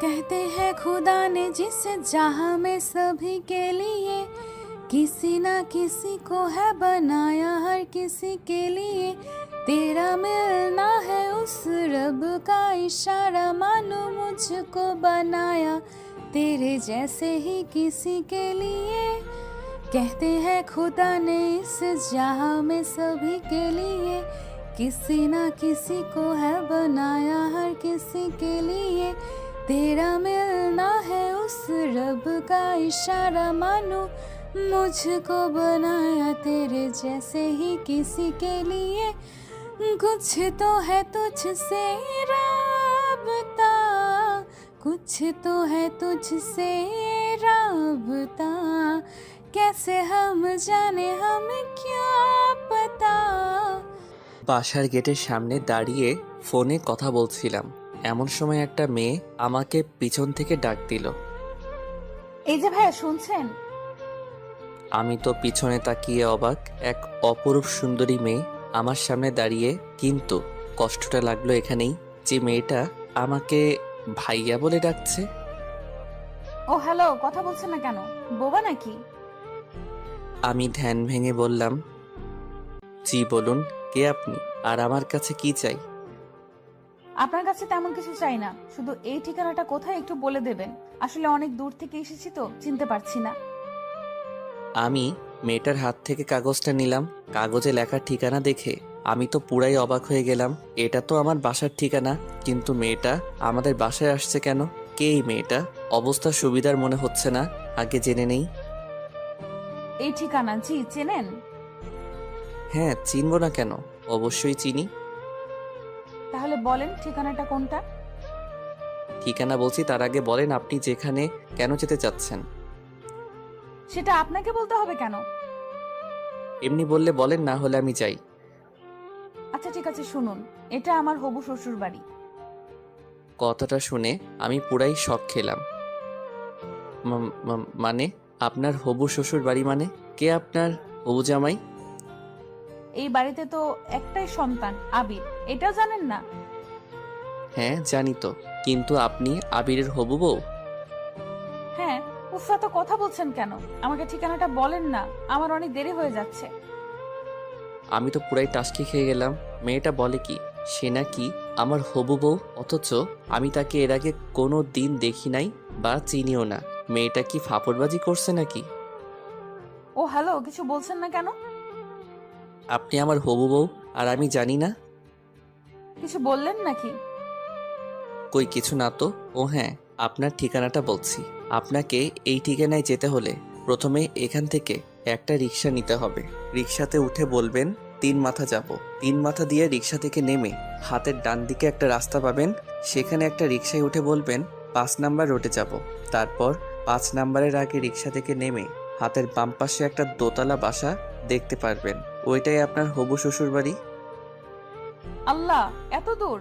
कहते हैं खुदा ने जिस जहां में सभी के लिए किसी ना किसी को है बनाया, हर किसी के लिए तेरा मिलना है उस रब का इशारा। मानो मुझको बनाया तेरे जैसे ही किसी के लिए। कहते हैं खुदा ने इस जहां में सभी के लिए किसी ना किसी को है बनाया, हर किसी के लिए तेरा मिलना है उस रब का इशारा। मानो मुझको बनाया तेरे जैसे ही किसी के लिए। कुछ तो है तुझसे राबता, कुछ तो है तुझसे राबता, कैसे हम जाने हमें क्या पता। বাসার গেটের সামনে দাঁড়িয়ে ফোনে কথা বলছিলাম, এমন সময় একটা মেয়ে আমাকে পিছন থেকে ডাক দিল। এই যে ভাইয়া শুনছেন? আমি তো পিছনে তাকিয়ে অবাক। এক অপরূপ সুন্দরী মেয়ে আমার সামনে দাঁড়িয়ে, কিন্তু কষ্টটা লাগলো এখানেই যে মেয়েটা আমাকে ভাইয়া বলে ডাকছে। ও হ্যালো, কথা বলছেন না কেন? বোবা নাকি? আমি ধ্যান ভেঙে বললাম, জি বলুন, কে আপনি আর আমার কাছে কি চাই? আপনার কাছে তেমন কিছু চাই না, শুধু এই ঠিকানাটা কোথায় একটু বলে দেবেন। আসলে অনেক দূর থেকে এসেছি তো চিনতে পারছি না। আমি মেয়েটার হাত থেকে কাগজটা নিলাম। কাগজে লেখা ঠিকানা দেখে আমি তো পুরাই অবাক হয়ে গেলাম। এটা তো আমার বাসার ঠিকানা, কিন্তু মেয়েটা আমাদের বাসায় আসছে কেন? কে এই মেয়েটা? অবস্থা সুবিধার মনে হচ্ছে না, আগে জেনে নেই। এই ঠিকানা জি চেনেন? হ্যাঁ, চিনব না কেন, অবশ্যই চিনি। তাহলে বলেন ঠিকানাটা কোনটা? ঠিকানা বলছি, তার আগে বলেন আপনি যেখানে কেন যেতে চাচ্ছেন? সেটা আপনাকে বলতে হবে কেন? এমনি বললে বলেন, না হলে আমি যাই। আচ্ছা ঠিক আছে, শুনুন, এটা আমার হবু শ্বশুর বাড়ি। কথাটা শুনে আমি পুরাই শক খেলাম। মানে আপনার হবু শ্বশুর বাড়ি? মানে কে আপনার হবু জামাই? এই বাড়িতে তো একটাই সন্তান আবির, এটাও জানেন না? হ্যাঁ জানি তো, কিন্তু আপনি আবিরের হবু বউ? হ্যাঁ। উফা, তো কথা বলছেন কেন? আমাকে ঠিকানাটা বলেন না, আমার অনেক দেরি হয়ে যাচ্ছে। আমি তো পুরাই টাসকি খেয়ে গেলাম। মেয়েটা বলে কি সে নাকি আমার হবু বউ, অথচ আমি তাকে এর আগে কোনো দিন দেখি নাই বা চিনিও না। মেয়েটা কি ফাপড়বাজি করছে নাকি? ও হ্যালো, কিছু বলছেন না কেন? আপনি আমার হবু বউ আর আমি জানি না? কিছু বললেন নাকি? কই কিছু না তো। ও হ্যাঁ, আপনার ঠিকানাটা বলছি। আপনাকে এই ঠিকানায় যেতে হলে প্রথমে এখান থেকে একটা রিক্সা নিতে হবে। রিক্সাতে উঠে বলবেন 3 মাথা যাব। 3 মাথা দিয়ে রিক্সা থেকে নেমে হাতের ডান দিকে একটা রাস্তা পাবেন, সেখানে একটা রিক্সায় উঠে বলবেন 5 নাম্বার রোডে যাব। তারপর 5 নাম্বারের আগে রিক্সা থেকে নেমে হাতের বাম পাশে একটা দোতলা বাসা দেখতে পারবেন, ওইটাই আপনার হবু শ্বশুর বাড়ি। আল্লাহ, এত দূর?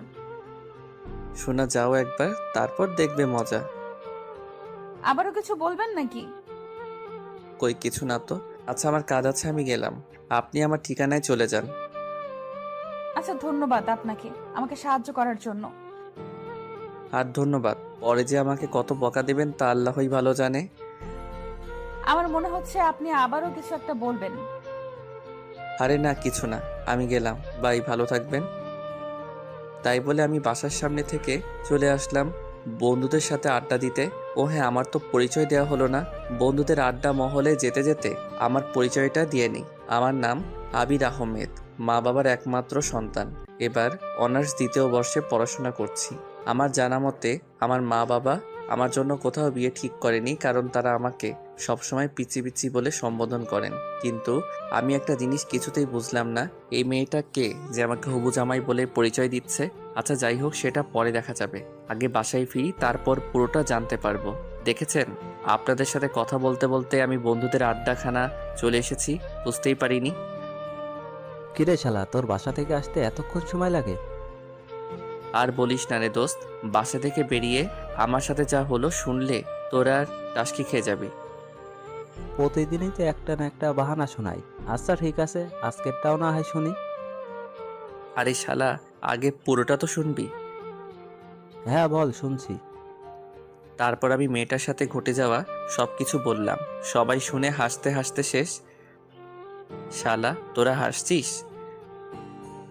শোনা যাও একবার, তারপর দেখবে মজা। আবারও কিছু বলবেন নাকি? কই কিছু না তো। আচ্ছা আমার কাজ আছে, আমি গেলাম। আপনি আমার ঠিকানায় চলে যান। আচ্ছা, ধন্যবাদ আপনাকে আমাকে সাহায্য করার জন্য। আর ধন্যবাদ, পরে যে আমাকে কত বকা দেবেন তা আল্লাহই ভালো জানে। আমার মনে হচ্ছে আপনি আবারও কিছু একটা বলবেন। আরে না, কিছু না, আমি গেলাম, বাই, ভালো থাকবেন। তাই বলে আমি বাসার সামনে থেকে চলে আসলাম বন্ধুদের সাথে আড্ডা দিতে। ও হ্যাঁ, আমার তো পরিচয় দেওয়া হলো না। বন্ধুদের আড্ডা মহলে যেতে যেতে আমার পরিচয়টা দিয়ে নিই। আমার নাম আবির আহমেদ, মা বাবার একমাত্র সন্তান। এবার অনার্স 2য় বর্ষে পড়াশোনা করছি। আমার জানা মতে আমার মা বাবা আমার জন্য কোথাও বিয়ে ঠিক করেনি, কারণ তারা আমাকে সবসময় পিচি পিচি বলে সম্বোধন করেন। কিন্তু আমি একটা জিনিস কিছুতেই বুঝলাম না, এই মেয়েটা কে যে আমাকে হবু জামাই বলে পরিচয় দিচ্ছে। আচ্ছা যাই হোক, সেটা পরে দেখা যাবে। আগে বাসায় ফিরি, তারপর পুরোটা জানতে পারবো। দেখেছেন, আপনাদের সাথে কথা বলতে বলতে আমি বন্ধুদের আড্ডাখানা চলে এসেছি, বুঝতেই পারিনি। কিরে শালা, তোর বাসা থেকে আসতে এতক্ষণ সময় লাগে? আর বলিস না রে দোস্ত, বাসা থেকে বেরিয়ে আমার সাথে যা হলো শুনলে তোর আর টাসকি খেয়ে যাবে। প্রতিদিনই তো একটা না একটা বাহানা শোনাই। আচ্ছা ঠিক আছে, আজকেরটাও না হয় শুনি। আরে শালা, আগে পুরোটা তো শুনবি। হ্যাঁ বল, শুনছি। তারপর আমি মেয়েটার সাথে ঘটে যাওয়া সব কিছু বললাম। সবাই শুনে হাসতে হাসতে শেষ। শালা, তোরা হাসছিস?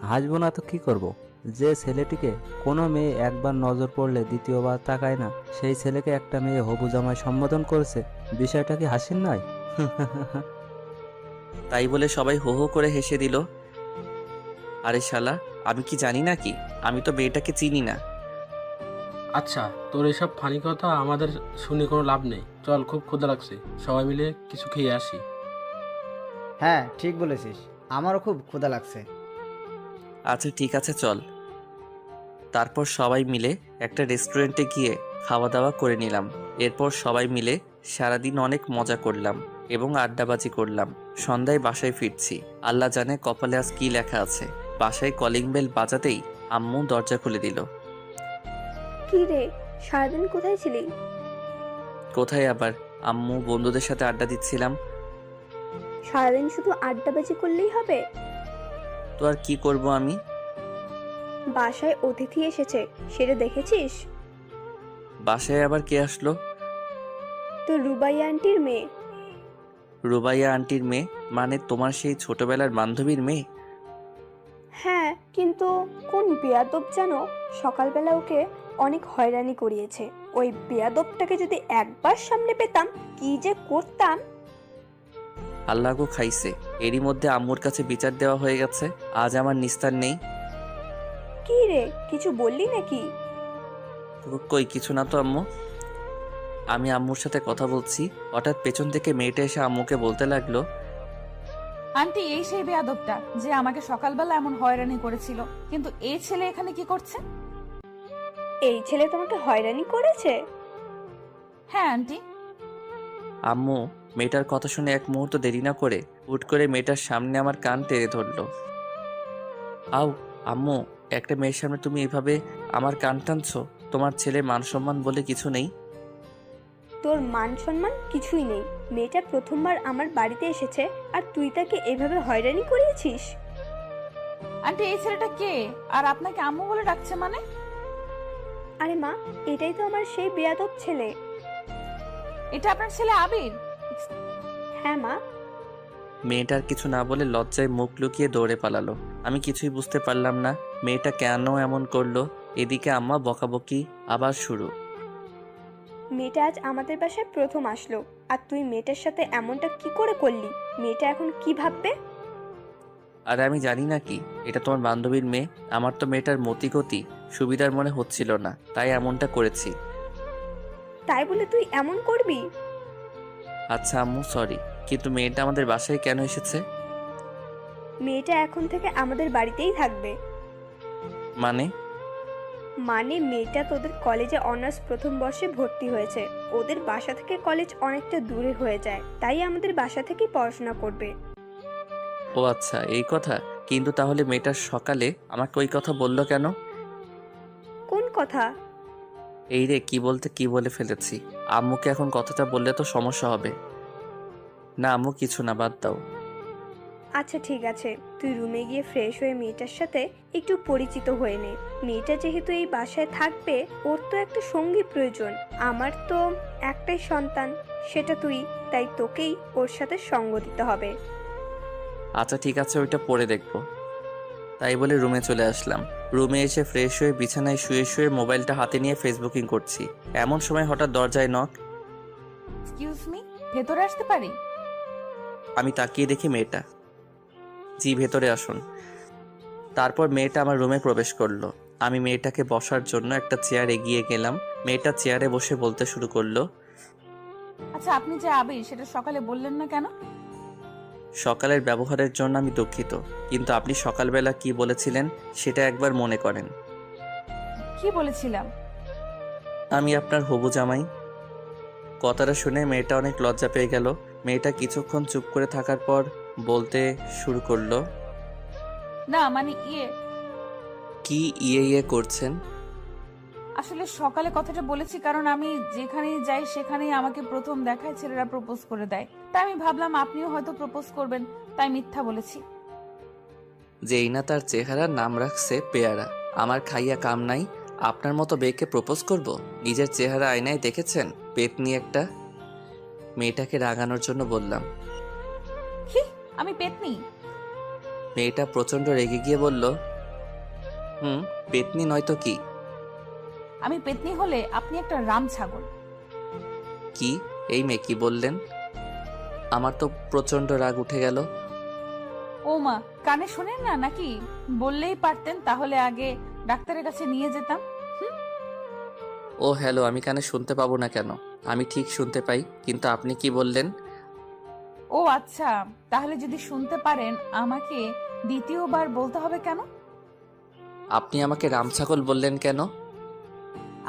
হাসবো না তো কি করব? যে ছেলেটিকে কোনো মেয়ে একবার নজর পড়লে দ্বিতীয়বার তাকায় না, সেই ছেলেকে একটা মেয়ে হবু জামাই সম্বোধন করেছে। বিষয়টা কি হাসির নয়? তাই বলে সবাই হো হো করে হেসে দিল। আরে শালা, আমি কি জানি নাকি? আমি তো মেয়েটাকে চিনি না। আচ্ছা, তোর এসব ফানি কথা আমাদের শুনে কোনো লাভ নেই। চল, খুব ক্ষুধা লাগছে, সবাই মিলে কিছু খেয়ে আসি। হ্যাঁ, ঠিক বলেছিস, আমারও খুব ক্ষুধা লাগছে। আচ্ছা ঠিক আছে, চল। তারপর সবাই মিলে একটা রেস্টুরেন্টে গিয়ে খাওয়া দাওয়া করে নিলাম। এরপর সবাই মিলে সারাদিন অনেক মজা করলাম এবং আড্ডাবাজি করলাম। সন্ধ্যায় বাসায় ফিরছি। আল্লাহ জানে কপালে আজ কি লেখা আছে। বাসায় কলিং বেল বাজাতেই আম্মু দরজা খুলে দিল। কি রে, সারাদিন কোথায় ছিলি? কোথায় আবার, আম্মু, বন্ধুদের সাথে আড্ডা দিচ্ছিলাম। সারাদিন শুধু আড্ডাবাজি করলেই হবে? তো আর কি করব আমি? বাসায় অতিথি এসেছে, সেটা দেখেছিস? বাসায় আবার কে আসলো? তো রুবাইয়া আন্টির মেয়ে। রুবাইয়া আন্টির মেয়ে? মানে তোমার সেই ছোটবেলার বান্ধবীর মেয়ে? হ্যাঁ, কিন্তু কোন বেয়াদব যেন সকালবেলা ওকে অনেক হয়রানি করিয়েছে। ওই বেয়াদবটাকে যদি একবার সামনে পেতাম, কি যে করতাম। আল্লাহ গো খাইছে, এরই মধ্যে আম্মুর কাছে বিচার দেওয়া হয়ে গেছে। আজ আমার নিস্তার নেই। কি রে, কিছু বললি নাকি? কই কিছু না তো আম্মু। আমি আম্মুর সাথে কথা বলছি, হঠাৎ পেছন থেকে মেয়েটা এসে আম্মুকে বলতে লাগলো, আন্টি, এই সেই বেয়াদবটা যে আমাকে সকালবেলা এমন হয়রানি করেছিল, কিন্তু এই ছেলে এখানে কি করছে? এই ছেলে তোমাকে হয়রানি করেছে? হ্যাঁ আন্টি। আম্মু মেয়েটার কথা শুনে এক মুহূর্ত দেরি না করে হুট করে মেয়েটার সামনে আমার কান টেনে ধরলো। আউ আম্মু, একটা মেয়ের সামনে তুমি এভাবে আমার কান টানছো? তোমার ছেলে মান সম্মান বলে কিছু নেই? তোর মান সম্মান কিছুই নেই। মেয়েটা প্রথমবার আমার বাড়িতে এসেছে আর তুই তাকে এভাবে হয়রানি করিয়েছিস? আন্টি, এই ছেলেটা কে? আর আপনাকে আম্মু বলে ডাকছে মানে? আরে মা, এটাই তো আমার সেই বেয়াদব ছেলে। এটা আপনার ছেলে আবির? হ্যাঁ মা। মেয়েটার কিছু না বলে লজ্জায় মুখ লুকিয়ে দৌড়ে পালালো। আমি কিছুই বুঝতে পারলাম না মেয়েটা কেন এমন করলো। এদিকে আম্মা বকাবকি আবার শুরু। মেয়েটা আজ আমাদের বাসায় প্রথম আসলো, আর তুই মেয়েটার সাথে এমনটা কি করে করলি? মেয়েটা এখন কি ভাববে? আর আমি জানি না কি, এটা তোমার বান্ধবীর মেয়ে। আমার তো মেয়েটার মতিগতি সুবিধার মনে হচ্ছিল না, তাই এমনটা করেছি। তাই বলে তুই এমন করবি? আচ্ছা আম্মু, সরি, কিন্তু মেয়েটা আমাদের বাসায় কেন এসেছে? মেয়েটা এখন থেকে আমাদের বাড়িতেই থাকবে। মানে? মানে মেয়েটা তোদের কলেজে অনার্স প্রথম বর্ষে ভর্তি হয়েছে। ওদের বাসা থেকে কলেজ অনেকটা দূরে হয়ে যায়, তাই আমাদের বাসা থেকে পড়াশোনা করবে। ও আচ্ছা, এই কথা। কিন্তু তাহলে মেয়েটা সকালে আমাকে ওই কথা বললো কেন? কোন কথা? এই রে, কি বলতে কি বলে ফেলেছি। আম্মুকে এখন কথাটা বললে তো সমস্যা হবে। না আম্মু, কিছু না, বাদ দাও। আচ্ছা ঠিক আছে, তুই রুমে গিয়ে ফ্রেশ হয়ে মেয়েটার সাথে একটু পরিচিত হয়ে নে। মেয়েটা যেহেতু এই বাসায় থাকবে, ওর তো একটা সঙ্গী প্রয়োজন। আমার তো একটাই সন্তান, সেটা তুই, তাই তোকেই ওর সাথে সঙ্গ দিতে হবে। আচ্ছা ঠিক আছে, ওইটা পরে দেখবো। তাই বলে রুমে চলে আসলাম। রুমে এসে ফ্রেশ হয়ে বিছানায় শুয়ে শুয়ে মোবাইলটা হাতে নিয়ে ফেসবুকিং করছি। এমন সময় হঠাৎ দরজায় নক। এক্সকিউজ মি, ভেতরে আসতে পারি? আমি তাকিয়ে দেখি মেয়েটা। জি, ভেতরে আসুন। তারপর মেয়েটা আমার রুমে প্রবেশ করলো। আমি মেয়েটাকে বসার জন্য একটা চেয়ার এগিয়ে গেলাম। মেয়েটা চেয়ারে বসে বলতে শুরু করলো, আচ্ছা, আপনি যে আবির, সেটা সকালে বললেন না কেন? সকালের ব্যবহারের জন্য আমি দুঃখিত, কিন্তু আপনি সকালবেলা কি বলেছিলেন সেটা একবার মনে করেন। কি বলেছিলাম? আমি আপনার হবু জামাই। কথাটা শুনে মেয়েটা অনেক লজ্জা পেয়ে গেল। মেয়েটা কিছুক্ষণ চুপ করে থাকার পর বলতে শুরু করলো, না মানে কি ইয়ে ইয়ে করছেন? আসলে সকালে কথাটা বলেছি কারণ আমি যেখানেই যাই সেখানেই আমাকে প্রথম দেখায় ছেলেরা প্রপোজ করে দেয়। তাই আমি ভাবলাম আপনিও হয়তো প্রপোজ করবেন, তাই মিথ্যা বলেছি। যেই না তার চেহারা নাম রাখছে পেয়ারা। আমার খাইয়া কাম নাই, আপনার মতো মেয়েকে প্রপোজ করব? নিজের চেহারা আয়নায় দেখেছেন? পেতনি একটা। মেয়েটাকে রাগানোর জন্য বললাম। কি? আমি পেতনি? মেয়েটা প্রচণ্ড রেগে গিয়ে বলল, পেতনি নয়তো কি? আমি পেতনি হলে আপনি একটা রাম ছাগল। কি? এই মেয়ে কি বললেন? আমার তো প্রচণ্ড রাগ উঠে গেল। ও মা, কানে শোনেন না নাকি? বললেই পারতেন, তাহলে আগে ডাক্তারের কাছে নিয়ে যেতাম। ও হ্যালো, আমি কানে শুনতে পাবো না কেন? আমি ঠিক শুনতে পাই, কিন্তু আপনি কি বললেন? ও আচ্ছা, তাহলে যদি শুনতে পারেন আমাকে দ্বিতীয়বার বলতে হবে কেন? আপনি আমাকে রামছাগল বললেন কেন?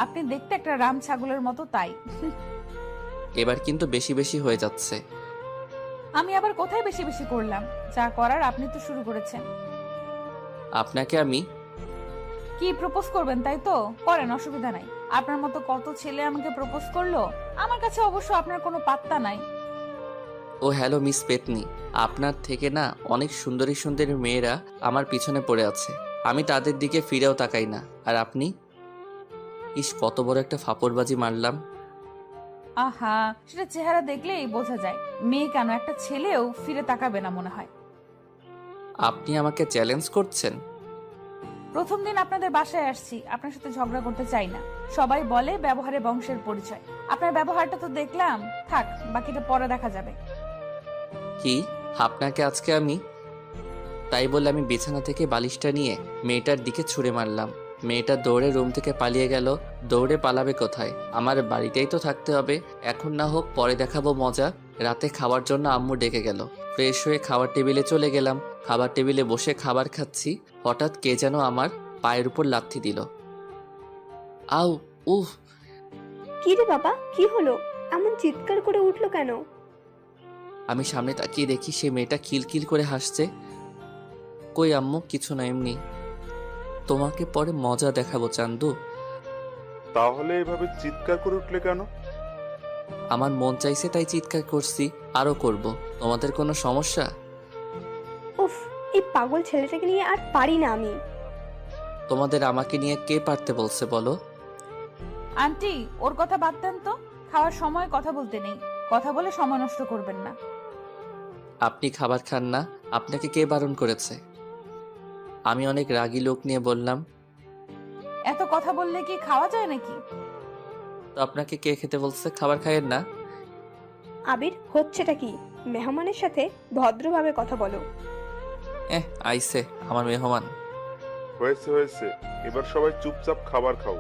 আপনি দেখতে একটা রাম ছাগলের মতো, তাই। এবার কিন্তু বেশি বেশি হয়ে যাচ্ছে। আমি আবার কোথায় বেশি বেশি করলাম? যা করার আপনি তো শুরু করেছেন। আপনাকে আমি কি প্রপোজ করবেন তাই তো? করেন, অসুবিধা নাই। আপনার মতো কত ছেলে আমাকে প্রপোজ করলো, আমার কাছে অবশ্য আপনার কোনো পাত্তা নাই। ও হ্যালো মিস পেতনি, আপনার থেকে না অনেক সুন্দরী সুন্দরী মেয়েরা আমার পিছনে পড়ে আছে, আমি তাদের দিকে ফিরেও তাকাই না। আর আপনি? ইস, কত বড় একটা ফাপড়বাজি মারলাম। আহা, সেটা চেহারা দেখলেই বোঝা যায়। মেয়ে কেন, একটা ছেলেও ফিরে তাকাবে না মনে হয়। আপনি আমাকে চ্যালেঞ্জ করছেন? প্রথম দিন আপনাদের বাসায় আসছি, আপনার সাথে ঝগড়া করতে চাই না। সবাই বলে ব্যবহারে বংশের পরিচয়। আপনার ব্যবহারটা তো দেখলাম, থাক, বাকিটা পরে দেখা যাবে। কি? আপনাকে আজকে আমি? তাই বলে আমি বিছানা থেকে বালিশটা নিয়ে মেয়েটার দিকে ছুঁড়ে মারলাম। মেয়েটা দৌড়ে রুম থেকে পালিয়ে গেল। দৌড়ে পালাবে কোথায়? আমার বাড়িতেই তো থাকতে হবে। এখন না হোক পরে দেখাবো মজা। রাতে খাওয়ার জন্য আম্মু ডেকে গেল। ফ্রেশ হয়ে খাবার টেবিলে চলে গেলাম। খাবার টেবিলে বসে খাবার খাচ্ছি, হঠাৎ কে যেন আমার পায়ের উপর লাথি দিল। আউ! উফ! কি রে বাবা, কি হলো? এমন চিৎকার করে উঠলো কেন? আমি সামনে তাকিয়ে দেখি সে মেয়েটা খিলখিল করে হাসছে। কই আম্মু, কিছু না, এমনি। তোমাকে পরে মজা দেখাবো চান্দু। তাহলে এভাবে চিৎকার করে উঠলে কেন? আমার মন চাইছে তাই চিৎকার করছি, আরো করব। তোমাদের কোনো সমস্যা? উফ, এই পাগল ছেলেটাকে নিয়ে আর পারি না আমি। তোমাদের আমাকে নিয়ে কে পারতে বলছে বলো? আন্টি, ওর কথা বাদ দেন তো। খাওয়ার সময় কথা বলতে নেই। কথা বলে সময় নষ্ট করবেন না। আপনি খাবার খান না, আপনাকে কে বারণ করেছে? আমি অনেক রাগী লোক নিয়ে বললাম। এত কথা বললে কি খাওয়া যায় নাকি? তো আপনাকে কে খেতে বলছে? খাবার খাইয়েন না? আবির, হচ্ছেটা কি? মেহমানের সাথে ভদ্রভাবে কথা বলো। আইসে আমার মেহমান। হয়েছে হয়েছে, এবার সবাই চুপচাপ খাবার খাও।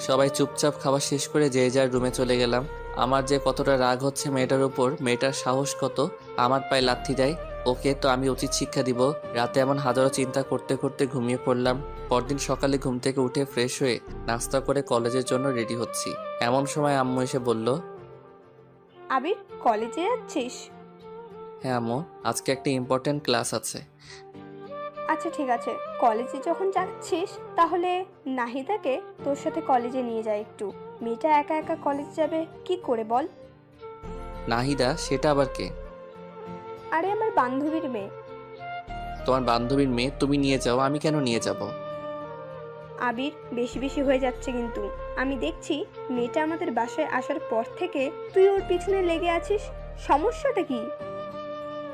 সবাই চুপচাপ খাওয়া শেষ করে যে যার রুমে চলে গেলাম। আমার যে কতটা রাগ হচ্ছে মেয়েটার উপর, মেয়েটার সাহস কত আমার পায়ে লাথি দেয়। ওকে তো আমি উচিত শিক্ষা দিব। রাতে এমন হাজারো চিন্তা করতে করতে ঘুমিয়ে পড়লাম। পরদিন সকালে ঘুম থেকে উঠে ফ্রেশ হয়ে নাস্তা করে কলেজের জন্য রেডি হচ্ছি। এমন সময় আম্মু এসে বলল, আবির, কলেজে যাচ্ছিস? হ্যাঁ আম্মু, আজকে একটা ইম্পর্ট্যান্ট ক্লাস আছে। আচ্ছা ঠিক আছে, কলেজে যখন যাচ্ছিস তাহলে নাহিদাকে তোর সাথে কলেজে নিয়ে যায় একটু। মেয়েটা একা একা কলেজে যাবে কি করে বল? নাহিদা? সেটা আবার কে? আরে আমার বান্ধবীর মেয়ে। তোমার বান্ধবীর মেয়ে? তুমি নিয়ে যাও, আমি কেন নিয়ে যাব? আবির, বেশি বেশি হয়ে যাচ্ছে কিন্তু। আমি দেখছি মেয়েটা আমাদের বাসায় আসার পর থেকে তুই ওর পিছনে লেগে আছিস। সমস্যাটা কি?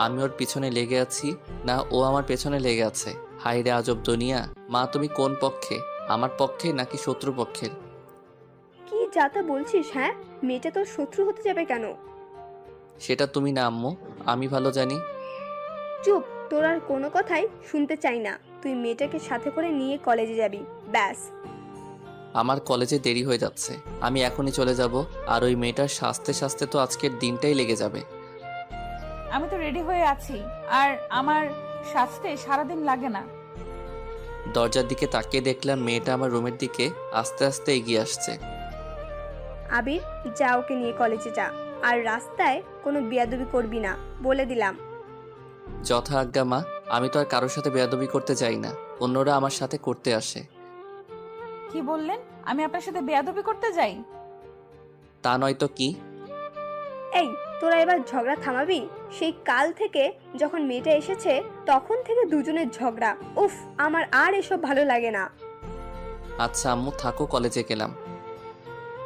আমি ওর পিছনে লেগে আছি না ও আমার পেছনে লেগে আছে? হাই রে আজব দুনিয়া। মা, তুমি কোন পক্ষে? আমার পক্ষে নাকি শত্রু পক্ষের? কি যা তা বলছিস? হ্যাঁ, মেয়েটা তোর শত্রু হতে যাবে কেন? সেটা তুমি না আম্মু, আমি ভালো জানি। চুপ, তোর আর কোনো কথাই শুনতে চাই না। তুই মেয়েটাকে সাথে করে নিয়ে কলেজে যাবি, ব্যাস। আমার কলেজে দেরি হয়ে যাচ্ছে, আমি এখনই চলে যাব। আর ওই মেয়েটার সাজতে সাজতে তো আজকের দিনটাই লেগে যাবে। আমি তো রেডি হয়ে আছি, আর আমার সাজতে সারাদিন লাগে না। দরজার দিকে তাকিয়ে দেখলাম মেয়েটা আমার রুমের দিকে আস্তে আস্তে এগিয়ে আসছে। আবির, যা, ওকে নিয়ে কলেজে যা। আর রাস্তায় কোনো বেয়াদবি করবি না, বলে দিলাম। যথা আজ্ঞা মা। আমি তো আর কারোর সাথে বেয়াদবি করতে যাই না, অন্যরা আমার সাথে করতে আসে। কি বললেন? আমি আপনার সাথে বেয়াদবি করতে যাই? তা নয়তো কি? এই, তোরা এবার ঝগড়া থামাবি? সেই কাল থেকে যখন মেয়েটা এসেছে তখন থেকে দুজনের ঝগড়া। উফ, আমার আর এসব ভালো লাগে না। আচ্ছা আম্মু থাকো, কলেজে গেলাম।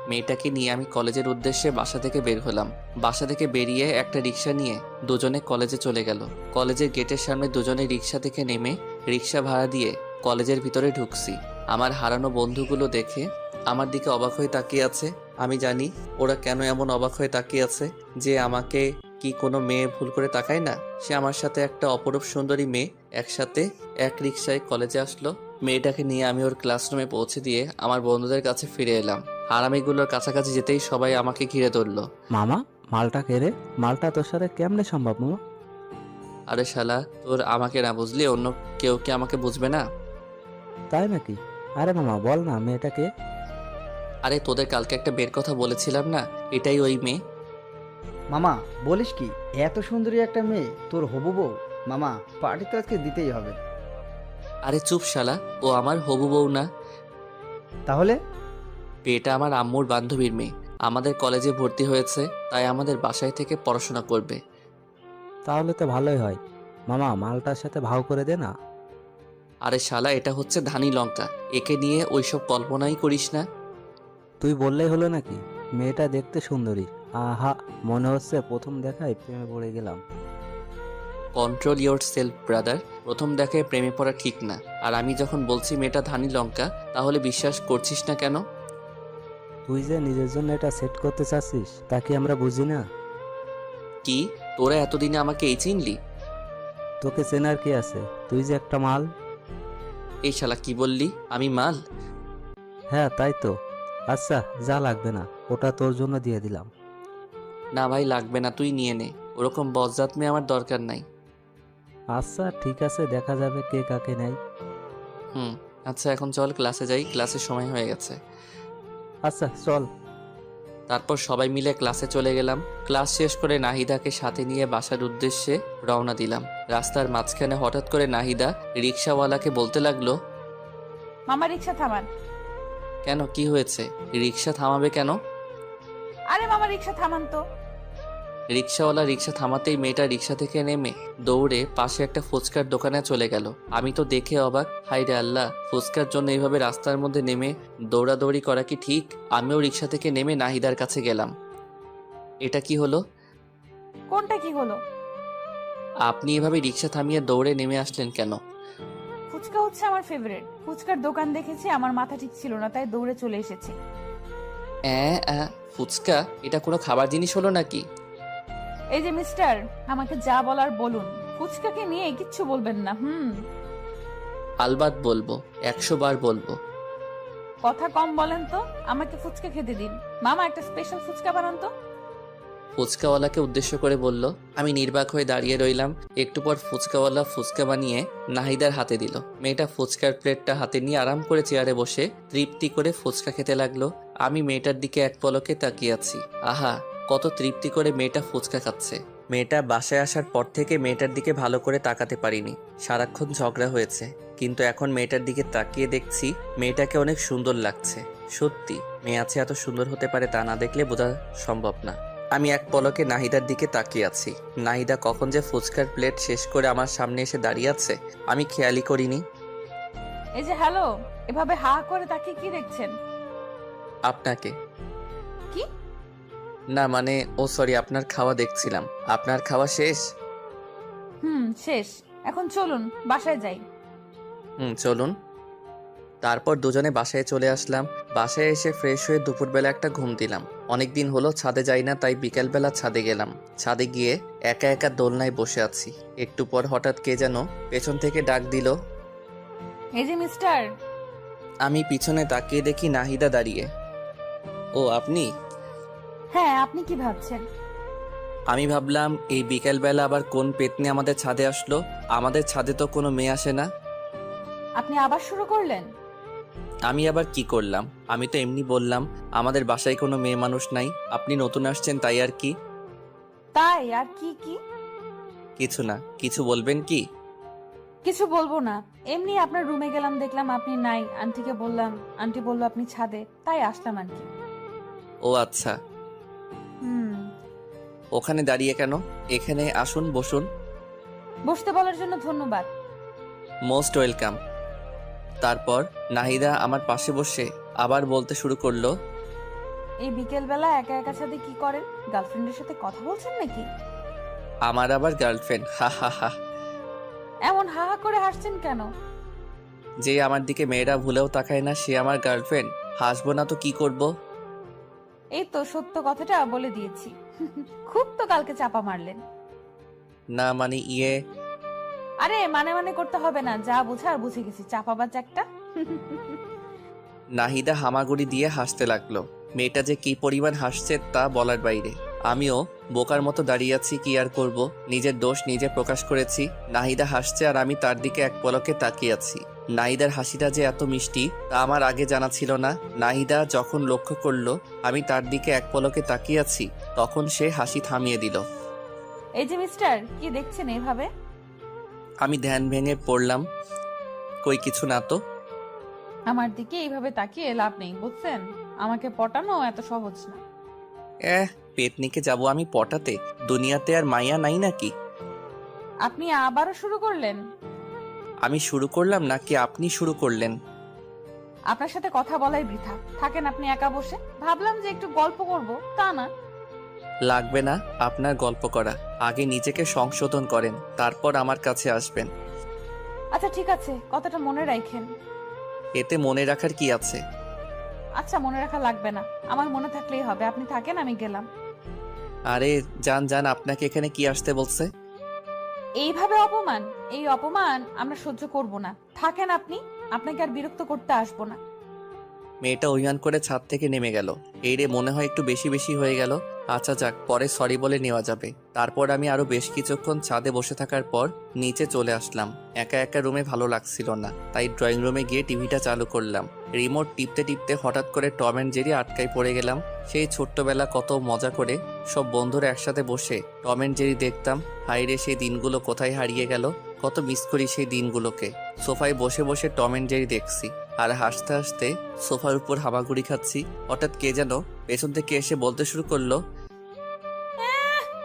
মেয়েটাকে নিয়ে আমি কলেজের উদ্দেশ্যে বাসা থেকে বের হলাম। বাসা থেকে বেরিয়ে একটা রিক্সা নিয়ে দুজনে কলেজে চলে গেল। কলেজের গেটের সামনে দুজনে রিক্সা থেকে নেমে রিক্সা ভাড়া দিয়ে কলেজের ভিতরে ঢুকছি। আমার হারানো বন্ধুগুলো দেখে আমার দিকে অবাক হয়ে তাকিয়ে আছে। আমি জানি ওরা কেন এমন অবাক হয়ে তাকিয়ে আছে, যে আমাকে কি কোনো মেয়ে ভুল করে তাকায় না। সে আমার সাথে একটা অপরূপ সুন্দরী মেয়ে একসাথে এক রিক্সায় কলেজে আসলো। মেয়েটাকে নিয়ে আমি ওর ক্লাসরুমে পৌঁছে দিয়ে আমার বন্ধুদের কাছে ফিরে এলাম। হারামিগুলোর কাছাকাছি যেতেই সবাই আমাকে ঘিরে ধরলো। মামা, মালটা কে রে? মালটা তোর সাথে কেমনে সম্ভব মামা? আরে শালা, তোর আমাকে না বুঝলি অন্য কেউ কি আমাকে বুঝবে না? তাই নাকি? আরে মামা বল না, মেয়েটাকে? আরে তোদের কালকে একটা বের কথা বলেছিলাম না, এটাই ওই মেয়ে। মামা বলিস কি, এত সুন্দরী একটা মেয়ে তোর হবু বউ? মামা পার্টি তো আজকে দিতেই হবে। আরে চুপ শালা, ও আমার হবু বউ না। তাহলে? এটা আমার আম্মুর বান্ধবীর মেয়ে। আমাদের কলেজে ভর্তি হয়েছে, তাই আমাদের বাসায় থেকে পড়াশোনা করবে। তাহলে তো ভালোই হয়। মামা মালটার সাথে ভাও করে দে না। আরে শালা, এটা হচ্ছে ধানি লঙ্কা, একে নিয়ে ওইসব কল্পনাই করিস না। তুই বললেই হলো নাকি? মেয়েটা দেখতে সুন্দরী। আহা, মনে হচ্ছে প্রথম দেখায় প্রেমে পড়ে গেলাম। Control your self brother. প্রথম দেখায় প্রেমে পড়া ঠিক না। আর আমি যখন বলছি মেয়েটা ধানি লঙ্কা, তাহলে বিশ্বাস করছিস না কেন? তুই যে নিজের জন্য এটা সেট করতে চাচ্ছিস তা কি আমরা বুঝি না? কি, তোরা এতদিনে আমাকে এই চিনলি? তোকে চেনার কি আছে? তুই যে একটা মাল। এই শালা কি বললি? আমি মাল? হ্যাঁ তাই তো। আচ্ছা যা, লাগবে না, ওটা তোর জন্য দিয়ে দিলাম। না ভাই লাগবে না, তুই নিয়ে নে। ওরকম বজ্জাত মেয়ে আমার দরকার নাই। আচ্ছা ঠিক আছে, দেখা যাবে কে কাকে নেয়। আচ্ছা এখন চল ক্লাসে যাই, ক্লাসের সময় হয়ে গেছে। আচ্ছা চল। তারপর সবাই মিলে ক্লাসে চলে গেলাম। ক্লাস শেষ করে নাহিদাকে সাথে নিয়ে বাসার উদ্দেশ্যে রওনা দিলাম। রাস্তার মাঝখানে হঠাৎ করে নাহিদা রিক্সাওয়ালাকে বলতে লাগলো, মামা রিক্সা থামান। কেন, কি হয়েছে? রিক্সা থামাবে কেন? আরে মামা রিক্সা থামান তো। রিক্সাওয়ালা রিক্সা থামাতেই মেয়েটা রিক্সা থেকে নেমে দৌড়ে পাশে একটা ফুচকার দোকানে চলে গেল। আমি তো দেখে অবাক, হায় রে আল্লাহ, ফুচকার জন্য এইভাবে রাস্তার মধ্যে নেমে দৌড়াদৌড়ি করা কি ঠিক? আমিও রিক্সা থেকে নেমে নাহিদার কাছে গেলাম। এটা কি হলো? কোনটা কি হলো? আপনি এভাবে রিক্সা থামিয়ে দৌড়ে নেমে আসলেন কেন? ফুচকা হচ্ছে আমার ফেভারিট। ফুচকার দোকান দেখেছি, আমার মাথা ঠিক ছিল না, তাই দৌড়ে চলে এসেছি। ফুচকা এটা কোনো খাবার জিনিস হলো নাকি? এই যে মিস্টার, আমাকে যা বলার বলুন, ফুচকাকে নিয়ে কিচ্ছু বলবেন না। আলবাত বলবো, 100 বার বলবো। কথা কম বলেন তো, আমাকে ফুচকা খেতে দিন। মামা একটা স্পেশাল ফুচকা বানান তো। ফুচকাওয়ালাকে উদ্দেশ্য করে বলল। আমি নির্বাক হয়ে দাঁড়িয়ে রইলাম। একটু পর ফুচকাওয়ালা ফুচকা বানিয়ে নাহিদার হাতে দিল। মেয়েটা ফুচকার প্লেটটা হাতে নিয়ে আরাম করে চেয়ারে বসে তৃপ্তি করে ফুচকা খেতে লাগলো। আমি মেয়েটার দিকে এক পলকে তাকিয়ে আছি। আহা, কত তৃপ্তি করে মেয়েটা ফুচকা খাচ্ছে। মেয়েটা বাসায় আসার পর থেকে মেয়েটার দিকে ভালো করে তাকাতে পারিনি। সারাক্ষণ ঝগড়া হয়েছে, কিন্তু এখন মেয়েটার দিকে তাকিয়ে দেখছি মেয়েটাকে অনেক সুন্দর লাগছে। সত্যি মেয়ে আছে এত সুন্দর হতে পারে তা না দেখলে বোঝা সম্ভব না। আমি এক পলকে নাহিদার দিকে তাকিয়ে আছি। নাহিদা কখন যে ফুচকার প্লেট শেষ করে আমার সামনে এসে দাঁড়িয়ে আছে আমি খেয়ালই করিনি। এই যে হ্যালো, এভাবে হা করে তাকিয়ে কি দেখছেন? আপনাকে। কি? না মানে, ও সরি, আপনার খাওয়া দেখছিলাম। আপনার খাওয়া শেষ? শেষ। এখন চলুন বাসায় যাই। চলুন। তারপর দুজনে বাসায় চলে আসলাম। বাসায় এসে ফ্রেশ হয়ে দুপুরবেলা একটা ঘুম দিলাম। অনেক দিন হলো ছাদে যাই না, তাই বিকেলবেলা ছাদে গেলাম। ছাদে গিয়ে একা একা দোলনায় বসে আছি। একটু পর হঠাৎ কে যেন পেছন থেকে ডাক দিল। এই যে মিস্টার। আমি পিছনে তাকিয়ে দেখি নাহিদা দাঁড়িয়ে। ও আপনি? হ্যাঁ, আপনি কি ভাবছেন? আমি ভাবলাম এই বিকেলবেলা আবার কোন পেতনি আমাদের ছাদে আসলো। আমাদের ছাদে তো কোনো মেয়ে আসে না। আপনি আবার শুরু করলেন? আমি আবার কি করলাম? আমি তো এমনি বললাম আমাদের বাসায় কোনো মেয়ে মানুষ নাই, আপনি নতুন আসছেন তাই আর কি। তাই আর কি? কি কিছু না। কিছু বলবেন কি? কিছু বলবো না, এমনি আপনার রুমে গেলাম, দেখলাম আপনি নাই। আন্টিকে বললাম, আন্টি বলল আপনি ছাদে, তাই আসলাম আর কি। ও আচ্ছা। ওখানে দাঁড়িয়ে কেন? এখানে আসুন, বসুন। বসতে বলার জন্য ধন্যবাদ। Most welcome. তারপর নাহিদা আমার পাশে বসে আবার বলতে শুরু করলো, এই বিকেলবেলা একা একা সাথে কি করেন? গার্লফ্রেন্ডের সাথে কথা বলছেন নাকি? আমার আবার গার্লফ্রেন্ড, হা হা হা। এমন হা হা করে হাসছেন কেন? যে আমার দিকে মেয়েরা ভুলেও তাকায় না সে আমার গার্লফ্রেন্ড, হাসবো না তো কি করব? এই তো সত্য কথাটা বলে দিয়েছি। খুব তো কালকে চাপা মারলেন। না মানে ইয়ে, আরে মানে মানে করতে হবে না, যা বোঝার বুঝে গেছি, চাপাবাজ একটা। নাহিদা হামাগুড়ি দিয়ে হাসতে লাগলো। মেয়েটা যে কি পরিমাণ হাসছে তা বলার বাইরে। আমিও বোকার মতো দাঁড়িয়ে আছি, কি আর করব, নিজের দোষ নিজে প্রকাশ করেছি। নাহিদা হাসছে আর আমি তার দিকে এক পলকে তাকিয়ে আছি। নাহিদার হাসিটা যে এত মিষ্টি তা আমার আগে জানা ছিল না। নাহিদা যখন লক্ষ্য করলো আমি তার দিকে এক পলকে তাকিয়ে আছি, তখন সে হাসি থামিয়ে দিল। এই যে মিস্টার, কি দেখছেন এভাবে? আমি ধ্যান ভেঙে পড়লাম, কই কিছু না তো। আমার দিকে এইভাবে তাকিয়ে লাভ নেই, বুঝছেন? আমাকে পটানো এত সহজ না। পেতনিকে যাব আমি পটাতে? দুনিয়াতে আর মাইয়া নাই নাকি? আপনি আবারও শুরু করলেন? আমি শুরু করলাম নাকি আপনি শুরু করলেন? আপনার সাথে কথা বলাই বৃথা, থাকেন আপনি একা বসে। ভাবলাম যে একটু গল্প করব, তা না। লাগবে না আপনার গল্প করা, আগে নিজেকে সংশোধন করেন, তারপর আমার কাছে আসবেন। আচ্ছা ঠিক আছে, কথাটা মনে রাখেন। এতে মনে রাখার কি আছে? আচ্ছা মনে রাখা লাগবে না, আমার মনে থাকলেই হবে। আপনি থাকেন, আমি গেলাম। আরে যান যান, আপনাকে এখানে কি আসতে বলছে? এইভাবে অপমান, এই অপমান আমরা সহ্য করব না। থাকেন আপনি, আপনাকে আর বিরক্ত করতে আসবো না। মেয়েটা অভিমান করে ছাদ থেকে নেমে গেল। এই রে, মনে হয় একটু বেশি বেশি হয়ে গেল। আচ্ছা যাক, পরে সরি বলে নেওয়া যাবে। তারপর আমি আরো বেশ কিছুক্ষণ ছাদে বসে থাকার পর নিচে চলে আসলাম। একা একা রুমে ভালো লাগছিল না, তাই ড্রয়িং রুমে গিয়ে টিভিটা চালু করলাম। রিমোট টিপতে টিপতে হঠাৎ করে টম অ্যান্ড জেরি আটকায় পড়ে গেলাম। সেই ছোট্টবেলা কত মজা করে সব বন্ধুরা একসাথে বসে টম অ্যান্ড জেরি দেখতাম। হাইরে, সেই দিনগুলো কোথায় হারিয়ে গেল। কত মিস করি সেই দিনগুলোকে। সোফায় বসে বসে টম অ্যান্ড জেরি দেখছি আর হাসতে হাসতে সোফার উপর হামাগুড়ি খাচ্ছি। হঠাৎ কে যেন পেছন থেকে এসে বলতে শুরু করলো,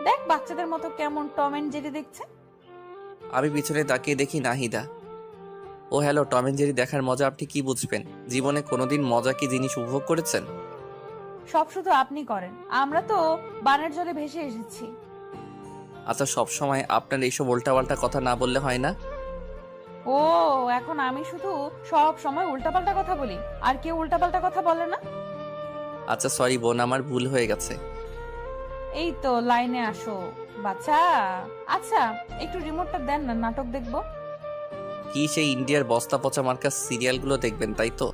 দেখ বাচ্চাদের মতো কেমন টম এন্ড জেরি দেখছে। আমি পিছনে তাকিয়ে দেখি নাহিদা। ও হ্যালো, টম অ্যান্ড জেরি দেখার মজা আপনি কি বুঝবেন? জীবনে কোনোদিন মজা কি জিনিস উপভোগ করেছেন? সব শুধু আপনি করেন, আমরা তো বানের জলে ভেসে এসেছি। আচ্ছা, সব সময় আপনার এইসব উল্টাপাল্টা কথা না বললে হয় না? ও, এখন আমি শুধু সব সময় উল্টাপাল্টা কথা বলি, আর কেউ উল্টাপাল্টা কথা বলে না? আচ্ছা সরি বোন, আমার ভুল হয়ে গেছে। এই তো লাইনে আসো বাচ্চা। আচ্ছা একটু রিমোটটা দেন না, নাটক দেখবো। কি সেই ইন্ডিয়ার বস্তা পচা মার্কা সিরিয়ালগুলো দেখবেন তাই তো?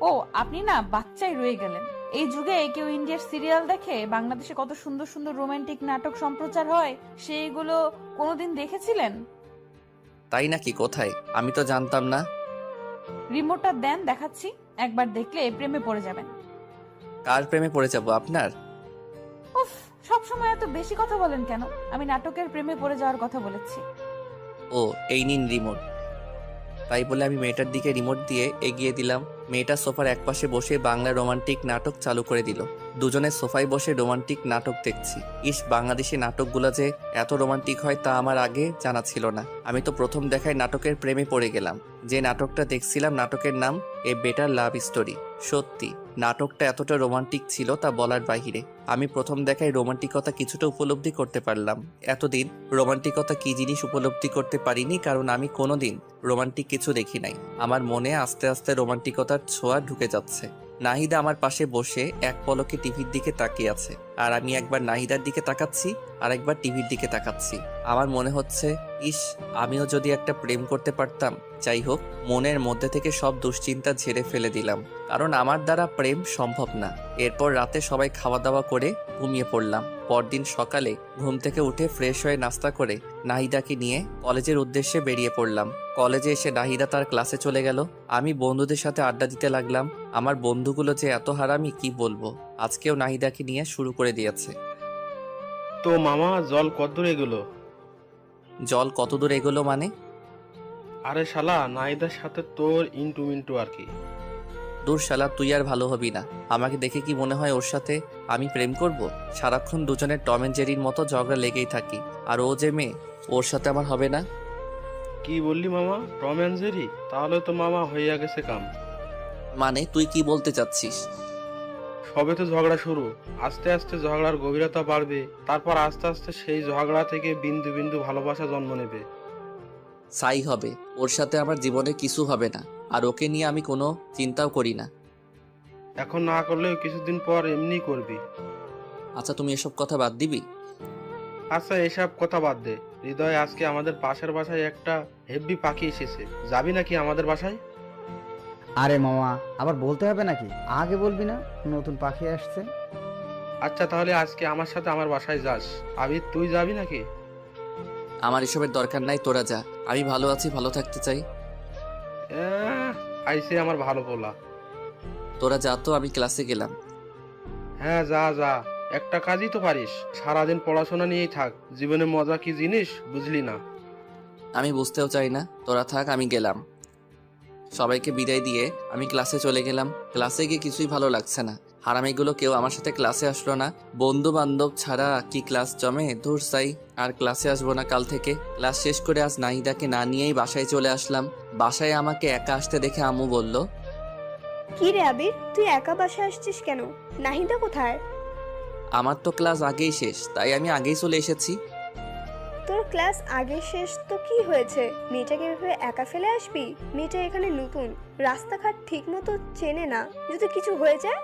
ও, আপনি না বাচ্চাই রয়ে গেলেন। এই যুগে কেউ ইন্ডিয়ার সিরিয়াল দেখে? বাংলাদেশে কত সুন্দর সুন্দর রোমান্টিক নাটক সম্প্রচার হয়, সেইগুলো কোনোদিন দেখেছিলেন? তাই নাকি? কোথায়? আমি তো জানতাম না। রিমোটটা দেন, দেখাচ্ছি। একবার দেখলে প্রেমে পড়ে যাবেন। কার প্রেমে পড়ে যাব, আপনার? উফ, সব সময় এত বেশি কথা বলেন কেন? আমি নাটকের প্রেমে পড়ে যাওয়ার কথা বলেছি। ও, এই নিন রিমোট। তাই বলে আমি মেয়েটার দিকে রিমোট দিয়ে এগিয়ে দিলাম। মেয়েটা সোফার একপাশে বসে বাংলা রোমান্টিক নাটক চালু করে দিল। দুজনে সোফায় বসে রোমান্টিক নাটক দেখছি। ইস, বাংলাদেশি নাটকগুলো যে এত রোমান্টিক হয় তা আমার আগে জানা ছিল না। আমি তো প্রথম দেখায় নাটকের প্রেমে পড়ে গেলাম। যে নাটকটা দেখছিলাম নাটকের নাম এ বেটার লাভ স্টোরি। সত্যি নাটকটা এতটা রোমান্টিক ছিল তা বলার বাহিরে। আমি প্রথম দেখায় রোমান্টিকতা কিছুটা উপলব্ধি করতে পারলাম। এতদিন রোমান্টিকতা কি জিনিস উপলব্ধি করতে পারিনি, কারণ আমি কোনোদিন রোমান্টিক কিছু দেখি নাই। আমার মনে আস্তে আস্তে রোমান্টিকতার ছোঁয়া ঢুকে যাচ্ছে। নাহিদা আমার পাশে বসে এক পলকে টিভির দিকে তাকিয়ে আছে, আর আমি একবার নাহিদার দিকে তাকাচ্ছি আর একবার টিভির দিকে তাকাচ্ছি। আমার মনে হচ্ছে, ইস, আমিও যদি একটা প্রেম করতে পারতাম। যাই হোক, মনের মধ্যে থেকে সব দুশ্চিন্তা ঝেড়ে ফেলে দিলাম, কারণ আমার দ্বারা প্রেম সম্ভব না। এরপর রাতে সবাই খাওয়া দাওয়া করে ঘুমিয়ে পড়লাম। পরদিন সকালে ঘুম থেকে উঠে ফ্রেশ হয়ে নাস্তা করে নাহিদাকে নিয়ে কলেজের উদ্দেশ্যে বেরিয়ে পড়লাম। কলেজে এসে নাহিদা তার ক্লাসে চলে গেল। আমি বন্ধুদের সাথে আড্ডা দিতে লাগলাম। আমার বন্ধুগুলো যে এত হারামি কি বলবো। আজকেও নাহিদাকে নিয়ে শুরু করে দিয়েছে। তো মামা, জল কত দূর এগুলো? জল কত দূর এগোলো মানে? আরে শালা, নাইদার সাথে তোর ইন্টু মিন্টু আর কি। দূর শালা, তুই আর ভালো হবি না। আমাকে দেখে কি মনে হয় ওর সাথে আমি প্রেম করব? সারাক্ষণ দুজনের টম এন্ড জেরির মতো ঝগড়া লেগেই থাকি। আর ও যে মেয়ে, ওর সাথে আমার হবে না। কি বললি মামা, টম অ্যান্ড জেরি? তাহলে তো মামা হইয়া গেছে কাম। মানে তুই কি বলতে চাচ্ছিস? সবে তো ঝগড়া শুরু, আস্তে আস্তে ঝগড়ার গভীরতা বাড়বে, তারপর আস্তে আস্তে সেই ঝগড়া থেকে বিন্দু বিন্দু ভালোবাসা জন্ম নেবে। সাই হবে, ওর সাথে আমার জীবনে কিছু হবে না, আর ওকে নিয়ে আমি কোনো চিন্তাও করি না। এখন না করলেও কিছুদিন পর এমনি করবি। আচ্ছা তুমি এসব কথা বাদ দিবি? আচ্ছা এসব কথা বাদ দে, হৃদয় আজকে আমাদের পাশের বাসায় একটা হেব্বি পাখি এসেছে, যাবি নাকি আমাদের বাসায়? আরে মামা, আবার বলতে হবে নাকি? আগে বলবি না নতুন পাখি আসছে? আচ্ছা তাহলে আজকে আমার সাথে আমার বাসায় যাস। আবির তুই যাবি নাকি? আমার এসবের দরকার নাই, তোরা যা। আমি ভালো আছি, ভালো থাকতে চাই। আইসে আমার ভালো পোলা। তোরা যা তো, আমি ক্লাসে গেলাম। হ্যাঁ যা যা, একটা কাজই তো পারিস, সারাদিন পড়াশোনা নিয়েই থাক, জীবনে মজা কি জিনিস বুঝলি না। আমি বুঝতেও চাই না, তোরা থাক, আমি গেলাম। সবাইকে বিদায় দিয়ে আমি ক্লাসে চলে গেলাম। ক্লাসে গিয়ে কিছুই ভালো লাগছে না। হারামিগুলো কেউ আমার সাথে ক্লাসে আসলো না। বন্ধু বান্ধব ছাড়া কি ক্লাস জমে? দূর সাই, আর ক্লাসে আসবো না কাল থেকে। ক্লাস শেষ করে আজ নাহিদাকে না নিয়েই বাসায় চলে আসলাম। বাসায় আমাকে একা আসতে দেখে আম্মু বলল, কি রে আবির, তুই একা বাসায় আসছিস কেন? নাহিদা কোথায়? আমার তো ক্লাস আগেই শেষ, তাই আমি আগেই চলে এসেছি। তোর ক্লাস আগে শেষ তো কি হয়েছে? মেয়েটাকে এভাবে একা ফেলে আসবি? মেয়েটা এখানে নতুন, রাস্তাঘাট ঠিক মতো চেনে না, যদি কিছু হয়ে যায়?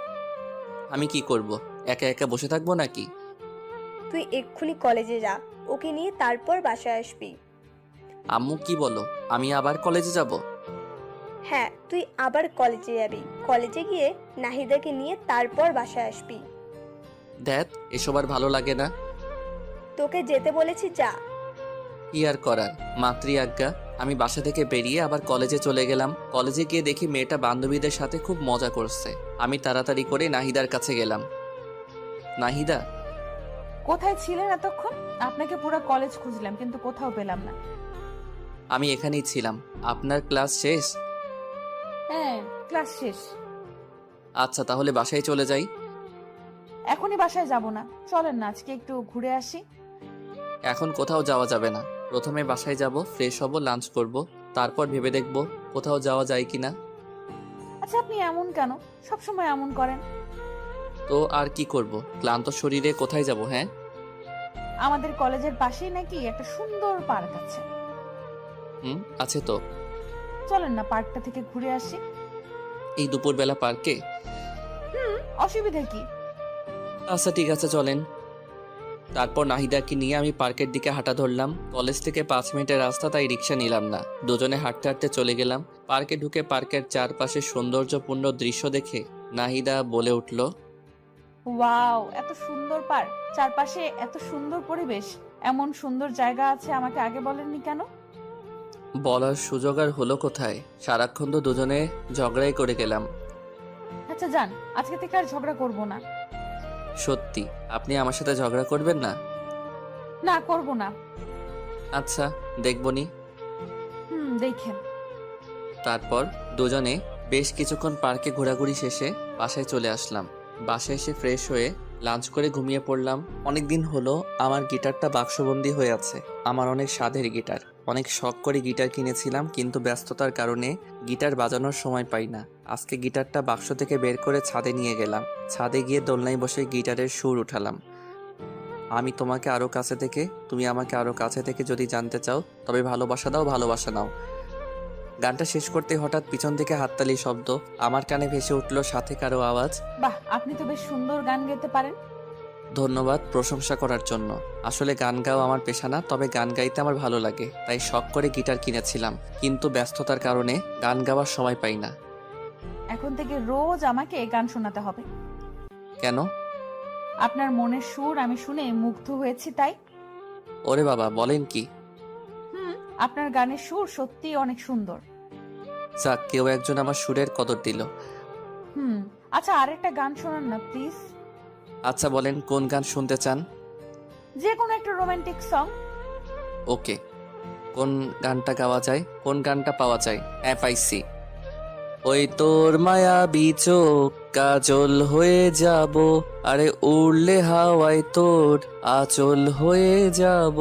আমি কি করব? একা একা বসে থাকবো নাকি? তুই এক্ষুনি কলেজে যা, ওকে নিয়ে তারপর বাসায় আসবি। আম্মু কি বলো, আমি আবার কলেজে যাব? হ্যাঁ, তুই আবার কলেজে যাবি। কলেজে গিয়ে নাহিদাকে নিয়ে তারপর বাসায় আসবি। দেখ, এসব আর ভালো লাগে না। তোকে যেতে বলেছি, যা। কি আর করার, মাতৃ আজ্ঞা। আমি বাসা থেকে বেরিয়ে আবার কলেজে চলে গেলাম। কলেজে গিয়ে দেখি মেয়েটা বান্ধবীদের সাথে খুব মজা করছে। আমি তাড়াতাড়ি করে নাহিদার কাছে গেলাম। নাহিদা, কোথায় ছিলেন এতক্ষণ? আপনাকে পুরো কলেজ খুঁজলাম কিন্তু কোথাও পেলাম না। আমি এখানেই ছিলাম। আপনার ক্লাস শেষ? হ্যাঁ, ক্লাস শেষ। আচ্ছা তাহলে বাসায় চলে যাই। এখনই বাসায় যাব না, চলেন না আজকে একটু ঘুরে আসি। এখন কোথাও যাওয়া যাবে না। প্রথমে বাসায় যাব, ফ্রেশ হব, লাঞ্চ করব, তারপর ভেবে দেখব কোথাও যাওয়া যায় কিনা। আচ্ছা আপনি এমন কেন? সবসময় এমন করেন। তো আর কি করব, ক্লান্ত শরীরে কোথায় যাব? হ্যাঁ, আমাদের কলেজের পাশেই নাকি একটা সুন্দর পার্ক আছে। আছে তো। চলেন না পার্কটা থেকে ঘুরে আসি। এই দুপুরবেলা পার্কে? অসুবিধা কি? আচ্ছা ঠিক আছে, চলেন। তারপর নাহিদাকে নিয়ে আমি পার্কের দিকে হাঁটা ধরলাম। কলেজ থেকে 5 মিনিটের রাস্তা, তাই রিক্সা নিলাম না। দুজনে হাঁটতে হাঁটতে চলে গেলাম। পার্কে ঢুকে পার্কের চারপাশে সৌন্দর্যপূর্ণ দৃশ্য দেখে নাহিদা বলে উঠল, ওয়াও, এত সুন্দর পার্ক, চারপাশে এত সুন্দর পরিবেশ, এমন সুন্দর জায়গা আছে, আমাকে আগে বলেননি কেন? বলার সুযোগ আর হলো কোথায়? সারাক্ষণ তো দুজনে ঝগড়াই করে গেলাম। আচ্ছা যান, আজকে থেকে আর ঝগড়া করব না। সত্যি আপনি আমার সাথে ঝগড়া করবেন না? না, করব না। আচ্ছা দেখবনি। দেখেন। তারপর দুজনে বেশ কিছুক্ষণ পার্কে ঘোরাঘুরি শেষে বাসায় চলে আসলাম। বাসায় এসে ফ্রেশ হয়ে লাঞ্চ করে ঘুমিয়ে পড়লাম। অনেক দিন হলো আমার গিটারটা বাক্সবন্দি হয়ে আছে। আমার অনেক স্বাদের গিটার, অনেক শখ করে গিটার কিনেছিলাম, কিন্তু ব্যস্ততার কারণে গিটার বাজানোর সময় পাই না। আজকে গিটারটা বাক্স থেকে বের করে ছাদে নিয়ে গেলাম। ছাদে গিয়ে দোলনায় বসে গিটারের সুর উঠালাম। আমি তোমাকে আরো কাছে থেকে, তুমি আমাকে আরো কাছে থেকে যদি জানতে চাও, তবে ভালোবাসা দাও, ভালোবাসা নাও। গানটা শেষ করতে হঠাৎ পিছন থেকে হাততালি শব্দ আমার কানে ভেসে উঠল, সাথে কারো আওয়াজ। বাহ, আপনি তো বেশ সুন্দর গান গাইতে পারেন। ধন্যবাদ প্রশংসা করার জন্য। আসলে গান গাওয়া আমার পেশা না, তবে গান গাইতে আমার ভালো লাগে, তাই শখ করে গিটার কিনেছিলাম, কিন্তু ব্যস্ততার কারণে গান গাওয়ার সময় পাই না। এখন থেকে রোজ আমাকে গান শোনাতে হবে। কেন? আপনার মনের সুর আমি শুনে মুগ্ধ হয়েছি তাই। ওরে বাবা, বলেন কি? আপনার গানের সুর সত্যিই অনেক সুন্দর। যাক, কেউ একজন আমার সুরের কদর দিল। আচ্ছা আরেকটা গান শোনান না প্লিজ। আচ্ছা বলেন, কোন গান শুনতে চান? যে কোনো একটা রোমান্টিক সং। ওকে, কোন গানটা গাওয়া যায়, কোন গানটা পাওয়া যায়? হ্যাঁ পাইছি। ওই তোর মায়াবী চোখ কাজল হয়ে যাব, আরে উড়লে হাওয়ায় তোর আচল হয়ে যাব,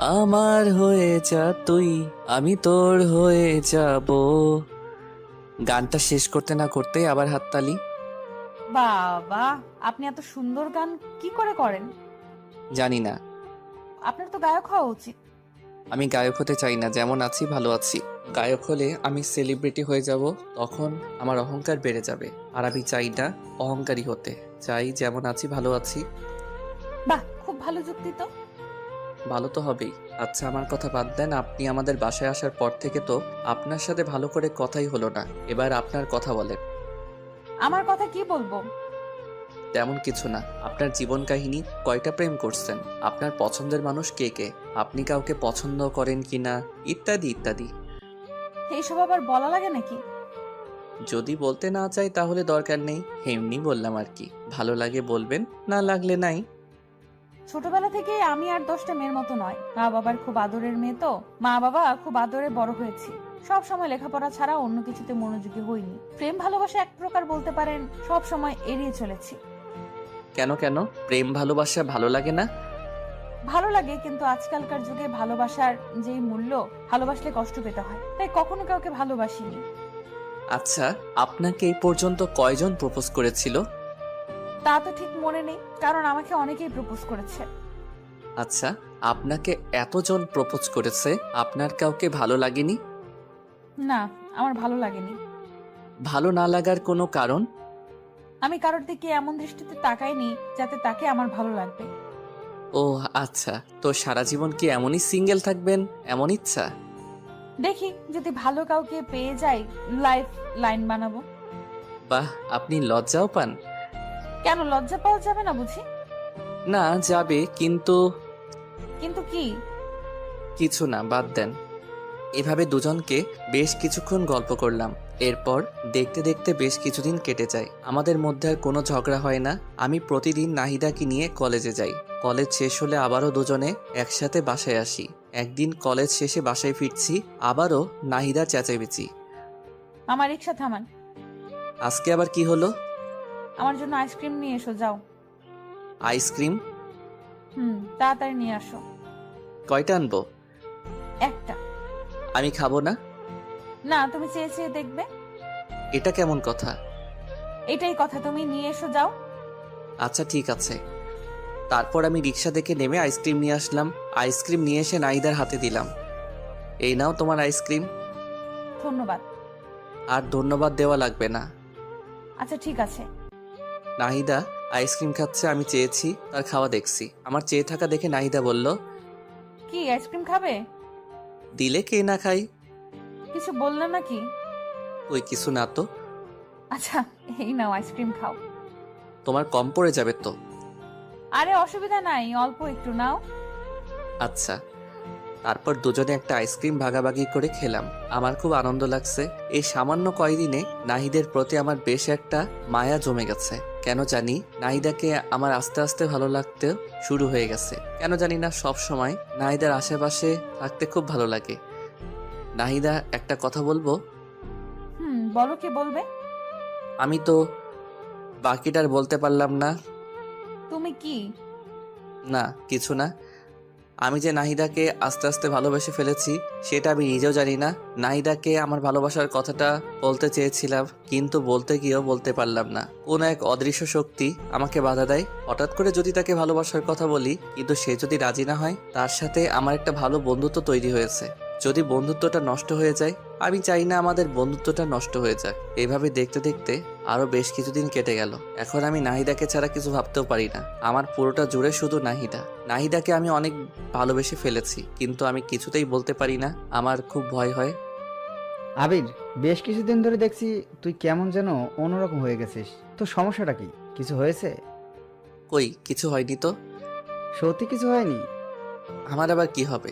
আমার হয়ে যা তুই, আমি তোর হয়ে যাব। গানটা শেষ করতে না করতেই আবার হাততালি। বাবা, আপনি এত সুন্দর গান কি করে করেন? জানি না, আপনার তো গায়ক হওয়া উচিত। আমি গায়ক হতে চাই না, যেমন আছি ভালো আছি। গায়ক হলে আমি সেলিব্রিটি হয়ে যাব, তখন আমার অহংকার বেড়ে যাবে। আর আমি চাই না অহংকারী হতে, চাই যেমন আছি ভালো আছি। বাহ, খুব ভালো যুক্তি তো। ভালো তো হবেই। আচ্ছা, আমার কথা বাদ দেন। আপনি আমাদের বাসায় আসার পর থেকে তো আপনার সাথে ভালো করে কথাই হলো না। এবার আপনার কথা বলেন। আমার কথা কি বলবো? তেমন কিছু না। আপনার জীবন কাহিনী, কয়টা প্রেম করছেন, আপনার পছন্দের মানুষ কে কে, আপনি কাউকে পছন্দ করেন কিনা, ইত্যাদি ইত্যাদি। এইসব আবার বলা লাগে নাকি? যদি বলতে না চাই তাহলে দরকার নেই, এমনি বললাম আর কি। ভালো লাগে বলবেন, না লাগলে নাই। ছোটবেলা থেকে আমি আর 10টা মেয়ের মতো নয়। মা বাবার খুব আদরের মেয়ে তো, মা বাবা খুব আদরে বড় হয়েছি। সব সময় লেখাপড়া ছাড়া অন্য কিছুতে মনোযোগী হইনি। প্রেম ভালোবাসা এক প্রকার বলতে পারেন, সব সময় এড়িয়ে চলেছি। কেন কেন প্রেম ভালোবাসা ভালো লাগে না? ভালো লাগে, কিন্তু আজকালকার যুগে ভালোবাসার যেই মূল্য, ভালোবাসলে কষ্ট পেতে হয়, তাই কখনো কাউকে ভালোবাসিনি। আচ্ছা, আপনাকে এই পর্যন্ত কয়জন প্রপোজ করেছিল? তা তো ঠিক মনে নেই, কারণ আমাকে অনেকেই প্রপোজ করেছে। আচ্ছা, আপনাকে এতজন প্রপোজ করেছে, আপনার কাউকে ভালো লাগেনি? না, আমার ভালো লাগেনি। ভালো না লাগার কোনো কারণ? আমি কারোর দিকে এমন দৃষ্টিতে তাকাইনি যাতে তাকে আমার ভালো লাগবে। ও আচ্ছা, তো সারা জীবন কি এমনই সিঙ্গেল থাকবেন, এমন ইচ্ছা? দেখি যদি ভালো কাউকে পেয়ে যাই, লাইফ লাইন বানাবো। বাহ, আপনি লজ্জাও পান? কেন, লজ্জা পাওয়া যাবে না বুঝি? না, যাবে, কিন্তু কিন্তু কি? কিছু না, বাদ দেন। এভাবে দুজনকে বেশ কিছুক্ষণ গল্প করলাম। এরপর দেখতে দেখতে বেশ কিছুদিন কেটে যায়। আমাদের মধ্যে আর কোনো ঝগড়া হয় না। আমি প্রতিদিন নাহিদাকে নিয়ে কলেজে যাই। কলেজ শেষ হলে আবারও দুজনে একসাথে বাসায় আসি। একদিন কলেজ শেষে বাসায় ফিরছি, আবারও নাহিদার চেঁচামেচি। আমার রিক্সা থামান। আজকে আবার কি হলো? আমার জন্য আইসক্রিম নিয়ে এসো, যাও। আইসক্রিম? তাড়াতাড়ি নিয়ে আসো। কয়টা আনবো? একটা। আমি খাবো না। না, তুমি চেয়ে চেয়ে দেখবে। এটা কেমন কথা? এটাই কথা, তুমি নিয়ে এসো, যাও। আচ্ছা ঠিক আছে। তারপর আমি রিক্সা থেকে নেমে আইসক্রিম নিয়ে আসলাম। আইসক্রিম নিয়ে এসে নাহিদার হাতে দিলাম। এই নাও তোমার আইসক্রিম। ধন্যবাদ। আর ধন্যবাদ দেওয়া লাগবে না। আচ্ছা ঠিক আছে। নাহিদা আইসক্রিম খাচ্ছে, আমি চেয়েছি, তার খাওয়া দেখছি। আমার চেয়ে থাকা দেখে নাহিদা বলল, কি আইসক্রিম খাবে? দিলে কে না খাই। কিছু বললে নাকি? ওই কিছু না তো। আচ্ছা, এই নাও আইসক্রিম খাও। তোমার কম পড়ে যাবে তো। আরে অসুবিধা নাই, অল্প একটু নাও। আচ্ছা। তারপর দুজনে একটা আইসক্রিম ভাগাভাগি করে খেলাম। আমার খুব আনন্দ লাগছে। এই সামান্য কয়দিনে নাহিদের প্রতি আমার বেশ একটা মায়া জমে গেছে। কেন জানি নাহিদাকে আমার আস্তে আস্তে ভালো লাগতে শুরু হয়ে গেছে। কেন জানি না, সব সময় নাহিদার আশেপাশে থাকতে খুব ভালো লাগে। নাহিদা, একটা কথা বলবো? বলো, কি বলবে? আমি তো বাকিটার বলতে পারলাম না। তুমি কি? না, কিছু না। আমি যে নাহিদাকে আস্তে আস্তে ভালোবেসে ফেলেছি সেটা আমি নিজেও জানি না। নাহিদাকে আমার ভালোবাসার কথাটা বলতে চেয়েছিলাম, কিন্তু বলতে গিয়েও বলতে পারলাম না। কোন এক অদৃশ্য শক্তি আমাকে বাধা দেয়। হঠাৎ করে যদি তাকে ভালোবাসার কথা বলি, কিন্তু সে যদি রাজি না হয়, তার সাথে আমার একটা ভালো বন্ধুত্ব তৈরি হয়েছে। যদি বন্ধুত্বটা নষ্ট হয়ে যায়, আমি চাই না আমাদের বন্ধুত্বটা নষ্ট হয়ে যাক। এইভাবে দেখতে দেখতে আরো বেশ কিছুদিন কেটে গেল। এখন আমি নাহিদাকে ছাড়া কিছু ভাবতেও পারি না। আমার পুরোটা জুড়ে শুধু নাহিদা। নাহিদাকে আমি অনেক ভালোবেসে ফেলেছি, কিন্তু আমি কিছুতেই বলতে পারি না। আমার খুব ভয় হয়। আবির, বেশ কিছুদিন ধরে দেখছি তুই কেমন যেন অন্যরকম হয়ে গেছিস। তো সমস্যাটা কি? কিছু হয়েছে? কই, কিছু হয়নি তো। সত্যি কিছু হয়নি? আমার আবার কি হবে?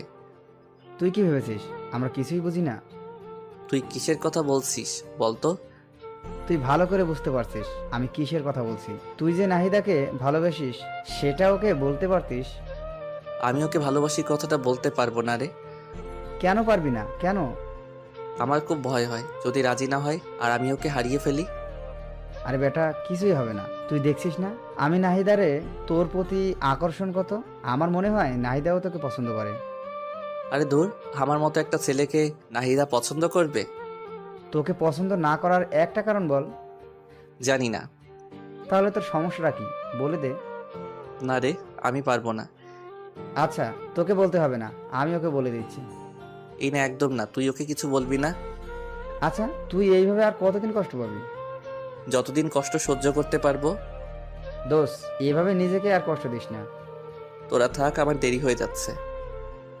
তুই কি ভেবেছিস আমরা কিছুই বুঝি না? তুই কিসের কথা বলছিস বলতো? তুই ভালো করে বুঝতে পারছিস আমি কিসের কথা বলছি। তুই যে নাহিদাকে ভালোবাসিস সেটা ওকে বলতে পারতিস। আমি ওকে ভালোবাসি কথাটা বলতে পারবো না রে। কেন পারবি না? কেন? আমার খুব ভয় হয় যদি রাজি না হয় আর আমি ওকে হারিয়ে ফেলি। আরে বেটা, কিছুই হবে না। তুই দেখছিস না আমি নাহিদারে তোর প্রতি আকর্ষণ কত। আমার মনে হয় নাহিদাও তোকে পছন্দ করে। আরে দূর, আমার মতো একটা ছেলেকে নাহিদা পছন্দ করবে? তোকে পছন্দ না করার একটা কারণ বল। জানি না। তাহলে তোর সমস্যাটা কি বলে দে। না রে, আমি পারবো না। আচ্ছা, তোকে বলতে হবে না, আমি ওকে বলে দিচ্ছি। এই না, একদম না, তুই ওকে কিছু বলবি না। আচ্ছা, তুই এইভাবে আর কতদিন কষ্ট পাবি? যতদিন কষ্ট সহ্য করতে পারবো। দোষ, এইভাবে নিজেকে আর কষ্ট দিস না। তোরা থাক, আমার দেরি হয়ে যাচ্ছে।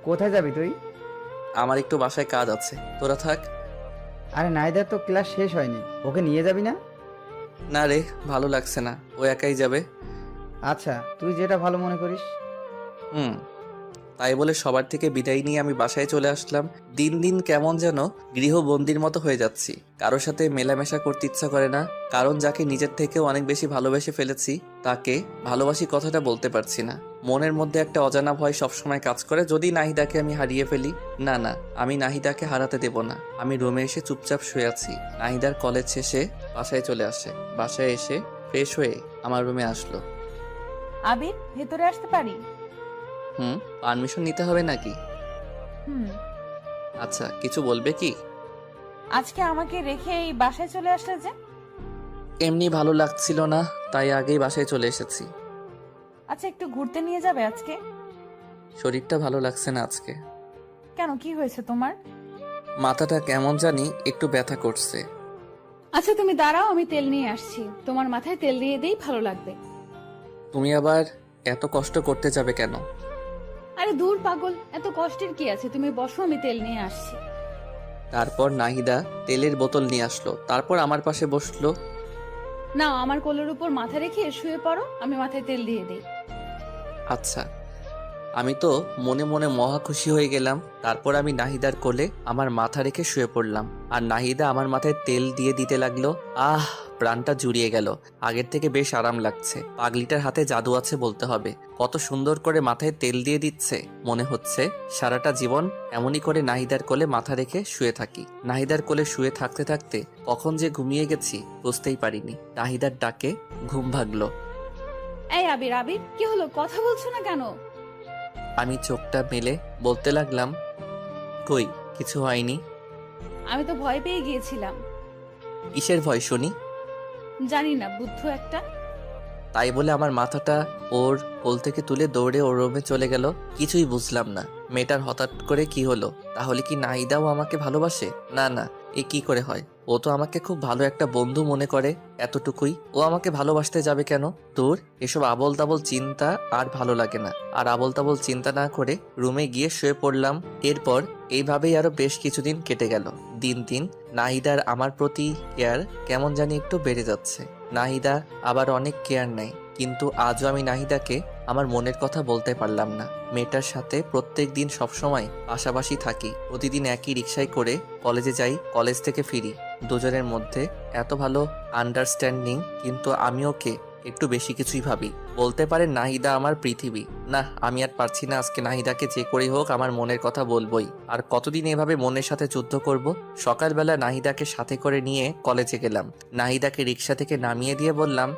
কোথায় যাবি তুই? আমার একটু বাসায় কাজ আছে, তোরা থাক। আরে নাইদার তো ক্লাস শেষ হয়নি, ওকে নিয়ে যাবি না? না রে, ভালো লাগছে না, ও একাই যাবে। আচ্ছা, তুই যেটা ভালো মনে করিস। হুম। তাই বলে সবার থেকে বিদায় নিয়ে আমি বাসায় চলে আসলাম। দিন দিন কেমন যেন গৃহবন্দির মতো হয়ে যাচ্ছি। কারোর সাথে মেলামেশা করতে ইচ্ছা করে না, কারণ যাকে নিজের থেকেও অনেক বেশি ভালোবেসে ফেলেছি তাকে ভালোবাসি কথাটা বলতে পারছি না। মনের মধ্যে একটা অজানা ভয় সবসময় কাজ করে, যদি নাহিদাকে আমি হারিয়ে ফেলি। না না, আমি নাহিদাকে হারাতে দেব না। আমি রুমে এসে চুপচাপ শুয়ে আছি। নাহিদার কলেজ শেষে বাসায় চলে আসে। বাসায় এসে ফ্রেশ হয়ে আমার রুমে আসলো। আবির, ভেতরে আসতে পারি? পারমিশন নিতে হবে নাকি? হুম। আচ্ছা, কিছু বলবে কি? আজকে আমাকে রেখে এই বাসায় চলে আসলে যে? এমনি ভালো লাগছিল না, তাই আগেই বাসায় চলে এসেছি। আচ্ছা, একটু ঘুরতে নিয়ে যাবে আজকে? শরীরটা ভালো লাগছে না আজকে। কেন, কি হয়েছে তোমার? মাথাটা কেমন জানি একটু ব্যথা করছে। আচ্ছা তুমি দাঁড়াও, আমি তেল নিয়ে আসছি। তোমার মাথায় তেল দিয়ে দেই, ভালো লাগবে। তুমি আবার এত কষ্ট করতে যাবে কেন? আরে দূর পাগল, এত কষ্টের কি আছে, তুমি বসো, আমি তেল নিয়ে আসছি। তারপর নাহিদা তেলের বোতল নিয়ে আসলো, তারপর আমার পাশে বসলো। নাও, আমার কোলের উপর মাথা রেখে শুয়ে পড়ো, আমি মাথায় তেল দিয়ে দেই। আচ্ছা। আমি তো মনে মনে মহা খুশি হয়ে গেলাম। তারপর আমি নাহিদার কোলে আমার মাথা রেখে শুয়ে পড়লাম, আর নাহিদা আমার মাথায় তেল দিয়ে দিতে লাগলো। আহ, প্রাণটা জুড়িয়ে গেল। আগের থেকে বেশ আরাম লাগছে। পাগলিটার হাতে জাদু আছে বলতে হবে। কত সুন্দর করে মাথায় তেল দিয়ে দিচ্ছে। মনে হচ্ছে সারাটা জীবন এমনই করে নাহিদার কোলে মাথা রেখে শুয়ে থাকি। নাহিদার কোলে শুয়ে থাকতে থাকতে কখন যে ঘুমিয়ে গেছি বুঝতেই পারিনি। নাহিদার ডাকে ঘুম ভাগলো। এই আবির, আবির কি হলো, কথা বলছো না কেন? আমি চোখটা মেলে বলতে লাগলাম, কই কিছু হয়নি। আমি তো ভয় পেয়ে গিয়েছিলাম। কিসের ভয় শুনি? জানি না, বুদ্ধ একটা। তাই বলে আমার মাথাটা ওর কোল থেকে তুলে দৌড়ে ওর রুমে চলে গেল। কিছুই বুঝলাম না মেয়েটার হঠাৎ করে কি হলো। তাহলে কি নাহিদাও আমাকে ভালোবাসে? না না, এ কি করে হয়? ও তো আমাকে খুব ভালো একটা বন্ধু মনে করে, এতটুকুই। ও আমাকে ভালোবাসতে যাবে কেন? দূর, এসব আবল তাবল চিন্তা আর ভালো লাগে না। আর আবল তাবল চিন্তা না করে রুমে গিয়ে শুয়ে পড়লাম। এরপর এইভাবেই আরো বেশ কিছুদিন কেটে গেল। দিন দিন নাহিদার আমার প্রতি কেয়ার কেমন জানি একটু বেড়ে যাচ্ছে। নাহিদা আবার অনেক কেয়ার নেয়, কিন্তু আজও আমি নাহিদাকে আমার মনের কথা বলতে পারলাম না। মেয়েটার সাথে প্রত্যেক দিন সবসময় পাশাপাশি থাকি। প্রতিদিন একই রিক্সায় করে কলেজে যাই, কলেজ থেকে ফিরি। দুজনের মধ্যে এত ভালো আন্ডারস্ট্যান্ডিং, কিন্তু আমি ওকে একটু বেশি কিছুই ভাবি। বলতে পারেন নাহিদা আমার পৃথিবী। না, আমি আর পারছি না। আজকে নাহিদাকে যে করেই হোক আমার মনের কথা বলবোই। আর কতদিন এভাবে মনের সাথে যুদ্ধ করব? সকালবেলা নাহিদাকে সাথে করে নিয়ে কলেজে গেলাম। নাহিদাকে রিক্সা থেকে নামিয়ে দিয়ে বললাম,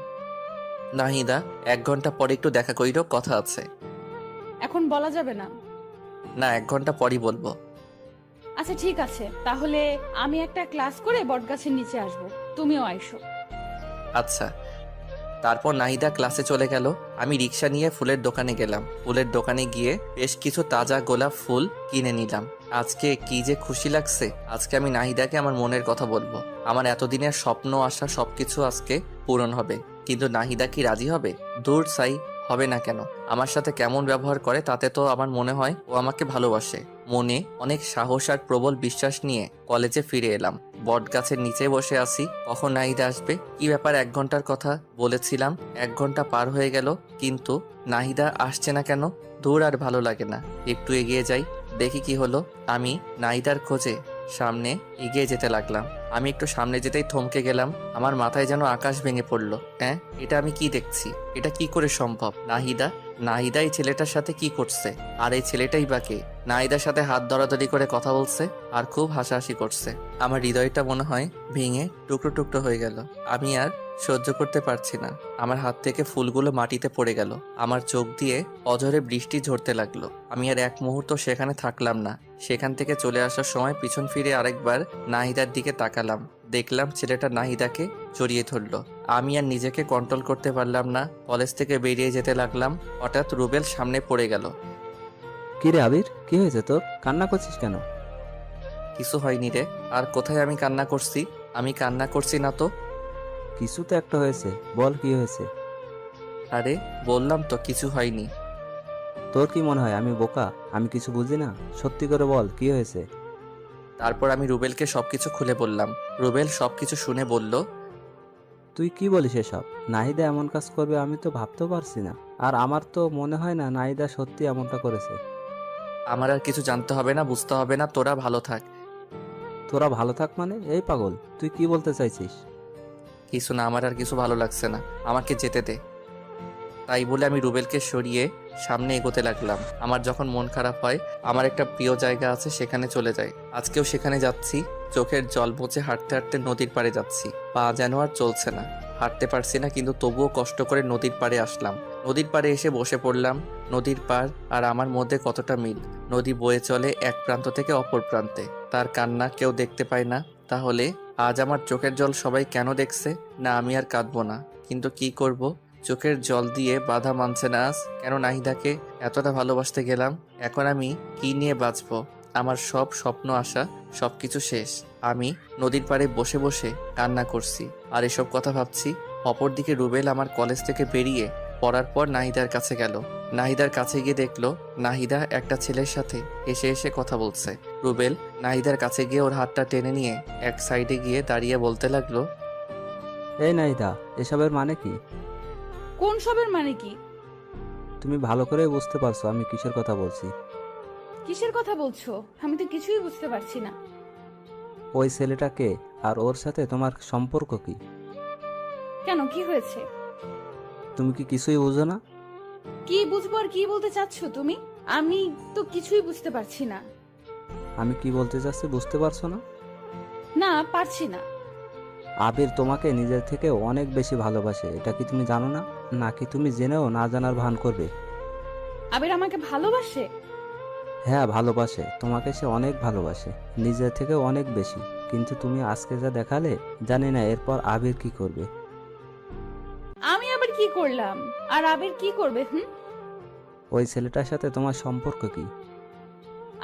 নাহিদা 1 ঘন্টা পরে একটু দেখা করিরো, কথা আছে। এখন বলা যাবে না। না, 1 ঘন্টা পরই বলবো। আচ্ছা ঠিক আছে, তাহলে আমি একটা ক্লাস করে বটগাছের নিচে আসবো, তুমিও আইসো। আচ্ছা। তারপর নাহিদা ক্লাসে চলে গেল। আমি রিক্সা নিয়ে ফুলের দোকানে গেলাম। ফুলের দোকানে গিয়ে বেশ কিছু তাজা গোলাপ ফুল কিনে নিলাম। আজকে কি যে খুশি লাগছে। আজকে আমি নাহিদাকে আমার মনের কথা বলবো। আমার এতদিনের স্বপ্ন আশা সবকিছু আজকে পূরণ হবে। কিন্তু নাহিদা কি রাজি হবে? দূর সাই, হবে না কেন? আমার সাথে কেমন ব্যবহার করে তাতে তো আমার মনে হয় ও আমাকে ভালোবাসে। মনে অনেক সাহস আর প্রবল বিশ্বাস নিয়ে কলেজে ফিরে এলাম। বট গাছের নিচে বসে আছি, কখন নাহিদা আসবে। কি ব্যাপার, 1 ঘন্টার কথা বলেছিলাম, 1 ঘন্টা পার হয়ে গেল, কিন্তু নাহিদা আসছে না কেন? দূর, আর ভালো লাগে না। একটু এগিয়ে যাই, দেখি কি হলো। আমি নাহিদার খোঁজে সামনে এগিয়ে যেতে লাগলাম। আমি একটু সামনে যেতেই থমকে গেলাম। আমার মাথায় যেন আকাশ ভেঙে পড়লো। হ্যাঁ, এটা আমি কি দেখছি? এটা কি করে সম্ভব? নাহিদা এই ছেলেটার সাথে কি করছে? আর এই ছেলেটাই বাকে নাহিদার সাথে হাত ধরাধরি করে কথা বলছে আর খুব হাসাহাসি করছে। আমার হৃদয়টা মনে হয় ভেঙে টুকরো টুকরো হয়ে গেল। আমি আর সহ্য করতে পারছি না। আমার হাত থেকে ফুলগুলো মাটিতে পড়ে গেল। আমার চোখ দিয়ে অঝরে বৃষ্টি ঝরতে লাগলো। আমি আর এক মুহূর্ত সেখানে থাকলাম না। সেখান থেকে চলে আসার সময় পিছন ফিরে আরেকবার নাহিদার দিকে তাকালাম। দেখলাম ছেলেটা নাহিদাকে জড়িয়ে ধরলো। আমি আর নিজেকে কন্ট্রোল করতে পারলাম না। কলেজ থেকে বেরিয়ে যেতে লাগলাম। হঠাৎ রুবেল সামনে পড়ে গেল। কি রে আবির, কি হয়েছে তোর? কান্না করছিস কেন? কিছু হয়নি রে। আর কোথায় আমি কান্না করছি? আমি কান্না করছি না তো। কিছু তো একটা হয়েছে, বল কি হয়েছে? আরে বললাম তো কিছু হয়নি। তোর কি মনে হয় আমি বোকা? আমি কিছু বুঝি না? সত্যি করে বল কি হয়েছে? তারপর আমি রুবেলকে সবকিছু খুলে বললাম। রুবেল সবকিছু শুনে বলল, তুই কি বলিস এসব? নাহিদা এমন কাজ করবে আমি তো ভাবতেও পারছি না। আর আমার তো মনে হয় না নাহিদা সত্যি এমনটা করেছে। আমার আর কিছু জানতে হবে না, বুঝতে হবে না, তোরা ভালো থাক। তোরা ভালো থাক মানে? এই পাগল, তুই কি বলতে চাইছিস? কিছু না, আমার আর কিছু ভালো লাগছে না, আমাকে যেতে দে। তাই বলে আমি রুবেলকে সরিয়ে সামনে এগোতে লাগলাম। আমার যখন মন খারাপ হয় আমার একটা প্রিয় জায়গা আছে, সেখানে চলে যাই। আজকেও সেখানে যাচ্ছি। চোখের জল মুছে হাঁটতে হাঁটতে নদীর পাড়ে যাচ্ছি। পা যেন আর চলছে না, হাঁটতে পারছি না, কিন্তু তবুও কষ্ট করে নদীর পাড়ে আসলাম। নদীর পাড়ে এসে বসে পড়লাম। নদীর পাড় আর আমার মধ্যে কতটা মিল। নদী বয়ে চলে এক প্রান্ত থেকে অপর প্রান্তে। তার কান্না কেউ দেখতে পায় না। তাহলে আজ আমার চোখের জল সবাই কেন দেখছে? না, আমি আর কাঁদবো না, কিন্তু কি করব? চোখের জল দিয়ে বাধা মানছে না আজ। কেন নাহিদাকে এতটা ভালোবাসতে গেলাম? এখন আমি কি নিয়ে বাঁচবো? আমার সব স্বপ্ন আশা সবকিছু শেষ। আমি নদীর পাড়ে বসে বসে কান্না করছি আর এসব কথা ভাবছি। অপরদিকে রুবেল আমার কলেজ থেকে বেরিয়ে পড়ার পর নাহিদার কাছে গেল। নাহিদার কাছে গিয়ে দেখলো নাহিদা একটা ছেলের সাথে এসে এসে কথা বলছে। রুবেল নাহিদার কাছে গিয়ে ওর হাতটা টেনে নিয়ে এক সাইডে গিয়ে দাঁড়িয়ে বলতে লাগলো, এই নাহিদা, এসবের মানে কি? কোন সবের মানে কি? তুমি ভালো করে বুঝতে পারছো আমি কিসের কথা বলছি? কিসের কথা বলছো? আমি তো কিছুই বুঝতে পারছি না। ওই ছেলেটাকে আর ওর সাথে তোমার সম্পর্ক কি? কেন, কি হয়েছে? তুমি কি কিছুই বুঝো না? কি বুঝবো আর কি বলতে চাচ্ছ তুমি? আমি তো কিছুই বুঝতে পারছি না। আমি কি বলতে চাচ্ছি বুঝতে পারছো না? না, পারছি না। আবির তোমাকে নিজের থেকে অনেক বেশি ভালোবাসে, এটা কি তুমি জানো না? নাকি তুমি জেনেও না জানার ভান করবে? আবির আমাকে ভালোবাসে? হ্যাঁ ভালোবাসে, তোমাকে সে অনেক ভালোবাসে, নিজের থেকে অনেক বেশি। কিন্তু তুমি আজকে যা দেখালে, জানি না এরপর আবির কি করবে। আমি আবার কি করলাম? আর আবির কি করবে? ওই ছেলেটার সাথে তোমার সম্পর্ক কি?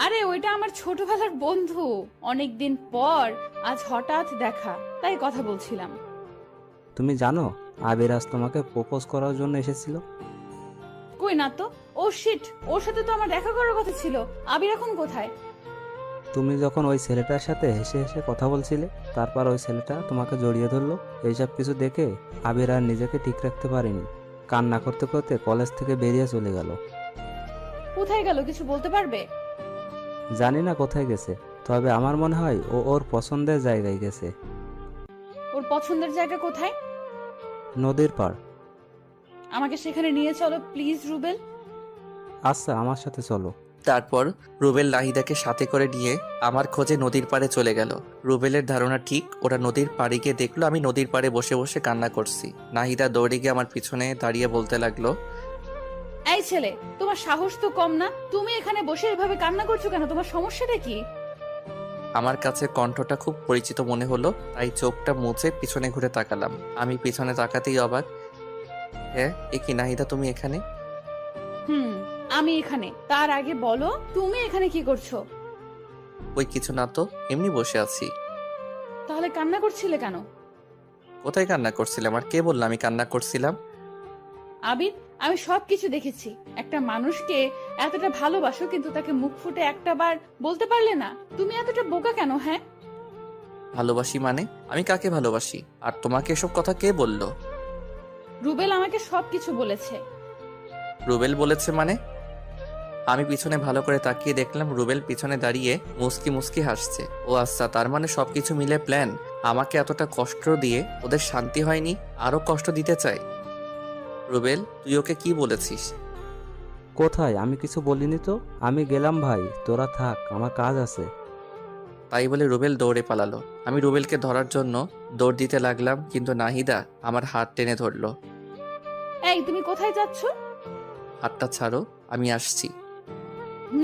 আরে ওইটা আমার ছোটবেলার বন্ধু। অনেকদিন পর আজ হঠাৎ দেখা, তাই কথা বলছিলাম। তুমি জানো আবির আজ তোমাকে প্রপোজ করার জন্য এসেছিল? কই না তো। ও শিট, ওর সাথে তো আমার দেখা করার কথা ছিল। আবির এখন কোথায়? তুমি যখন ওই ছেলেটার সাথে হেসে হেসে কথা বলছিলে, তারপর ওই ছেলেটা তোমাকে জড়িয়ে ধরলো। এইসব কিছু দেখে আবির আর নিজেকে ঠিক রাখতে পারেনি, কান্না করতে করতে কলেজ থেকে বেরিয়ে চলে গেল। কোথায় গেল কিছু বলতে পারবে? জানি না কোথায় গেছে, তবে আমার মনে হয় ও ওর পছন্দের জায়গায় গেছে। ওর পছন্দের জায়গা কোথায়? নদীর পাড়। আমাকে সেখানে নিয়ে চলো প্লিজ রুবেল। আচ্ছা, আমার সাথে চলো। তারপর রুবেল নাহিদাকে সাথে করে নিয়ে আমার খোঁজে নদীর পাড়ে চলে গেল। রুবেলের ধারণা ঠিক, ওরা নদীর পাড়ে গিয়ে দেখলো আমি নদীর পাড়ে বসে বসে কান্না করছি। নাহিদা দৌড়ে গিয়ে আমার পিছনে দাঁড়িয়ে বলতে লাগলো, এই ছেলে, তোমার সাহস তো কম না? তুমি এখানে বসে এভাবে কান্না করছো কেন? তোমার সমস্যাটা কি? আমার কাছে কণ্ঠটা খুব পরিচিত মনে হলো, তাই চোখটা মুছে পিছনে ঘুরে তাকালাম। আমি পিছনে তাকাতেই অবাক। হ্যাঁ, এ কি নাহিদা, তুমি এখানে? আমি এখানে। তার আগে বলো তুমি এখানে কি করছো? ওই কিছু না তো, এমনি বসে আছি। তাহলে কান্না করছিলে কেন? কোথায় কান্না করছিলাম? আর কে বললো আমি কান্না করছিলাম? আবির, আমি সবকিছু দেখেছি। একটা মানুষকে এতটা ভালোবাসো কিন্তু তাকে মুখ ফুটে একটা বার বলতে পারলে না। তুমি এতটা বোকা কেন? হ্যাঁ, ভালোবাসি মানে? আমি কাকে ভালোবাসি? আর তোমাকে এসব কথা কে বললো? রুবেল আমাকে সবকিছু বলেছে। রুবেল বলেছে মানে? আমি পিছনে ভালো করে তাকিয়ে দেখলাম রুবেল পিছনে দাঁড়িয়ে মুস্কি মুস্কি হাসছে। ও আচ্ছা, তার মানে সবকিছু মিলে প্ল্যান। আমাকে এতটা কষ্ট দিয়ে ওদের শান্তি হয়নি, আরো কষ্ট দিতে চাই। রুবেল, তুই ওকে কি বলেছিস? কোথায়? আমি কিছু বলিনি তো। আমি গেলাম ভাই, তোরা থাক, আমার কাজ আছে। তাই বলে রুবেল দৌড়ে পালালো। আমি রুবেলকে ধরার জন্য দৌড় দিতে লাগলাম, কিন্তু নাহিদা আমার হাত টেনে ধরলো। এই তুমি কোথায় যাচ্ছ? হাতটা ছাড়ো, আমি আসছি।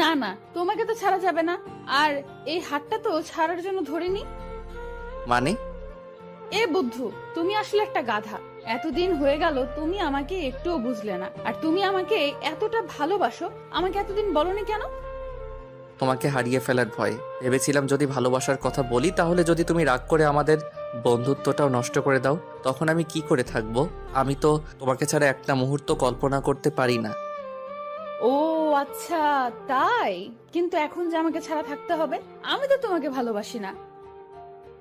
না না, তোমাকে তো ছাড়া যাবে না। আর এই হাতটা তো ছাড়ার জন্য ধরিনি। মানে? এ বুদ্ধু, তুমি আসলে একটা গাধা। এতদিন হয়ে গেল তুমি আমাকে একটুও বুঝলে না। আর তুমি আমাকে এতটা ভালোবাসো, আমাকে এতদিন বলনি কেন? তোমাকে হারিয়ে ফেলার ভয়। ভেবেছিলাম যদি ভালোবাসার কথা বলি তাহলে যদি তুমি রাগ করে আমাদের বন্ধুত্বটাও নষ্ট করে দাও, তখন আমি কি করে থাকবো? আমি তো তোমাকে ছাড়া একটা মুহূর্ত কল্পনা করতে পারি না। ও আচ্ছা, তাই? কিন্তু এখন যে আমাকে ছাড়া থাকতে হবে, আমি তো তোমাকে ভালোবাসি না।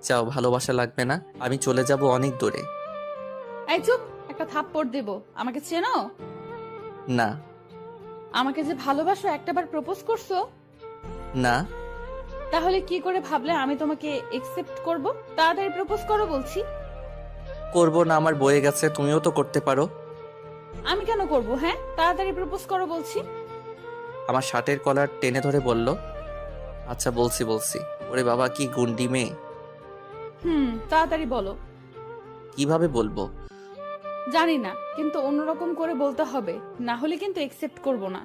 চাও ভালোবাসা লাগবে না, আমি চলে যাব অনেক দূরে। এই চুপ, একটা থাপ্পড় দেব। আমাকে চেনো? না। আমাকে যে ভালোবাসো একটাবার প্রপোজ করছো? না। তাহলে কি করে ভাবলে আমি তোমাকে একসেপ্ট করব? তাড়াতাড়ি প্রপোজ করো বলছি। করবো না, আমার বয়ে গেছে, তুমিও তো করতে পারো। আমি কেন করব? হ্যাঁ, তাড়াতাড়ি প্রপোজ করো বলছি। আমার শার্টের কলার টেনে ধরে বলল, আচ্ছা বলছি বলছি। ওরে বাবা, কি গুন্ডি মেয়ে! তাড়াতাড়ি বলো। কিভাবে বলবো? জানি না, কিন্তু অন্যরকম করে বলতে হবে, না হলে কিন্তু একসেপ্ট করব না।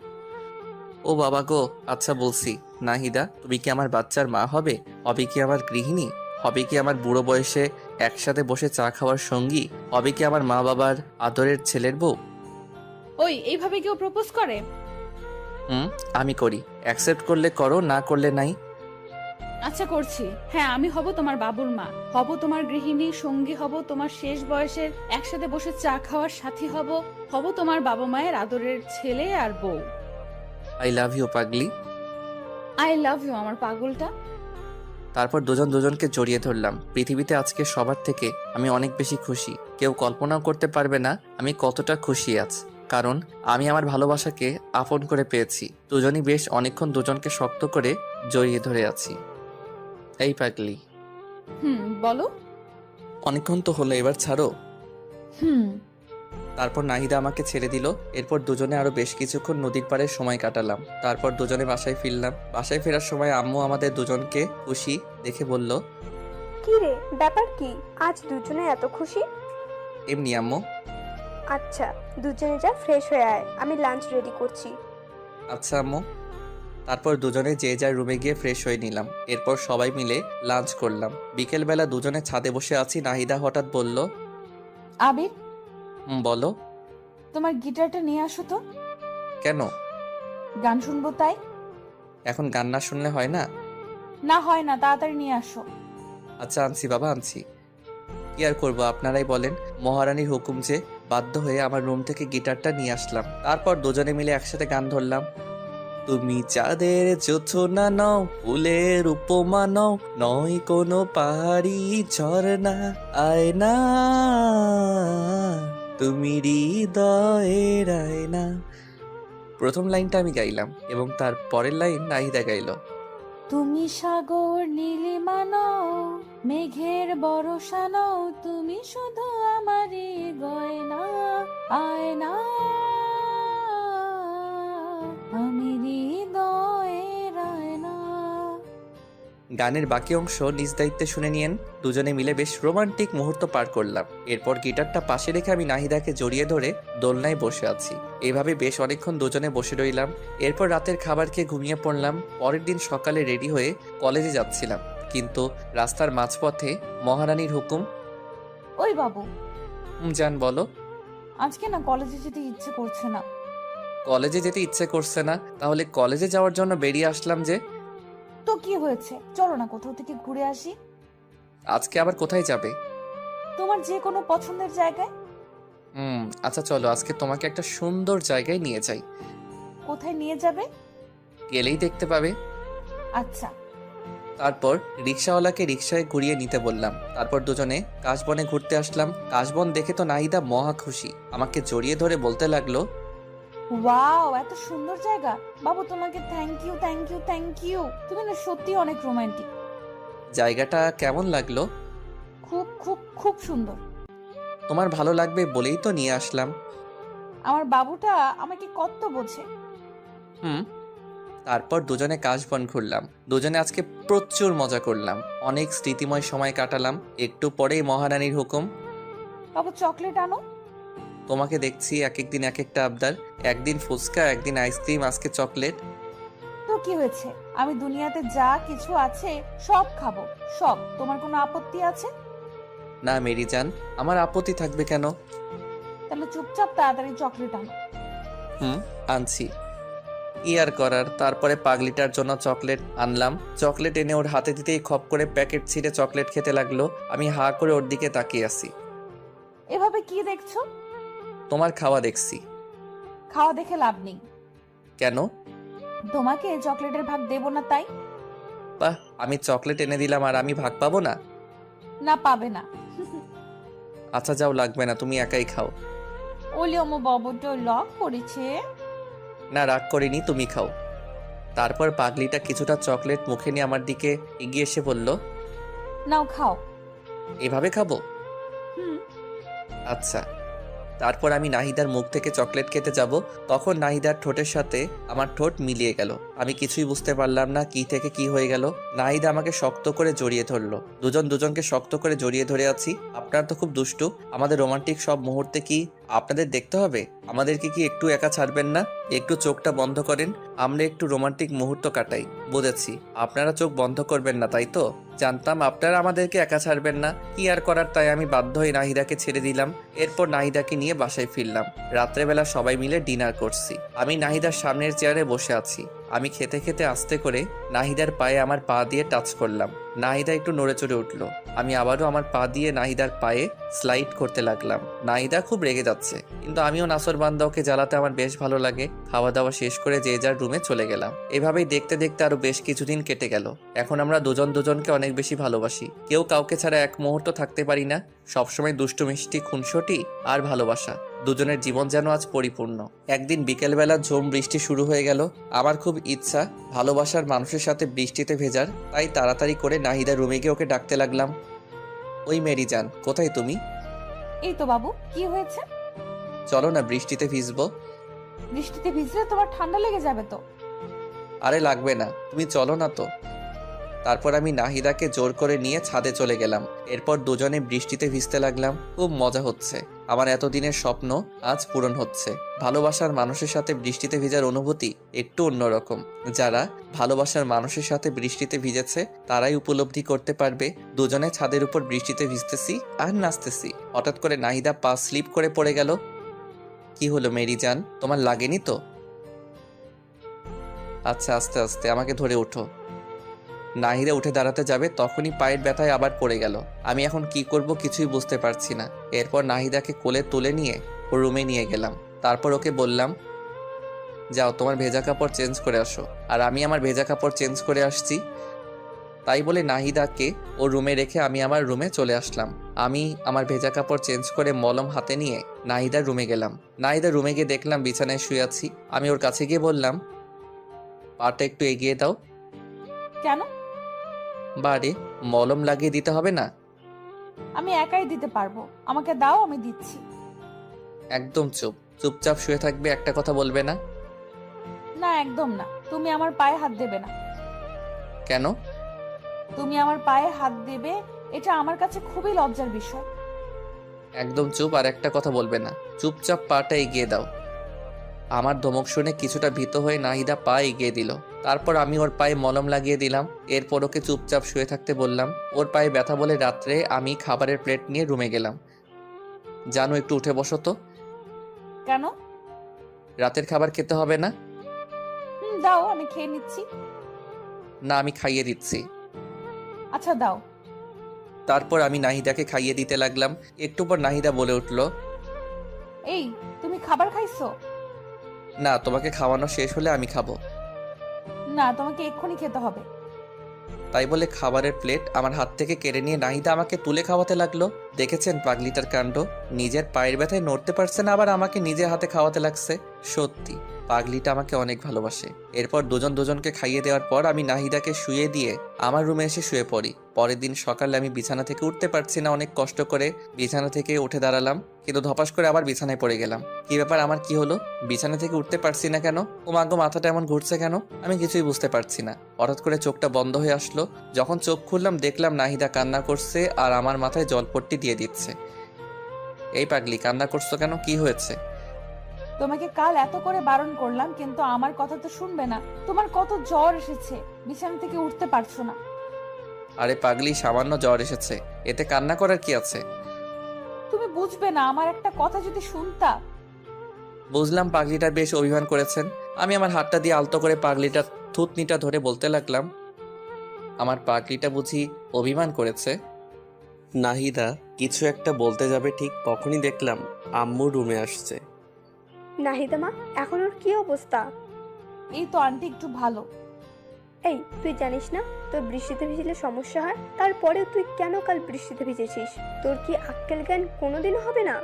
ও বাবা গো, আচ্ছা বলছি। নাহিদা, তুমি কি আমার বাচ্চার মা হবে? হবে কি আমার গৃহিণী? হবে কি আমার বুড়ো বয়সে একসাথে বসে চা খাওয়ার সঙ্গী? হবে কি আমার মা বাবার আদরের ছেলের বউ? ওই এইভাবে কেউ প্রপোজ করে? আমি করি। অ্যাকসেপ্ট করলে করো, না করলে নাই। আচ্ছা করছি। হ্যাঁ, আমি হব তোমার বাবুর মা, হব তোমার গৃহিণী, সঙ্গী হব তোমার শেষ বয়সের একসাথে বসে চা খাওয়ার সাথী হব, হব তোমার বাবা মায়ের আদরের ছেলে আর বউ। আই লাভ ইউ পাগলি। আই লাভ ইউ আমার পাগলটা। তারপর দুজন দুজনকে জড়িয়ে ধরলাম। পৃথিবীতে আজকে সবার থেকে আমি অনেক বেশি খুশি। কেউ কল্পনাও করতে পারবে না আমি কতটা খুশি আছি, কারণ আমি আমার ভালোবাসাকে আপন করে পেয়েছি। দুজনই বেশ অনেকক্ষণ দুজনকে শক্ত করে জড়িয়ে ধরে আছি। এই পাগলি, বলো। অনেকক্ষণ তো হলো, এবার ছাড়ো। হুম। তারপর নাহিদা আমাকে ছেড়ে দিল। এরপর দুজনে আরো বেশ কিছুক্ষণ নদীর পাড়ে সময় কাটালাম। তারপর দুজনে বাসায় ফিরলাম। বাসায় ফেরার সময় আম্মু আমাদের দুজনকে খুশি দেখে বলল, কি রে, ব্যাপার কি? আজ দুজনে এত খুশি? এমনি আম্মু। আচ্ছা, দুজনে যা ফ্রেশ হয়ে আয়, আমি লাঞ্চ রেডি করছি। আচ্ছা আম্মু। তারপর দুজনে যে যার রুমে গিয়ে ফ্রেশ হয়ে নিলাম। এরপর সবাই মিলে লাঞ্চ করলাম। বিকেলবেলা দুজনে ছাদে বসে আছি, নাহিদা হঠাৎ বলল, আবির, বলো। তোমার গিটারটা নিয়ে আসো তো। কেন? গান শুনবো তাই। এখন গান না শুনলে হয় না? না হয় না, তাড়াতাড়ি নিয়ে আসো। আচ্ছা আনছি বাবা, আনছি। কি আর করবো, আপনারাই বলেন। মহারানীর হুকুম যে, বাধ্য হয়ে আমার রুম থেকে গিটারটা নিয়ে আসলাম। তারপর দুজনে মিলে একসাথে গান ধরলাম। তুমি চাঁদের জোছনা নও, ফুলের উপমা নও, নয় কোনো পাহাড়ি ঝরনা, আয়না তুমি হৃদয়ের আয়না। প্রথম লাইনটা আমি গাইলাম এবং তার পরের লাইন নাহিদা গাইল। তুমি সাগর নীলিমা নও, মেঘের বরষা নও, তুমি শুধু আমারই গয়না, আয়না আমি হৃদয়ের আয়না। গানের বাকি অংশ নিজ দায়িত্বে শুনে নিয়েন। দুজনে মিলে বেশ রোমান্টিক মুহূর্ত পার করলাম। এরপর গিটারটা পাশে রেখে আমি নাহিদাকে জড়িয়ে ধরে দোলনায় বসে আছি। এভাবে বেশ অনেকক্ষণ দুজনে বসে রইলাম। এরপর রাতের খাবার খেয়ে ঘুমিয়ে পড়লাম। পরের দিন সকালে রেডি হয়ে কলেজে যাচ্ছিলাম, কিন্তু রাস্তার মাঝপথে মহারানীর হুকুম। ওই বাবু, জান বলো। আজকে না কলেজে যেতে ইচ্ছে করছে না। কলেজে যেতে ইচ্ছে করছে না? তাহলে কলেজে যাওয়ার জন্য বেরিয়ে আসলাম যে। তো কি হয়েছে, চলো না কোথাও থেকে ঘুরে আসি। আজকে আবার কোথায় যাবে? তোমার যে কোনো পছন্দের জায়গায়। আচ্ছা চলো, আজকে তোমাকে একটা সুন্দর জায়গায় নিয়ে যাই। কোথায় নিয়ে যাবে? গেলেই দেখতে পাবে। আচ্ছা। তারপর রিক্সাওয়ালাকে রিক্সায় ঘুরিয়ে নিতে বললাম। তারপর দুজনে কাশবনে ঘুরতে আসলাম। কাশবন দেখে তো নাহিদা মহা খুশি, আমাকে জড়িয়ে ধরে বলতে লাগলো, ওয়াও, এত সুন্দর জায়গা। বাবু তোমাকে thank you, thank you, thank you. তুমি না সত্যি অনেক রোমান্টিক। জায়গাটা কেমন লাগলো? খুব খুব খুব সুন্দর। তোমার ভালো লাগবে বলেই তো নিয়ে আসলাম। আমার বাবুটা আমাকে কত বোঝে। তারপর দুজনে কাশবন ঘুরলাম। দুজনে আজকে প্রচুর মজা করলাম, অনেক স্মৃতিময় সময় কাটালাম। একটু পরেই মহারানীর হুকুম। বাবু চকলেট আনো। তোমাকে দেখছি এক একদিন এক একটা আবদার, একদিন ফুচকা, একদিন আইসক্রিম, আজকে চকলেট। তো কি হয়েছে, আমি দুনিয়াতে যা কিছু আছে সব খাবো, সব। তোমার কোনো আপত্তি আছে? না মেরি জান, আমার আপত্তি থাকবে কেন? তাহলে চুপচাপ তাড়াতাড়ি চকলেট আনো। আনছি। কি আর করার, তারপরে পাগলিটার জন্য চকলেট আনলাম। চকলেট এনে ওর হাতে দিতেই খপ করে প্যাকেট ছিঁড়ে চকলেট খেতে লাগলো। আমি হা করে ওর দিকে তাকিয়ে আছি। এভাবে কি দেখছো? তোমার খাওয়া দেখছি। খাওয়া দেখে লাভ নেই। কেন? তোমাকে চকলেটের ভাগ দেবো না তাই। বাহ, আমি চকলেট এনে দিলাম আর আমি ভাগ পাবো না? না, পাবে না। আচ্ছা যাও, লাগবে না, তুমি একাই খাও। ওলি আমার বাবুটা লক করেছে। না রাগ করিনি, তুমি খাও। তারপর পাগলিটা কিছুটা চকলেট মুখে নিয়ে আমার দিকে এগিয়ে এসে বলল, নাও খাও। এভাবে খাবো? হুম। আচ্ছা। তারপর আমি নাহিদার মুখ থেকে চকলেট খেতে যাব, তখন নাহিদার ঠোঁটের সাথে আমার ঠোঁট মিলিয়ে গেল। আমি কিছুই বুঝতে পারলাম না কি থেকে কি হয়ে গেল। নাহিদা আমাকে শক্ত করে জড়িয়ে ধরলো। দুজন দুজনকে শক্ত করে জড়িয়ে ধরে আছি। আপনারা তো খুব দুষ্টু, আমাদের রোমান্টিক সব মুহূর্তে কি আপনাদের দেখতে হবে? আমাদেরকে কি একটু একা ছাড়বেন না? একটু চোখটা বন্ধ করেন, আমরা একটু রোমান্টিক মুহূর্ত কাটাই। বুঝেছি, আপনারা চোখ বন্ধ করবেন না, তাই তো? জানতাম আপনারা আমাদেরকে একা ছাড়বেন না। কি আর করার, তাই আমি বাধ্য হয়ে নাহিদাকে ছেড়ে দিলাম। এরপর নাহিদাকে নিয়ে বাসায় ফিরলাম। রাত্রেবেলা সবাই মিলে ডিনার করছি। আমি নাহিদার সামনের চেয়ারে বসে আছি। আমি খেতে খেতে আস্তে করে নাহিদার পায়ে আমার পা দিয়ে টাচ করলাম। নাহিদা একটু নড়ে চড়ে উঠল। আমি আবারও আমার পা দিয়ে নাহিদার পায়ে স্লাইড করতে লাগলাম। নাহিদা খুব রেগে যাচ্ছে, কিন্তু আমিও নাসর বান্দা, ওকে জ্বালাতে আমার বেশ ভালো লাগে। খাওয়া দাওয়া শেষ করে যে যার রুমে চলে গেলাম। এভাবেই দেখতে দেখতে আরো বেশ কিছুদিন কেটে গেল। এখন আমরা দুজন দুজনকে অনেক বেশি ভালোবাসি। কেউ কাউকে ছাড়া এক মুহূর্ত থাকতে পারি না। সবসময় দুষ্টু মিষ্টি, খুনসুটি আর ভালোবাসা, দুজনের জীবন যেন আজ পরিপূর্ণ। একদিন বিকেলবেলা ঝুম বৃষ্টি শুরু হয়ে গেল। আমার খুব ইচ্ছা ভালোবাসার মানুষের সাথে বৃষ্টিতে ভেজার, তাই তাড়াতাড়ি করে নাহিদা রুমে গিয়ে ওকে ডাকতে লাগলাম। ওই মেরি জান, কোথায় তুমি? এই তো বাবু, কি হয়েছে? চলো না, বৃষ্টিতে ভিজবো। বৃষ্টিতে ভিজলে তোমার ঠান্ডা লেগে যাবে তো। আরে লাগবে না, তুমি চলো না তো। তারপর আমি নাহিদাকে জোর করে নিয়ে ছাদে চলে গেলাম। এরপর দুজনে বৃষ্টিতে ভিজতে লাগলাম। খুব মজা হচ্ছে। আমার এতদিনের স্বপ্ন আজ পূরণ হচ্ছে। ভালোবাসার মানুষের সাথে বৃষ্টিতে ভিজার অনুভূতি একটু অন্যরকম। যারা ভালোবাসার মানুষের সাথে বৃষ্টিতে ভিজেছে তারাই উপলব্ধি করতে পারবে। দুজনে ছাদের উপর বৃষ্টিতে ভিজতেছি আর নাচতেছি। হঠাৎ করে নাহিদা পা স্লিপ করে পড়ে গেল। কি হলো মেরি জান, তোমার লাগেনি তো? আচ্ছা, আস্তে আস্তে, আমাকে ধরে ওঠো। নাহিদা উঠে দাঁড়াতে যাবে, তখনই পায়ের ব্যথায় আবার পড়ে গেল। আমি এখন কি করব কিছুই বুঝতে পারছি না। এরপর নাহিদাকে কোলে তুলে নিয়ে ওর রুমে নিয়ে গেলাম। তারপর ওকে বললাম, যাও তোমার ভেজা কাপড় চেঞ্জ করে আসো। আর আমি আমার ভেজা কাপড় চেঞ্জ করে আসছি। তাই বলে নাহিদাকে ওর রুমে রেখে আমি আমার রুমে চলে আসলাম। আমি আমার ভেজা কাপড় চেঞ্জ করে মলম হাতে নিয়ে নাহিদার রুমে গেলাম। নাহিদার রুমে গিয়ে দেখলাম বিছানায় শুয়ে আছি। আমি ওর কাছে গিয়ে বললাম, পাটা একটু এগিয়ে দাও। কেন? বারে, মলম লাগিয়ে দিতে হবে না? আমি একাই দিতে পারবো, আমাকে দাও, আমি দিচ্ছি। একদম চুপ, চুপচাপ শুয়ে থাকবে, একটা কথা বলবে না। না, একদম না। তুমি আমার পায়ে হাত দেবে না। কেন? তুমি আমার পায়ে হাত দেবে, এটা আমার কাছে খুবই লজ্জার বিষয়। একদম চুপ, আর একটা কথা বলবে না। চুপচাপ পাটা এগিয়ে দাও। আমার ধমক শুনে কিছুটা ভীত হয়ে নাহিদা পা এগিয়ে দিল। তারপর আমি ওর পায়ে মলম লাগিয়ে দিলাম। এরপর ওকে চুপচাপ শুয়ে থাকতে বললাম। ওর পায়ে ব্যথা বলে রাত্রে আমি খাবারের প্লেট নিয়ে রুমে গেলাম। জানো, একটু উঠে বসো তো। কেন? রাতের খাবার খেতে হবে না? দাও, আমি খেয়ে নিচ্ছি। না, আমি খাইয়ে দিচ্ছি। আচ্ছা দাও। তারপর আমি নাহিদাকে খাইয়ে দিতে লাগলাম। একটু পর নাহিদা বলে উঠল, এই, তুমি খাবার খাইছো? না, তোমাকে খাওয়ানো শেষ হলে আমি খাবো। না, তোমাকে এক্ষুনি খেতে হবে। তাই বলে খাবারের প্লেট আমার হাত থেকে কেড়ে নিয়ে নাহিদা আমাকে তুলে খাওয়াতে লাগলো। দেখেছেন পাগলিটার কাণ্ড, নিজের পায়ের ব্যথায় নড়তে পারছে না, আবার আমাকে নিজের হাতে খাওয়াতে লাগছে। সত্যি পাগলিটা আমাকে অনেক ভালোবাসে। এরপর দুজন দুজনকে খাইয়ে দেওয়ার পর আমি নাহিদাকে শুয়ে দিয়ে আমার রুমে এসে শুয়ে পড়ি। পরের দিন সকালে আমি বিছানা থেকে উঠতে পারছি না, অনেক কষ্ট করে বিছানা থেকে উঠে দাঁড়ালাম, কিন্তু ধপাস করে আবার বিছানায় পড়ে গেলাম। কি ব্যাপার, আমার কি হলো? বিছানা থেকে উঠতে পারছি না কেন? ও মাগো, মাথাটা এমন ঘুরছে কেন? আমি কিছুই বুঝতে পারছি না। হঠাৎ করে চোখটা বন্ধ হয়ে আসলো। যখন চোখ খুললাম দেখলাম নাহিদা কান্না করছে আর আমার মাথায় জলপট্টি দিয়ে দিচ্ছে। এই পাগলি, কান্না করছো কেন? কি হয়েছে? তোমাকে কাল এত করে বারণ করলাম, কিন্তু আমার কথা তো শুনবে না। তোমার কত জ্বর এসেছে, বিছানা থেকে উঠতে পারছো না। আরে পাগলি, সামান্য জ্বর এসেছে, এতে কান্না করার কি আছে? তুমি বুঝবে না, আমার একটা কথা যদি শুনতা। বুঝলাম পাগলিটা বেশ অভিমান করেছেন। আমি আমার হাতটা দিয়ে আলতো করে পাগলিটার থুতনিটা ধরে বলতে লাগলাম, আমার পাগলিটা বুঝি অভিমান করেছে? নাহিদা কিছু একটা বলতে যাবে ঠিক তখনই দেখলাম আম্মু রুমে আসছে। নাহিদা মা, এখন ওর কি অবস্থা? এই তো আন্টি একটু ভালো। এই, তুই জানিস না তোর বৃষ্টিতে ভিজলে সমস্যা হয়? তারপরে তুই কেন কাল বৃষ্টিতে ভিজেছিস? তোর কি আক্কেল জ্ঞান কোনোদিনও হবে না?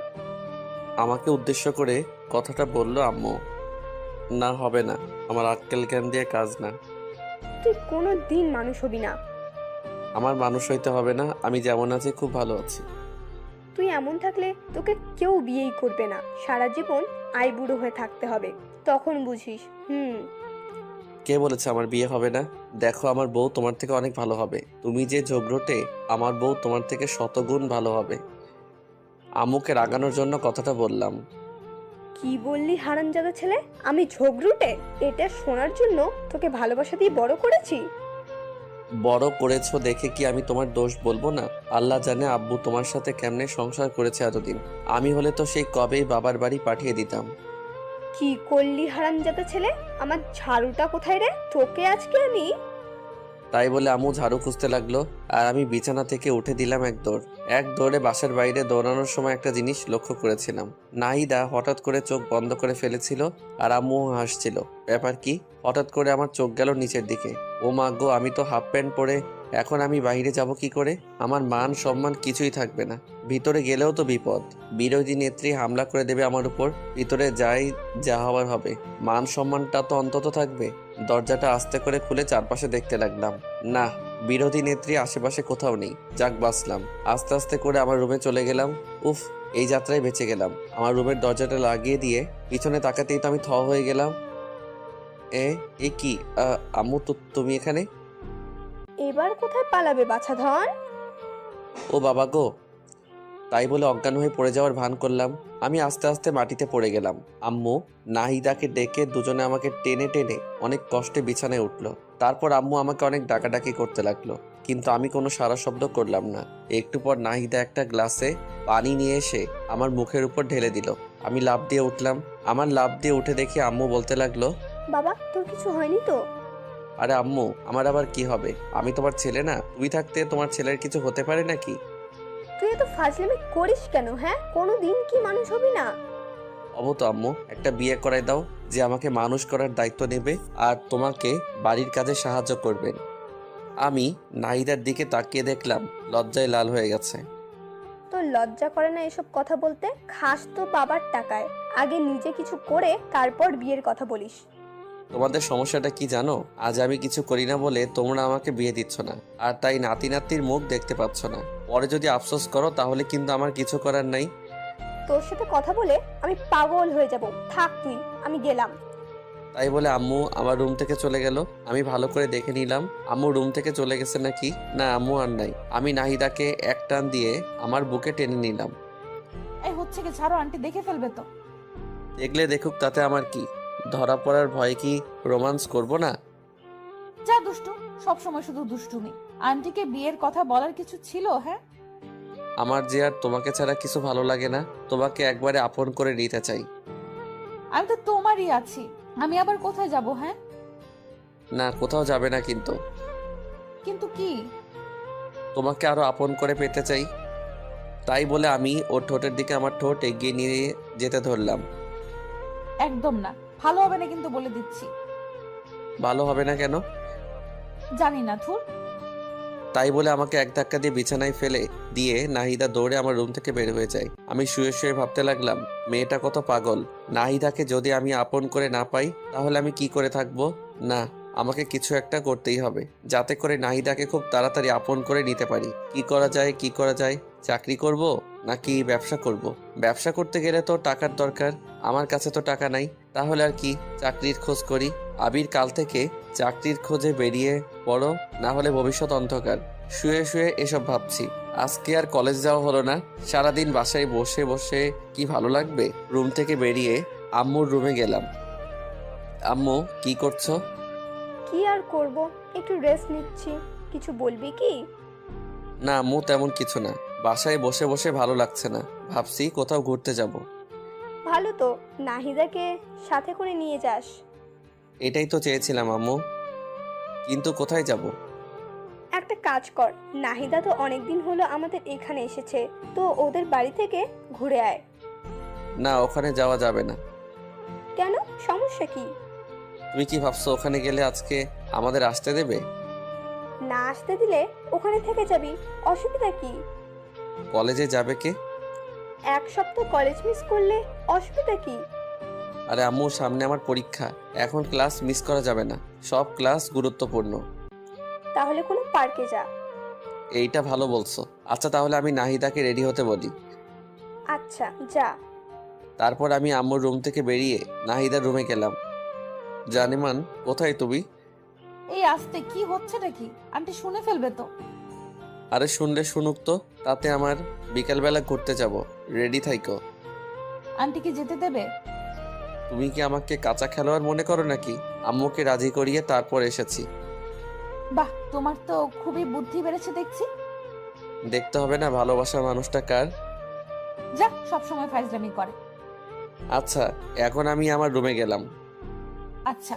আমাকে উদ্দেশ্য করে কথাটা বলল আম্মু। না, হবে না, আমার আক্কেল জ্ঞান দিয়ে কাজ না। তুই কোনো দিন মানুষ হবি না। আমার মানুষ হইতে হবে না, আমি যেমন আছি খুব ভালো আছি। তুই এমন থাকলে তোকে কেউ বিয়েই করবে না। সারা জীবন আইবুড়ো হয়ে থাকতে হবে, তখন বুঝিস। কে বলেছে আমার বিয়ে হবে না? দেখো, আমার বউ তোমার থেকে অনেক ভালো হবে। তুমি যে ঝগড়টে, আমার বউ তোমার থেকে শতগুণ ভালো হবে। আম্মুকে রাগানোর জন্য কথাটা বললাম। কি বললি হারামজাদা ছেলে? আমি ঝগড়ুটে? এটা শোনার জন্য তোকে ভালোবাসা দিয়ে বড় করেছি। বড় করেছো দেখে কি আমি তোমার দোষ বলবো না? আল্লাহ জানে আব্বু তোমার সাথে কেমনে সংসার করেছে এতদিন। আমি হলে তো সেই কবেই বাবার বাড়ি পাঠিয়ে দিতাম। কি করলি হারামজাদা ছেলে? আমার ঝাড়ুটা কোথায় রে? তোকে আজকে আমি। তাই বলে আম্মু ঝাড়ু খুঁজতে লাগলো, আর আমি বিছানা থেকে উঠে দিলাম এক দৌড়ে বাসার বাইরে দৌড়ানোর সময় একটা জিনিস লক্ষ্য করেছিলাম। নাহিদা হঠাৎ করে চোখ বন্ধ করে ফেলেছিল আর আম্মু হাসছিল। ব্যাপার কি? হঠাৎ করে আমার চোখ গেল নিচের দিকে। ও মা গো, আমি তো হাফ প্যান্ট পরে, এখন আমি বাইরে যাব কি করে? আমার মান সম্মান কিছুই থাকবে না। ভিতরে গেলেও তো বিপদ, বিরোধী নেত্রী হামলা করে দেবে আমার উপর। ভিতরে যাই, যা হবার হবে, মান সম্মানটা তো অন্তত থাকবে। দরজাটা আস্তে করে খুলে চারপাশে দেখতে লাগলাম। না, বিরোধী নেত্রী আশেপাশে কোথাও নেই। যাক, বাঁচলাম। আস্তে আস্তে করে আমার রুমে চলে গেলাম। উফ, এই যাত্রায় বেঁচে গেলাম। আমার রুমের দরজাটা লাগিয়ে দিয়ে পিছনে তাকাতেই তো আমি থ হয়ে গেলাম। এ কি? আম্মু, তো তুমি এখানে? এবার কোথায় পালাবে বাছাধন? ও বাবা গো! তাই বলে অজ্ঞান হয়ে পড়ে যাওয়ার ভান করলাম। আমি আস্তে আস্তে মাটিতে পড়ে গেলাম। আম্মু নাহিদাকে ডেকে দুজনে আমাকে টেনে টেনে অনেক কষ্টে বিছানায় উঠলো। তারপর আম্মু আমাকে অনেক ডাকাডাকি করতে লাগলো, কিন্তু আমি কোনো সারা শব্দ করলাম না। একটু পর নাহিদা একটা গ্লাসে পানি নিয়ে এসে আমার মুখের উপর ঢেলে দিল। আমি লাফ দিয়ে উঠলাম। আমার লাফ দিয়ে উঠে দেখি আম্মু বলতে লাগলো, বাবা, তোর কিছু হয়নি তো? আরে আম্মু, আমার আবার কি হবে? আমি তোমার ছেলে না? তুমি থাকতে তোমার ছেলের কিছু হতে পারে নাকি? তুই এত ফাজলামি করিস কেন? হ্যাঁ, কোনোদিন কি মানুষ হবি না? তো আম্মু, একটা বিয়ে করাই দাও যে আমাকে মানুষ করার দায়িত্ব নেবে আর তোমাকে বাড়ির কাজে সাহায্য করবে। আমি নাহিদার দিকে তাকিয়ে দেখলাম লজ্জায় লাল হয়ে গেছে। তোর লজ্জা করে না এসব কথা বলতে? খাস তো বাবার টাকায়। আগে নিজে কিছু করে তারপর বিয়ের কথা বলিস। তোমাদের সমস্যাটা কি জানো? আজ আমি কিছু করি না বলে তোমরা আমাকে বিয়ে দিচ্ছ না, আর তাই নাতি নাতির মুখ দেখতে পাচ্ছ না। পরে যদি আফসোস করো তাহলে কিন্তু আমার কিছু করার নাই। তোর সাথে কথা বলে আমি পাগল হয়ে যাব। থাক তুই, আমি গেলাম। তাই বলে আম্মু আমার রুম থেকে চলে গেল। আমি ভালো করে দেখে নিলাম আম্মু রুম থেকে চলে গেছে নাকি। না, আম্মু আর নাই। আমি নাহিদাকে এক টান দিয়ে আমার বুকে টেনে নিলাম। এই হচ্ছে কি, ছাড়ো, আন্টি দেখে ফেলবে তো। দেখলে দেখুক, তাতে আমার কি? ধরা পড়ার ভয়ে কি রোমান্স করব না? যা দুষ্টু, সব সময় শুধু দুষ্টুমি। আন্টিকে বিয়ের কথা বলার কিছু ছিল? হ্যাঁ, আমার যে আর তোমাকে ছাড়া কিছু ভালো লাগে না। তোমাকে একবারে আপন করে নিতে চাই। আমি তো তোমারই আছি, আমি আবার কোথায় যাব? হ্যাঁ, না, কোথাও যাবে না, কিন্তু কিন্তু কি? তোমাকে আরো আপন করে পেতে চাই। তাই বলে আমি ওর ঠোঁটের দিকে আমার ঠোঁট এগিয়ে নিয়ে যেতে ধরলাম। একদম না, ভালো হবে না কিন্তু, বলে দিচ্ছি। ভালো হবে না কেন? জানি না, থুর। তাই বলে আমাকে এক ধাক্কা দিয়ে বিছানায় ফেলে দিয়ে নাহিদা দৌড়ে আমার রুম থেকে বের হয়ে যায়। আমি শুয়ে শুয়ে ভাবতে লাগলাম, মেয়েটা কত পাগল। নাহিদাকে যদি আমি আপন করে না পাই তাহলে আমি কি করে থাকবো? না, আমাকে কিছু একটা করতেই হবে যাতে করে নাহিদাকে খুব তাড়াতাড়ি আপন করে নিতে পারি। কি করা যায়? চাকরি করব? নাকি ব্যবসা করব? ব্যবসা করতে গেলে তো টাকার দরকার, আমার কাছে তো টাকা নাই। তাহলে আর কি, চাকরির খোঁজ করি। আবির কাল থেকে চাকরির খোঁজে বেরিয়ে পড়ো, না হলে ভবিষ্যৎ অন্ধকার। শুয়ে শুয়ে এসব ভাবছি। আজকে আর কলেজ যাওয়া হলো না, সারাদিন বাসায় বসে বসে কি ভালো লাগবে। রুম থেকে বেরিয়ে আম্মুর রুমে গেলাম। আম্মু কি করছো? কি আর করব, একটু রেস্ট নিচ্ছি। কিছু বলবি কি? না আম্মু, তেমন কিছু না। বাসায় বসে বসে ভালো লাগছে না, ভাবছি কোথাও ঘুরতে যাব। ভালো তো, নাহিদাকে সাথে করে নিয়ে যাস। এটাই তো চেয়েছিলাম আম্মু, কিন্তু কোথায় যাব? একটা কাজ কর, নাহিদা তো অনেকদিন হলো আমাদের এখানে এসেছে, তো ওদের বাড়ি থেকে ঘুরে আয়। না, ওখানে যাওয়া যাবে না। কেন, সমস্যা কি? তুমি কি ভাবছো ওখানে গেলে আজকে আমাদের আসতে দেবে? না আসতে দিলে ওখানে থেকে যাবি, অসুবিধা কি? কলেজে যাবে কে? এক সপ্তাহ কলেজ মিস করলে অসুবিধা কি? আরে আম্মু, সামনে আমার পরীক্ষা, এখন ক্লাস মিস করা যাবে না, সব ক্লাস গুরুত্বপূর্ণ। তাহলে কোনো পার্কে যা। এইটা ভালো বলছো। আচ্ছা তাহলে আমি নাহিদাকে রেডি হতে বলি। আচ্ছা যা। তারপর আমি আম্মুর রুম থেকে বেরিয়ে নাহিদার রুমে গেলাম। জানেমান, কোথায় তুমি? এই আস্তে, কি হচ্ছেটা কি? আন্টি শুনে ফেলবে তো। আরে শুনলে শুনুক তো, তাতে আমার বিকালবেলা ঘুরতে যাব, রেডি থাইকো। আন্টি কি যেতে দেবে? তুমি কি আমাকে কাঁচা খেলোয়াড় মনে করো নাকি? আম্মুকে রাজি করিয়ে তারপর এসেছি। বাহ, তোমার তো খুবই বুদ্ধি বেড়েছে দেখছি। দেখতে হবে না ভালোবাসার মানুষটা কার? যা, সব সময় ফাইজলামি করে। আচ্ছা, এখন আমি আমার রুমে গেলাম। আচ্ছা।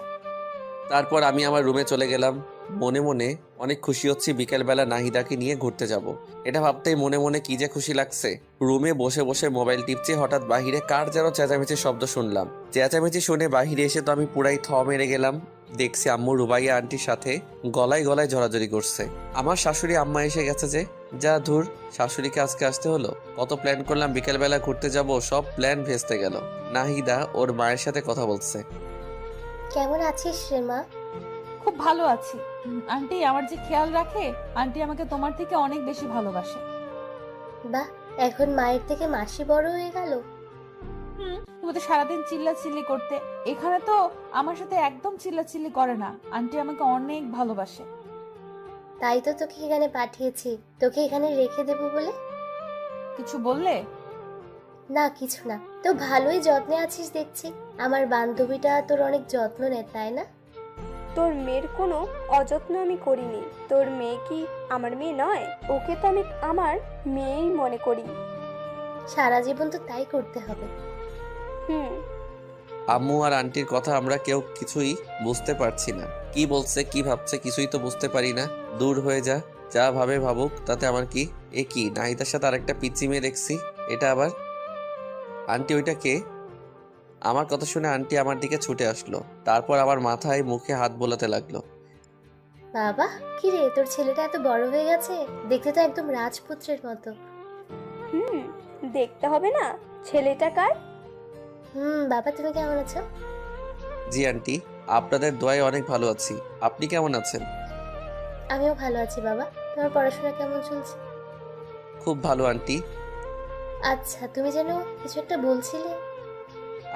তারপর আমি আমার রুমে চলে গেলাম। মনে মনে অনেক খুশি হচ্ছি, বিকেলবেলা নাহিদাকে নিয়ে ঘুরতে যাব। এটা ভাবতেই মনে মনে কি যে খুশি লাগছে। রুমে বসে বসে মোবাইল টিপছি, হঠাৎ বাহিরে কার যেন চেঁচামেচির শব্দ শুনলাম। চেঁচামেচি শুনে বাহিরে এসে তো আমি পুরাই থ মেরে গেলাম। দেখছি আম্মু রুবাইয়া আন্টির সাথে গলায় গলায় জড়াজড়ি করছে। আমার শাশুড়ি আম্মা এসে গেছে যে, যা ধুর, শাশুড়িকে আজকে আসতে হলো। কত প্ল্যান করলাম বিকেলবেলা ঘুরতে যাব, সব প্ল্যান ভেস্তে গেল। নাহিদা ওর মায়ের সাথে কথা বলছে। কেমন আছিস রে মা? খুব ভালো আছি। আন্টি আমার যে খেয়াল রাখে, আন্টি আমাকে তোমার থেকে অনেক বেশি ভালোবাসে। বাহ, এখন মায়ের থেকে মাসি বড় হয়ে গেল। তুমি তো সারাদিন চিল্লাচিল্লি করতে, এখানে তো আমার সাথে একদম চিল্লাচিল্লি করে না। আন্টি আমাকে অনেক ভালোবাসে। তাই তো তোকে এখানে পাঠিয়েছি, তোকে এখানে রেখে দেবো বলে। কিছু বললে? না কিছু না, তো ভালোই যত্নে আছিস দেখছি। আমার বান্ধবীটা তোর অনেক যত্ন নেয় তাই না? তোর মেয়ের কোনো অযত্ন আমি করিনি। তোর মেয়ে কি আমার মেয়ে নয়? ওকে তো আমি আমার মেয়েই মনে করি। সারা জীবন তো তাই করতে হবে। হুম। আম্মু আর আন্টির কথা আমরা কেউ কিছুই বুঝতে পারছি না। কি বলছে কি ভাবছে কিছুই তো বুঝতে পারি না। দূর হয়ে যা, যা ভাবে ভাবুক, তাতে আমার কি। এ কি, নাহিদার সাথে আরেকটা পিচ্চি মেয়ে দেখছি। এটা আবার আন্টি? ওইটা কে? আমার কথা শুনে আন্টি আমার দিকে ছুটে আসলো, তারপর আমার মাথায় মুখে হাত বোলাতে লাগলো। বাবা, কি রে, তোর ছেলেটা এত বড় হয়ে গেছে, দেখতে তো একদম রাজপুত্রের মতো। হুম, দেখতে হবে না ছেলেটা কার? বাবা তুমি কেমন আছো? জি আন্টি, আপনাদের দোয়ায় অনেক ভালো আছি। আপনি কেমন আছেন? আমিও ভালো আছি বাবা। তোমার পড়াশোনা কেমন চলছে? খুব ভালো আন্টি। আচ্ছা, তুমি যেন কিছু একটা বলছিলে।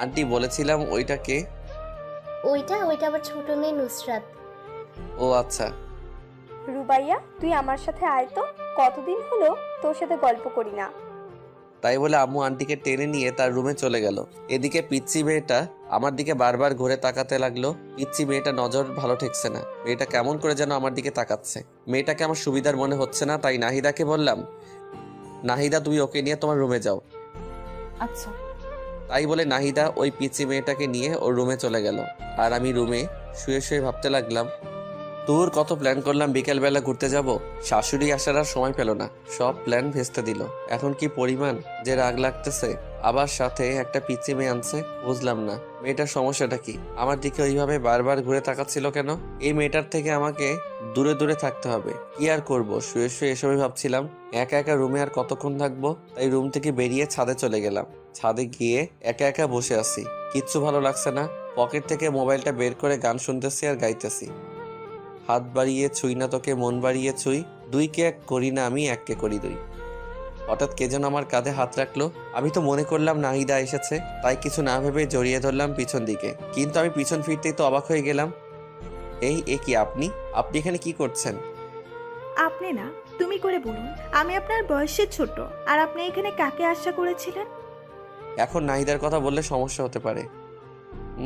আন্টি বলেছিলাম ওইটা কে? ওইটা আমার ছোট মেয়ে নুসরাত। ও আচ্ছা। রুবাইয়া, তুই আমার সাথে আয় তো, কতদিন হলো তোর সাথে গল্প করি না। তাই বলে আম্মু আন্টিকে টেনে নিয়ে তার রুমে চলে গেল। এদিকে পিচ্চি মেয়েটা আমার দিকে বারবার ঘুরে তাকাতে লাগলো। পিচ্চি মেয়েটা নজর ভালো ঠেকছে না, মেয়েটা কেমন করে যেন আমার দিকে তাকাচ্ছে। মেয়েটাকে আমার সুবিধার মনে হচ্ছে না, তাই নাহিদাকে বললাম, নাহিদা তুমি ওকে নিয়ে তোমার রুমে যাও। আচ্ছা। তাই বলে নাহিদা ওই পিচ্চি মেয়েটাকে নিয়ে ওর রুমে চলে গেল। আর আমি রুমে শুয়ে শুয়ে ভাবতে লাগলাম, তোর কত প্ল্যান করলাম বিকেলবেলা ঘুরতে যাব, শাশুড়ি আসার আর সময় পেল না, সব প্ল্যান ভেস্তে দিল। এখন কি পরিমাণ যে রাগ লাগতেছে। আবার সাথে একটা পিচ্চি মেয়ে আনছে, বুঝলাম না মেয়েটার সমস্যাটা কি। আমার দিকে ওইভাবে বারবার ঘুরে তাকাচ্ছিল কেন? এই মেয়েটার থেকে আমাকে দূরে দূরে থাকতে হবে। কি আর করব, শুয়ে শুয়ে এসবই ভাবছিলাম। একা একা রুমে আর কতক্ষণ থাকবো, তাই রুম থেকে বেরিয়ে ছাদে চলে গেলাম। ছাদে গিয়ে একা একা বসে আছি, কিচ্ছু ভালো লাগছে না। পকেট থেকে মোবাইলটা বের করে গান শুনতেছি আর গাইতেছি। হাত বাড়িয়ে ছুঁই না তোকে, মন বাড়িয়ে ছুঁই, দুইকে এক করি না আমি, এককে করি দুই। হঠাৎ কে যেন আমার কাঁধে হাত রাখলো। আমি তো মনে করলাম নাহিদা এসেছে, তাই কিছু না ভেবে জড়িয়ে ধরলাম পিছন দিকে। কিন্তু আমি পিছন ফিরতেই তো অবাক হয়ে গেলাম। এ কি আপনি আপনি এখানে কি করছেন? আপনি না, তুমি করে বলুন। আমি আপনার বয়সে ছোট, আর আপনি এখানে কাকে আশা করেছিলেন? এখন নাহিদার কথা বললে সমস্যা হতে পারে।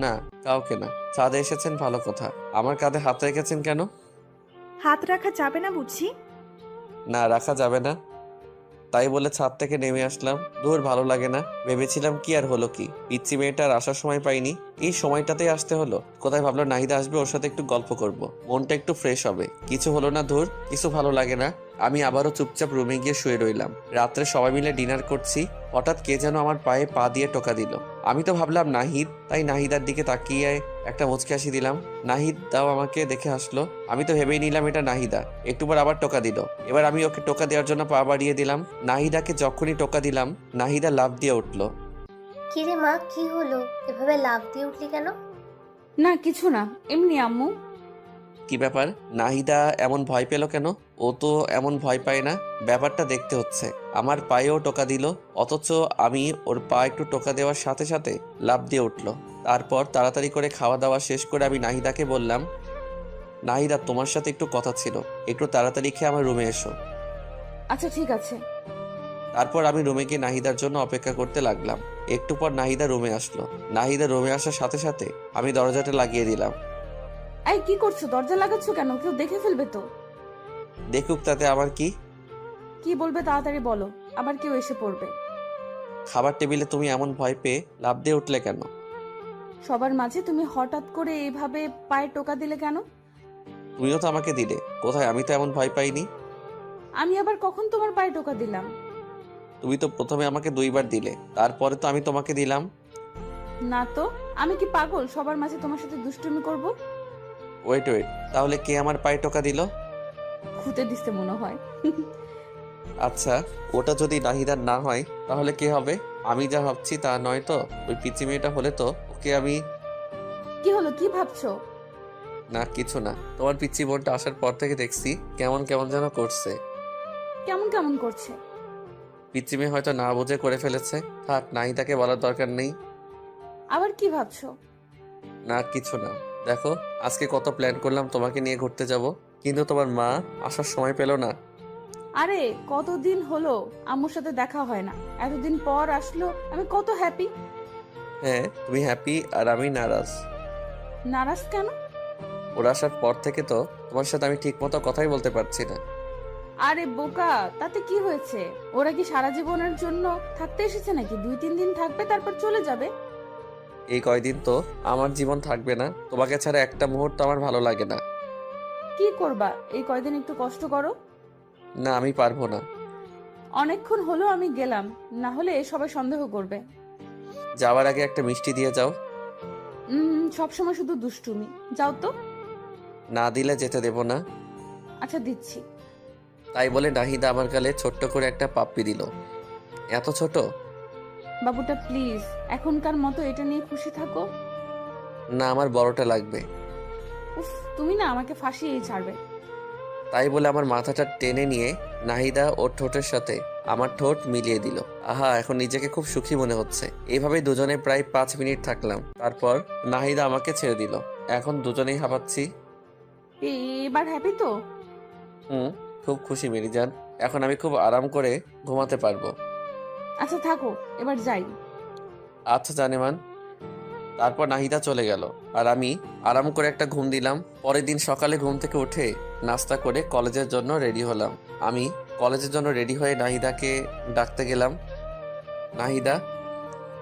না, কাউকে না। ছাদে এসেছেন ভালো কথা, আমার কাঁধে হাত রেখেছেন কেন? হাত রাখা যাবে না বুঝি? না, রাখা যাবে না। তাই বলে ছাদ থেকে নেমে আসলাম। দূর, ভালো লাগে না। ভেবেছিলাম কি আর হলো কি, পিচ্ছি মেয়েটার আসার সময় পাইনি, এই সময়টাতেই আসতে হলো। কোথায় ভাবলো নাহিদা আসবে, ওর সাথে একটু গল্প করব, মনটা একটু ফ্রেশ হবে। কিছু হলো না, ধুর, কিছু ভালো লাগে না। আমি আবারও চুপচাপ রুমে গিয়ে শুয়ে রইলাম। রাত্রে সবাই মিলে ডিনার করছি, হঠাৎ কে যেন আমার পায়ে পা দিয়ে টোকা দিল। আমি তো ভাবলাম নাহিদ, তাই নাহিদার দিকে তাকিয়ে একটা মুচকি হাসি দিলাম। নাহিদ দাও আমাকে দেখে হাসলো। আমি তো ভেবেই নিলাম এটা নাহিদা। একটু পর আবার টোকা দিল। এবার আমি ওকে টোকা দেওয়ার জন্য পা বাড়িয়ে দিলাম। নাহিদাকে যখনই টোকা দিলাম, নাহিদা লাফ দিয়ে উঠলো। কিরে মা, কি হলো? এভাবে লাফ দিয়ে উঠলি কেন? না কিছু না, এমনি আম্মু। কি ব্যাপার, নাহিদা এমন ভয় পেল কেন? ও তো এমন ভয় পায় না। ব্যাপারটা দেখতে হচ্ছে। আমার পায়েও টোকা দিল, অথচ আমি ওর পা একটু টোকা দেওয়ার সাথে সাথে লাফ দিয়ে উঠলো। তারপর তাড়াতাড়ি করে খাওয়া দাওয়া শেষ করে আমি নাহিদাকে বললাম, নাহিদা তোমার সাথে একটু কথা ছিল, একটু তাড়াতাড়ি খেয়ে আমার রুমে এসো। আচ্ছা ঠিক আছে। তারপর আমি রুমে গিয়ে নাহিদার জন্য অপেক্ষা করতে লাগলাম। একটু পর নাহিদা রুমে আসলো। নাহিদা রুমে আসার সাথে সাথে আমি দরজাটা লাগিয়ে দিলাম। এই কি করছো? দরজা লাগাচ্ছ কেন? কেউ দেখে ফেলবে তো। দেখুক, তাতে আমার কি? কি বলবে তাড়াতাড়ি বলো, আবার কেউ এসে পড়বে। খাবার টেবিলে তুমি এমন ভয় পেয়ে লাফ দিয়ে উঠলে কেন? সবার মাঝে তুমি হঠাৎ করে এইভাবে পায়ে টোকা দিলে কেন? তুমিও তো আমাকে দিলে। কোথায়, আমি তো এমন ভয় পাইনি। আমি আবার কখন তোমার পায়ে টোকা দিলাম? তুমি তো প্রথমে আমাকে 2বার দিলে, তারপরে তো আমি তোমাকে দিলাম। না তো, আমি কি পাগল সবার মাঝে তোমার সাথে দুষ্টুমি করব? ওয়েট, তাহলে কে আমার পায়ে টোকা দিল? খুঁতে দিতে মনে হয়। আচ্ছা, ওটা যদি নাহিদার না হয় তাহলে কে হবে? আমি যা ভাবছি তা নয় তো? ওই পিচ্চি মেয়েটা হলে তো ওকে আমি। কি হলো, কি ভাবছো? না কিছু না, তোমার পিচ্চি বোনটা আসার পর থেকে দেখছি কেমন কেমন যেন করছে। কেমন কেমন করছে? পিচ্চি মেয়ে হয়তো না বুঝে করে ফেলেছে। থাক, নাহিদাকে বলার দরকার নেই। আবার কি ভাবছো? না কিছু না। দেখো, আজকে কত প্ল্যান করলাম তোমাকে নিয়ে ঘুরতে যাব, কিন্তু তোমার মা আসার সময় পেল না। আরে কতদিন হলো আম্মুর সাথে দেখা হয় না, এতদিন পর আসলো, আমি কত হ্যাপি। হ্যাঁ, তুমি হ্যাপি আর আমি নারাজ। নারাজ কেন? ওরা আসার পর থেকে তো তোমার সাথে আমি ঠিক মতো কথাই বলতে পারছি না। আরে বোকা, তাতে কি হয়েছে? ওরা কি সারা জীবনের জন্য থাকতে এসেছে নাকি? 2-3 দিন থাকবে তারপর চলে যাবে। এই কয়দিন তো আমার জীবন থাকবে না। তোমাকে ছাড়া একটা মুহূর্ত আমার ভালো লাগে না। কি করবা, এই কয়দিন একটু কষ্ট করো। না, আমি পারবো না। অনেকক্ষণ হলো আমি গেলাম, না হলে সবাই সন্দেহ করবে। যাওয়ার আগে একটা মিষ্টি দিয়ে যাও। সবসময় শুধু দুষ্টুমি। যাও তো। না দিলে যেতে দেব না। আচ্ছা দিচ্ছি। তাই বলে নাহিদা আমার গালে ছোট্ট করে একটা পাপ্পি দিল। এত ছোট? বাবুটা প্লিজ, এখনকার মতো এটা নিয়ে খুশি থাকো। না, আমার বড়টা লাগবে। উফ, তুমি না আমাকে ফাঁসিয়েই ছাড়বে। তাই বলে আমার মাথাটা টেনে নিয়ে নাহিদা ওর ঠোঁটের সাথে আমার ঠোঁট মিলিয়ে দিল। আহা, এখন নিজেকে খুব সুখী মনে হচ্ছে। এইভাবে দুজনে প্রায় 5 মিনিট থাকলাম। তারপর নাহিদা আমাকে ছেড়ে দিল। এখন দুজনেই হাঁপাচ্ছি। এবার হ্যাপি তো? খুব খুশি মেরিজান। এখন আমি খুব আরাম করে ঘুমাতে পারবো। আচ্ছা থাকো, এবার যাই। আচ্ছা জানেমান। তারপর নাহিদা চলে গেল আর আমি আরাম করে একটা ঘুম দিলাম। পরের দিন সকালে ঘুম থেকে উঠে নাস্তা করে কলেজের জন্য রেডি হলাম। আমি কলেজের জন্য রেডি হয়ে নাহিদাকে ডাকতে গেলাম।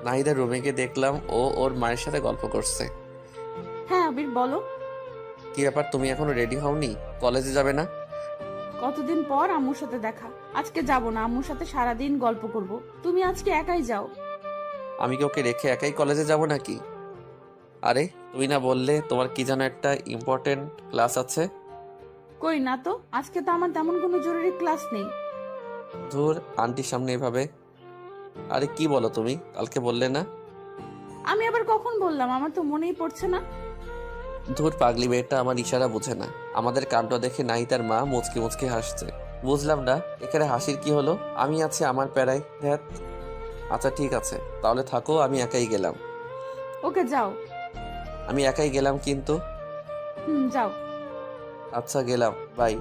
নাহিদা রুমে গিয়ে দেখলাম ও ওর মায়ের সাথে গল্প করছে। হ্যাঁ আবির বলো। কি ব্যাপার, তুমি এখনো রেডি হওনি? কলেজে যাবে না? কতদিন পর আম্মুর সাথে দেখা, আজকে যাব না, আম্মুর সাথে সারাদিন গল্প করব। তুমি আজকে একাই যাও। আমি কি ওকে রেখে একাই কলেজে যাব নাকি? আরে তুমি না বললে তোমার কি যেন একটা ইম্পর্টেন্ট ক্লাস আছে? কই না তো, আজকে তো আমার তেমন কোনো জরুরি ক্লাস নেই। ধুর, আন্টির সামনে এভাবে। আরে কি বলো তুমি, কালকে বললে না? আমি আবার কখন বললাম? আমার তো মনেই পড়ছে না। ধুর, পাগলি মেয়েটা আমার ইশারা বুঝে না। আমাদের কাণ্ড দেখে নাহিদার মা মুচকি মুচকি হাসছে। বুঝলাম না এখানে হাসির কি হলো? আমি আছি আমার প্যারায়। ধ্যাত। আচ্ছা ঠিক আছে, তাহলে থাকো, আমি একাই গেলাম। ওকে যাও। আমি একাই গেলাম কিন্তু। যাও। আচ্ছা গেলাম, বাই।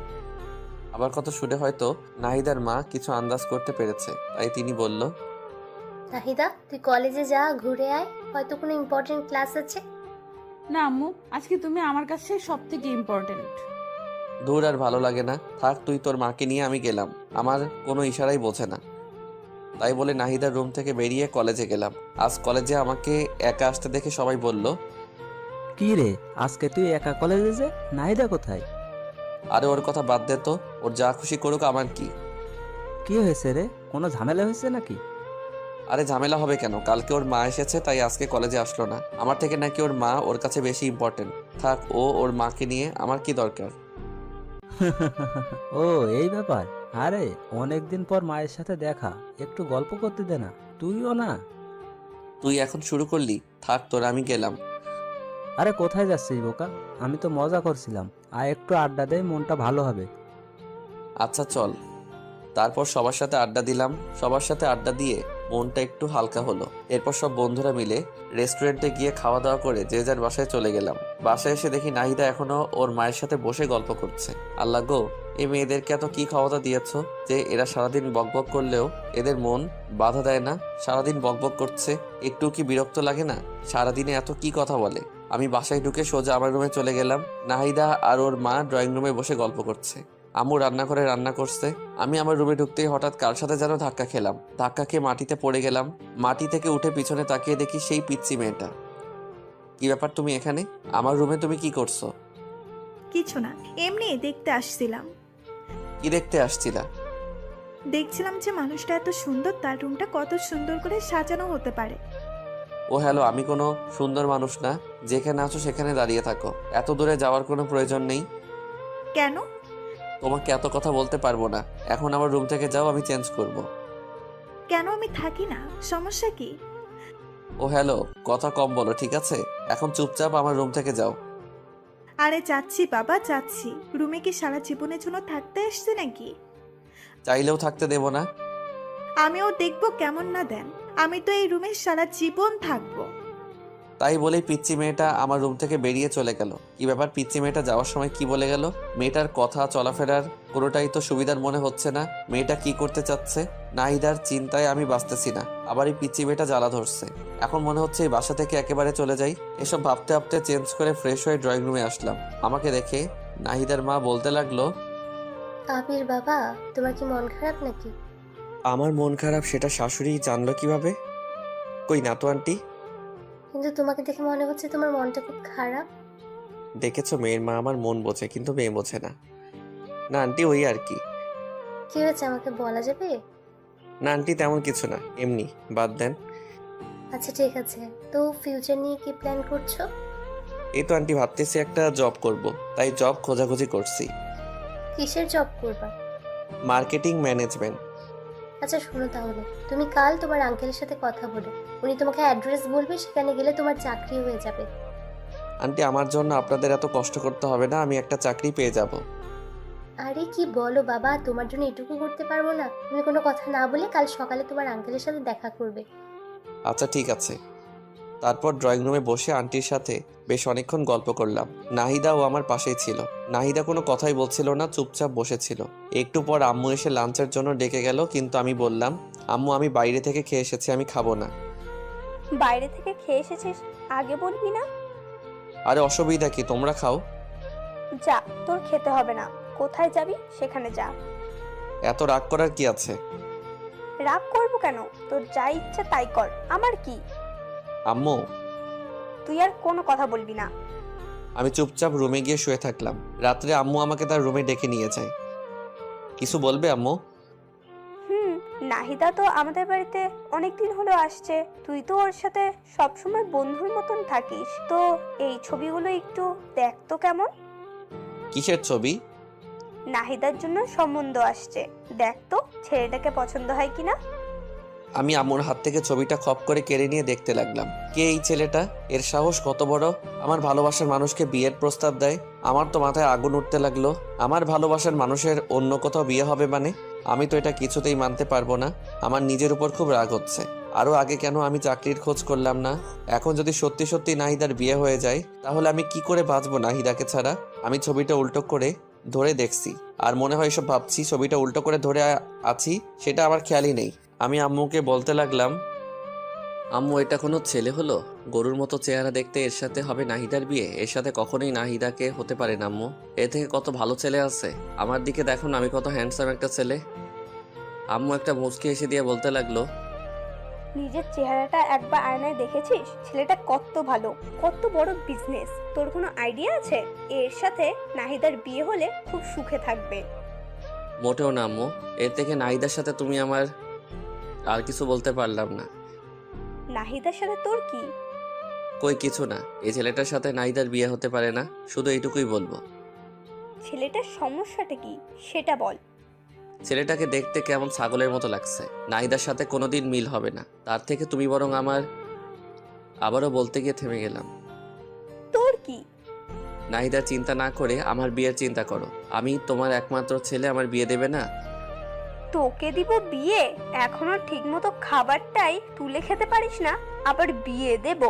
আবার কথা শুনে হয়তো নাহিদার মা কিছু আন্দাজ করতে পেরেছে, তাই তিনি বলল, নাহিদা, তুই কলেজে যা, ঘুরে আয়, হয়তো কোনো ইম্পর্টেন্ট ক্লাস আছে। না আম্মু, আজকে তুমি আমার কাছে সব থেকে ইম্পর্টেন্ট। দূর, আর ভালো লাগে না, থাক তুই তোর মাকে নিয়ে, আমি গেলাম। আমার কোনো ইশারাই বোঝে না। তাই বলে নাহিদার রুম থেকে বেরিয়ে কলেজে গেলাম। আজ কলেজে আমাকে একা আসতে দেখে সবাই বলল, কি রে, আজকে তুই একা কলেজে যে? নাহিদা কোথায়? আরে ওর কথা বাদ দে তো, ওর যা খুশি করুক, আমার কি। কি হয়েছে রে, কোনো ঝামেলা হয়েছে নাকি? আরে ঝামেলা হবে কেন? কালকে ওর মা এসেছে, তাই আজকে কলেজে আসলো না। আমার থেকে নাকি ওর মা ওর কাছে বেশি ইম্পর্টেন্ট। থাক, ও ওর মাকে নিয়ে, আমার কি দরকার। ও এই ব্যাপার। আরে অনেকদিন পর মায়ের সাথে দেখা, একটু গল্প করতে দে না, তুইও না। তুই এখন শুরু করলি, থাক তোর, আমি গেলাম। আরে কোথায় যাচ্ছিস বোকা? আমি তো মজা করছিলাম, আর একটু আড্ডা দে, মনটা ভালো হবে। আচ্ছা চল। তারপর সবার সাথে আড্ডা দিলাম। সবার সাথে আড্ডা দিয়ে মনটা একটু হালকা হলো। এরপর সব বন্ধুরা মিলে রেস্টুরেন্টে গিয়ে খাওয়া দাওয়া করে যে যার বাসায় চলে গেলাম। বাসায় এসে দেখি নাহিদা এখনো ওর মায়ের সাথে বসে গল্প করছে। আল্লাহ গো, এই মেয়েদেরকে এত কি ক্ষমতা দিয়েছ যে এরা সারাদিন বকবক করলেও এদের মন বাধা দেয় না। সারাদিন বকবক করছে, একটু কি বিরক্ত লাগে না? সারাদিনে এত কি কথা বলে। আমি বাসায় ঢুকে সোজা আমার রুমে চলে গেলাম। নাহিদা আর ওর মা ড্রয়িং রুমে বসে গল্প করছে। আম্মু রান্নাঘরে রান্না করছে। আমি আমার রুমে ঢুকতেই হঠাৎ কার সাথে যেন ধাক্কা খেলাম। ধাক্কা খেয়ে মাটিতে পড়ে গেলাম। মাটি থেকে উঠে পিছনে তাকিয়ে দেখি সেই পিচ্চি মেয়েটা। কি ব্যাপার, তুমি এখানে? আমার রুমে তুমি কি করছো? কিছু না, এমনি দেখতে আসছিলাম। কি দেখতে আসছিলা? দেখছিলাম যে মানুষটা এত সুন্দর, তার রুমটা কত সুন্দর করে সাজানো হতে পারে। ও হ্যালো, আমি কোনো সুন্দর মানুষ না। যেখানে আছো সেখানে দাঁড়িয়ে থাকো, এত দূরে যাওয়ার কোনো প্রয়োজন নেই। কেন? তোমাকে এত কথা বলতে পারবো না। এখন আমার রুম থেকে যাও, আমি চেঞ্জ করব। কেন? আমি থাকি না, সমস্যা কি? ও হ্যালো, কথা কম বলো ঠিক আছে? এখন চুপচাপ আমার রুম থেকে যাও। আরে যাচ্ছি বাবা, যাচ্ছি। রুমে কি সারা জীবনের জন্য থাকতে এসছে নাকি? চাইলেও থাকতে দেব না। আমিও দেখবো কেমন না দেন। আমি তো এই রুমে সারা জীবন থাকবো। তাই বলেই পিচ্চি মেয়েটা আমার রুম থেকে বেরিয়ে চলে গেল। কি ব্যাপার, পিচ্চি মেয়েটা যাওয়ার সময় কি বলে গেল? মেয়েটার কথা চলাফেরার কোনোটাই তো সুবিধার মনে হচ্ছে না। মেয়েটা কি করতে চাচ্ছে? নাহিদার চিন্তায় আমি বাঁচতেছি না। আবার এই পিচ্চি মেয়েটা জ্বালা ধরছে। এখন মনে হচ্ছে এই বাসা থেকে একেবারে চলে যাই। এসব ভাবতে ভাবতে চেঞ্জ করে ফ্রেশ হয়ে ড্রয়িং রুমে আসলাম। আমাকে দেখে নাহিদার মা বলতে লাগলো, আবির বাবা, তোমার কি মন খারাপ নাকি? আমার মন খারাপ সেটা শাশুড়ি জানলো কিভাবে? কই না তো আন্টি। কিন্তু তোমাকে দেখে মনে হচ্ছে তোমার মনটা খুব খারাপ। দেখেছো, মেয়ের মা আমার মন বোঝে কিন্তু মেয়ে বোঝে না। না আন্টি, ওই আর কি। কি হয়েছে আমাকে বলা যাবে? না আন্টি, তেমন কিছু না, এমনি, বাদ দেন। আচ্ছা ঠিক আছে, তো ফিউচার নিয়ে কি প্ল্যান করছো? এই তো আন্টি, ভাবতেছি একটা জব করব, তাই জব খোঁজাখুঁজি করছি। কিসের জব করবা? Marketing management. আচ্ছা শোনো তাহলে, তুমি কাল তোমার আঙ্কেলের সাথে কথা বলো। উনি তোমাকে অ্যাড্রেস বলবে, সেখানে গেলে তোমার চাকরি হয়ে যাবে। আন্টি, আমার জন্য আপনাদের এত কষ্ট করতে হবে না, আমি একটা চাকরি পেয়ে যাব। আরে কি বলো বাবা, তোমার জন্য এটুকু করতে পারবো না? তুমি কোনো কথা না বলে কাল সকালে তোমার আঙ্কেলের সাথে দেখা করবে। আচ্ছা ঠিক আছে। তারপর ড্রয়িং রুমে বসে আন্টির সাথে বেশ অনেকক্ষণ গল্প করলাম। নাহিদাও আমার পাশেই ছিল। নাহিদা কোনো কথাই বলছিল না, চুপচাপ বসেছিল। একটু পর আম্মু এসে লাঞ্চের জন্য ডেকে গেল, কিন্তু আমি বললাম, আম্মু আমি বাইরে থেকে খেয়ে এসেছি, আমি খাবো না। বাইরে থেকে খেয়ে এসেছিস, আগে বলবি না? আরে অসুবিধা কি, তোমরা খাও। যা, তোর খেতে হবে না। কোথায় যাবি সেখানে যা। এত রাগ করার কি আছে? রাগ করবো কেন? তোর যা ইচ্ছা তাই কর, আমার কি। আম্মু। তুই আর কোনো কথা বলবি না। আমি চুপচাপ রুমে গিয়ে শুয়ে থাকলাম। রাত্রে আম্মু আমাকে তার রুমে ডেকে নিয়ে যায়। কিছু বলবে আম্মু? নাহিদা তো আমাদের বাড়িতে অনেকদিন হলো আসছে। তুই তো ওর সাথে সবসময় বন্ধুর মতন থাকিস, তো এই ছবিগুলো একটু দেখ তো কেমন। কিসের ছবি? নাহিদার জন্য সম্বন্ধ আসছে, দেখ তো ছেলেটাকে পছন্দ হয় কিনা। আমি আম্মুর হাত থেকে ছবিটা খপ করে কেড়ে নিয়ে দেখতে লাগলাম। কে এই ছেলেটা? এর সাহস কত বড় আমার ভালোবাসার মানুষকে বিয়ের প্রস্তাব দেয়। আমার তো মাথায় আগুন উঠতে লাগলো। আমার ভালোবাসার মানুষের অন্য কোথাও বিয়ে হবে মানে? আমি তো এটা কিছুতেই মানতে পারবো না। আমার নিজের উপর খুব রাগ হচ্ছে। আরও আগে কেন আমি চাকরির খোঁজ করলাম না? এখন যদি সত্যি সত্যি নাহিদার বিয়ে হয়ে যায় তাহলে আমি কি করে বাঁচবো নাহিদাকে ছাড়া? আমি ছবিটা উল্টো করে ধরে দেখছি আর মনে হয় এসব ভাবছি। ছবিটা উল্টো করে ধরে আছি সেটা আমার খেয়ালই নেই। আমি আম্মুকে বলতে লাগলাম, আম্মু এটা কোনো ছেলে হলো? গরুর মতো চেহারা দেখতে, এর সাথে হবে নাহিদার বিয়ে? এর সাথে কখনোই নাহিদাকে হতে পারে না আম্মু। এর থেকে কত ভালো ছেলে আছে। আমার দিকে দেখুন, আমি কত হ্যান্ডসাম একটা ছেলে। আম্মু একটা মুচকি হেসে দিয়ে বলতে লাগলো, নিজের চেহারাটা একবার আয়নায় দেখেছিস? ছেলেটা কত ভালো, কত বড় বিজনেস। তোর কোনো আইডিয়া আছে? এর সাথে নাহিদার বিয়ে হলে খুব সুখে থাকবে। মোটেও না আম্মু। এর থেকে নাহিদার সাথে তুমি আমার আর কিছু বলতে পারলাম না। নাহিদার সাথে তোর কি? কই কিছু না। এই ছেলেটার সাথে নাহিদার বিয়ে হতে পারে না, শুধু এইটুকুই বলবো। ছেলেটার সমস্যাটা কি সেটা বল। ছেলেটাকে দেখতে কেমন ছাগলের মতো লাগছে। নাহিদার সাথে কোনোদিন মিল হবে না। তার থেকে তুমি বরং আমার... আবারও বলতে গিয়ে থেমে গেলাম। তোর কি? নাহিদার চিন্তা না করে আমার বিয়ের চিন্তা করো। আমি তোমার একমাত্র ছেলে, আমার বিয়ে দেবে না? তোকে দিব বিয়ে? এখনো ঠিক মতো খাবারটাই তুলে খেতে পারিস না, আবার বিয়ে দেব?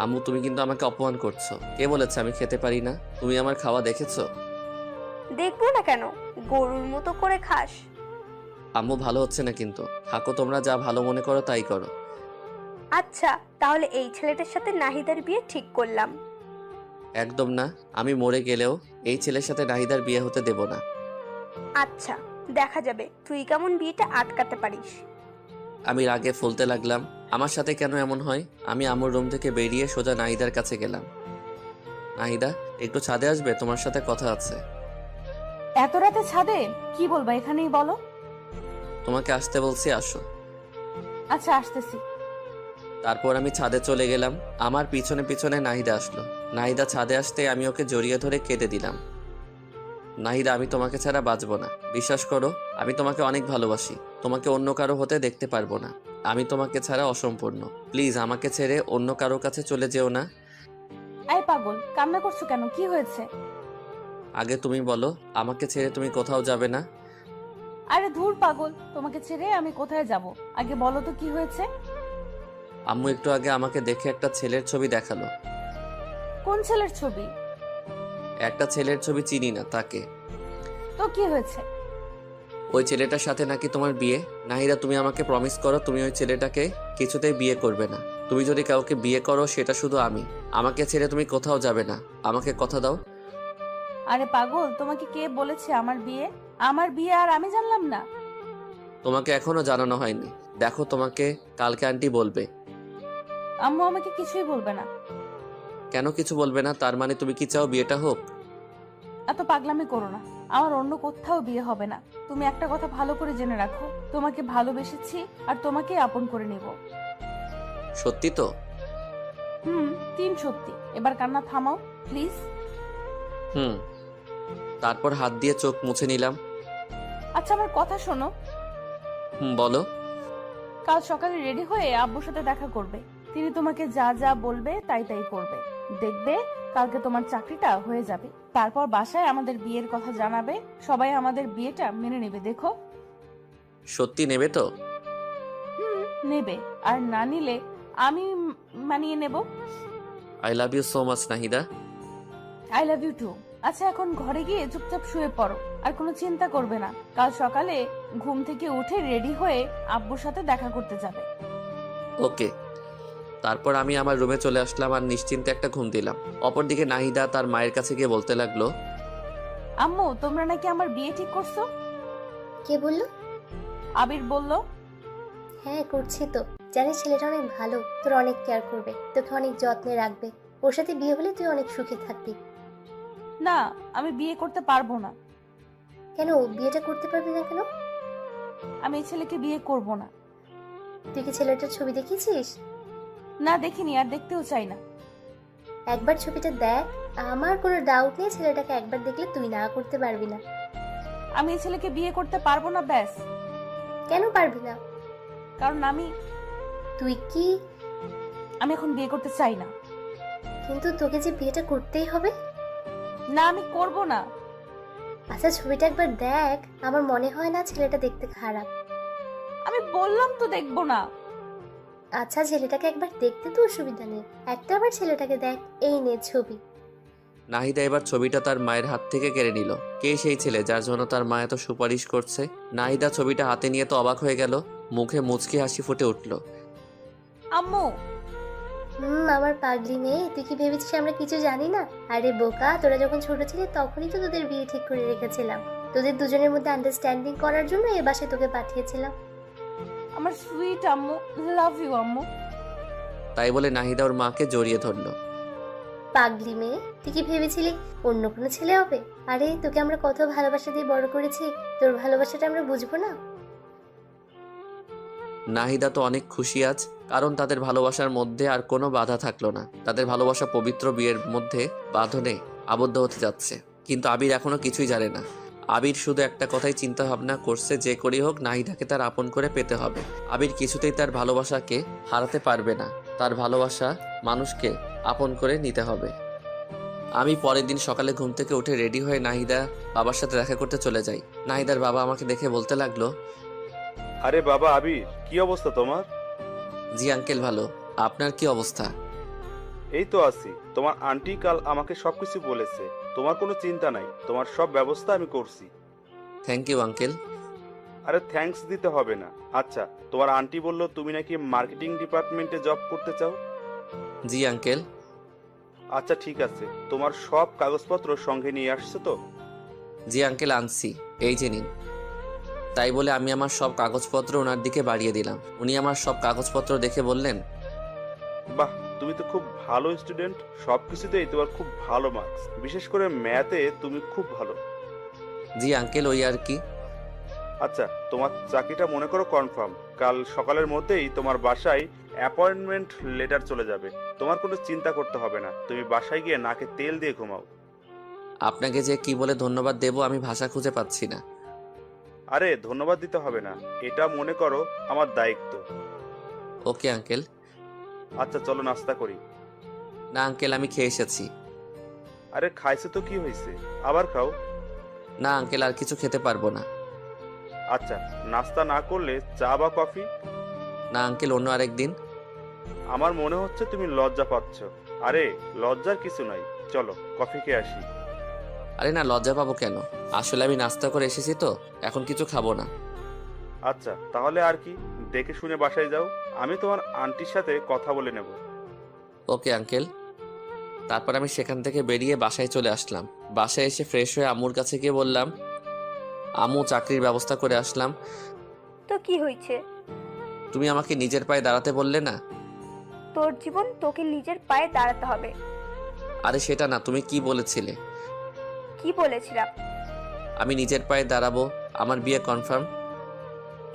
আম্মু তুমি কিন্তু আমাকে অপমান করছো। কে বলেছে আমি খেতে পারি না? তুমি আমার খাওয়া দেখেছো? দেখবো না কেন, গরুর মতো করে খাস। আম্মু ভালো হচ্ছে না কিন্তু। থাকো, তোমরা যা ভালো মনে করো তাই করো। আচ্ছা তাহলে এই ছেলেটার সাথে নাহিদার বিয়ে ঠিক করলাম। একদম না। আমি মরে গেলেও এই ছেলের সাথে নাহিদার বিয়ে হতে দেব না। আচ্ছা দেখা যাবে তুই কেমন বিয়েটা আটকাতে পারিস। আমি রাগে ফুলতে লাগলাম। আমার সাথে কেন এমন হয়? আমি আম্মুর রুম থেকে বেরিয়ে সোজা নাহিদার কাছে গেলাম। নাহিদা, একটু ছাদে আসবে? তোমার সাথে কথা আছে। এত রাতে ছাদে? কি বলবা এখানেই বলো। তোমাকে আসতে বলছি, আসো। আচ্ছা আসতেছি। তারপর আমি ছাদে চলে গেলাম। আমার পিছনে পিছনে নাহিদা আসলো। নাহিদা ছাদে আসতে আমি ওকে জড়িয়ে ধরে কেঁদে দিলাম। নাহিদা, আমি তোমাকে ছাড়া বাঁচবো না। বিশ্বাস করো, আমি তোমাকে অনেক ভালোবাসি। তোমাকে অন্য কারো হতে দেখতে পারবো না। আমি তোমাকে ছাড়া অসম্পূর্ণ। প্লিজ আমাকে ছেড়ে অন্য কারো কাছে চলে যেও না। আয় পাগল, কান্না করছো কেন? কি হয়েছে? আগে তুমি বলো, আমাকে ছেড়ে তুমি কোথাও যাবে না? আরে ধুর পাগল, তোমাকে ছেড়ে আমি কোথায় যাব? আগে বলো তো কি হয়েছে। আম্মু একটু আগে আমাকে দেখে একটা ছেলের ছবি দেখালো। কোন ছেলের ছবি? একটা ছেলের ছবি চিনি না তাকে। তো কি হয়েছে? ওই ছেলেটার সাথে নাকি তোমার বিয়ে। নাহিদা, তুমি আমাকে প্রমিস করো তুমি ওই ছেলেটাকে কিছুতেই বিয়ে করবে না। তুমি যদি কাউকে বিয়ে করো সেটা শুধু আমি। আমাকে ছেড়ে তুমি কোথাও যাবে না। আমাকে কথা দাও। আরে পাগল, তোমাকে কে বলেছে আমার বিয়ে? আমার বিয়ে আর আমি জানলাম না? তোমাকে এখনো জানানো হয়নি। দেখো, তোমাকে কালকে আন্টি বলবে। আম্মু আমাকে কিছুই বলবে না। কেন কিছু বলবে না? তার মানে তুমি কি চাও বিয়েটা হোক? এত পাগলামি করো না। আমার অন্য কোথাও বিয়ে হবে না। তুমি একটা কথা ভালো করে জেনে রাখো, তোমাকে ভালোবেসেছি আর তোমাকে আপন করে নিব। সত্যি তো? 3 সত্যি। এবার কান্না থামাও প্লিজ। তারপর হাত দিয়ে চোখ মুছে নিলাম। আচ্ছা আমার কথা শোনো। বলো। কাল সকালে রেডি হয়ে আব্বুর সাথে দেখা করবে। তিনি তোমাকে যা যা বলবে তাই তাই করবে। দেখবে কালকে তোমার চাকরিটা হয়ে যাবে। তারপর বাসায় আমাদের বিয়ের কথা জানাবে। সবাই আমাদের বিয়েটা মেনে নেবে। দেখো। সত্যি নেবে তো? নেবে। আর না নিলে আমি মানিয়ে নেব। I love you so much Nahida. I love you too. আচ্ছা এখন ঘরে গিয়ে চুপচাপ শুয়ে পড়ো, আর কোনো চিন্তা করবে না। কাল সকালে ঘুম থেকে উঠে রেডি হয়ে আব্বুর সাথে দেখা করতে যাবে। ওকে। তারপর আমি আমার রুমে চলে আসলাম আর নিশ্চিন্তে একটা ঘুম দিলাম। অপরদিকে নাহিদা তার মায়ের কাছে গিয়ে বলতে লাগলো, আম্মু তোমরা নাকি আমার বিয়ে ঠিক করছো? কে বললো? আবির বলল। হ্যাঁ করছি তো। জানিস ছেলেটা অনেক ভালো, তোর অনেক কেয়ার করবে, তোকে অনেক যত্নে রাখবে। ওর সাথে বিয়ে হলে তুই অনেক সুখে থাকবি। না, আমি বিয়ে করতে পারবো না। কেন বিয়েটা করতে পারবি না কেন? আমি এই ছেলেকে বিয়ে করব না। তুই কি ছেলেটার ছবি দেখিয়েছিস? না দেখিনি, আর দেখতেও চাই না। একবার ছবিটা দেখ। আমার কোনো ডাউট নেই ছেলেটাকে একবার দেখলে তুই না করতে পারবি না। আমি এই ছেলেকে বিয়ে করতে পারবো না, ব্যাস। কেন পারবি না? কারণ তুই কি? আমি এখন বিয়ে করতে চাই না। কিন্তু তোকে যে বিয়েটা করতেই হবে। না, আমি করব না। আচ্ছা ছবিটা একবার দেখ, আমার মনে হয় না ছেলেটা দেখতে খারাপ। আমি বললাম তো দেখবো না। আচ্ছা ছেলেটাকে একবার দেখতে তো অসুবিধা নেই, একটা বার ছেলেটাকে দেখ। এই নে ছবি। নাহিদা এবার ছবিটা তার মায়ের হাত থেকে কেড়ে নিল। কে সেই ছেলে যার জন্য তার মা এত সুপারিশ করছে? নাহিদা ছবিটা হাতে নিয়ে তো অবাক হয়ে গেল, মুখে মুচকি হাসি ফুটে উঠল। আম্মু, আমার পাগলি মেয়ে, তুই কি ভেবেছিস আমরা কিছু জানি না? আরে বোকা, তোরা যখন ছোট ছিলি তখনই তো তোদের বিয়ে ঠিক করে রেখেছিলাম। তোদের দুজনের মধ্যে আন্ডারস্ট্যান্ডিং করার জন্য এ বাসায় তোকে পাঠিয়েছিলাম। আমার সুইট আম্মু, লাভ ইউ আম্মু। তাই বলে নাহিদা ওর মাকে জড়িয়ে ধরল। পাগলি মেয়ে, তুই কি ভেবেছিলি অন্য কোনো ছেলে হবে? আরে তোকে আমরা কত ভালোবাসা দিয়ে বড় করেছি, তোর ভালোবাসাটা আমরা বুঝবো না? নাহিদা তো অনেক খুশি আজ, কারণ তাদের ভালোবাসার মধ্যে আর কোনো বাধা থাকলো না। তাদের ভালোবাসা পবিত্র বিয়ের মধ্যে বাঁধনে আবদ্ধ হতে যাচ্ছে। কিন্তু আবির এখনো কিছুই জানে না। আবির শুধু একটা কথাই চিন্তা ভাবনা করছে, যে করেই হোক নাহিদাকে তার আপন করে পেতে হবে। আবির কিছুতেই তার ভালোবাসাকে হারাতে পারবে না। তার ভালোবাসা মানুষকে আপন করে নিতে হবে। আমি পরের দিন সকালে ঘুম থেকে উঠে রেডি হয়ে নাহিদা বাবার সাথে দেখা করতে চলে যাই। নাহিদার বাবা আমাকে দেখে বলতে লাগলো, আরে বাবা আবির, কি অবস্থা তোমার? জি আঙ্কেল, ভালো। আপনার কি অবস্থা? এই তো আছি। তোমার আন্টি কাল আমাকে সবকিছু বলেছে, তোমার কোনো চিন্তা নাই, তোমার সব ব্যবস্থা আমি করছি। Thank you uncle. আরে থ্যাঙ্কস দিতে হবে না। আচ্ছা, তোমার আন্টি বলল তুমি নাকি মার্কেটিং ডিপার্টমেন্টে জব করতে চাও? জি আঙ্কেল। আচ্ছা ঠিক আছে, তোমার সব কাগজপত্র সঙ্গে নিয়ে আসছো তো? জি আঙ্কেল, আনছি, এই যে নিন। তাই বলে আমি আমার সব কাগজপত্র ওনার দিকে বাড়িয়ে দিলাম। উনি আমার সব কাগজপত্র দেখে বললেন, বাহ, তুমি তো খুব ভালো স্টুডেন্ট, সব কিছুতেই তোমার খুব ভালো মার্কস, বিশেষ করে ম্যাথে তুমি খুব ভালো। জি আঙ্কেল, ওই আর কি। আচ্ছা, তোমার চাকরিটা মনে করো কনফার্ম। কাল সকালের মধ্যেই তোমার বাসায় অ্যাপয়েন্টমেন্ট লেটার চলে যাবে। তোমার কোনো চিন্তা করতে হবে না, তুমি বাসায় গিয়ে নাকে তেল দিয়ে ঘুমাও। আপনাকে যে কি বলে ধন্যবাদ দেব আমি ভাষা খুঁজে পাচ্ছি না। আরে ধন্যবাদ দিতে হবে না, এটা মনে করো আমার দায়িত্ব। Okay uncle. আচ্ছা চলো নাস্তা করি। না আঙ্কেল, আমি খেয়ে এসেছি। আরে খাইছে তো কি হয়েছে, আবার খাও। না আঙ্কেল, আর কিছু খেতে পারবো না। আচ্ছা, নাস্তা না করলে চা বা কফি? না আঙ্কেল, অন্য আরেকদিন। আমার মনে হচ্ছে তুমি লজ্জা পাচ্ছ। আরে লজ্জার কিছু নাই, চলো কফি খেয়ে আসি। আরে না, লজ্জা পাবো কেন? আসলে আমি নাস্তা করে এসেছি তো, এখন কিছু খাবো না। আচ্ছা তাহলে আর কি, দেখে শুনে বাসায় যাও, আমি তোমার আন্টির সাথে কথা বলে নেব। Okay uncle. তারপর আমি সেখান থেকে বেরিয়ে বাসায় চলে আসলাম। বাসায় এসে ফ্রেশ হয়ে আম্মুর কাছে গিয়ে বললাম, আম্মু চাকরির ব্যবস্থা করে আসলাম। তো কি হয়েছে? তুমি আমাকে নিজের পায়ে দাঁড়াতে বললে না? তোর জীবন তোকে নিজের পায়ে দাঁড়াতে হবে। আরে সেটা না, তুমি কি বলেছিলে? কি বলেছিলাম? আমি নিজের পায়ে দাঁড়াবো, আমার বিয়ে কনফার্ম।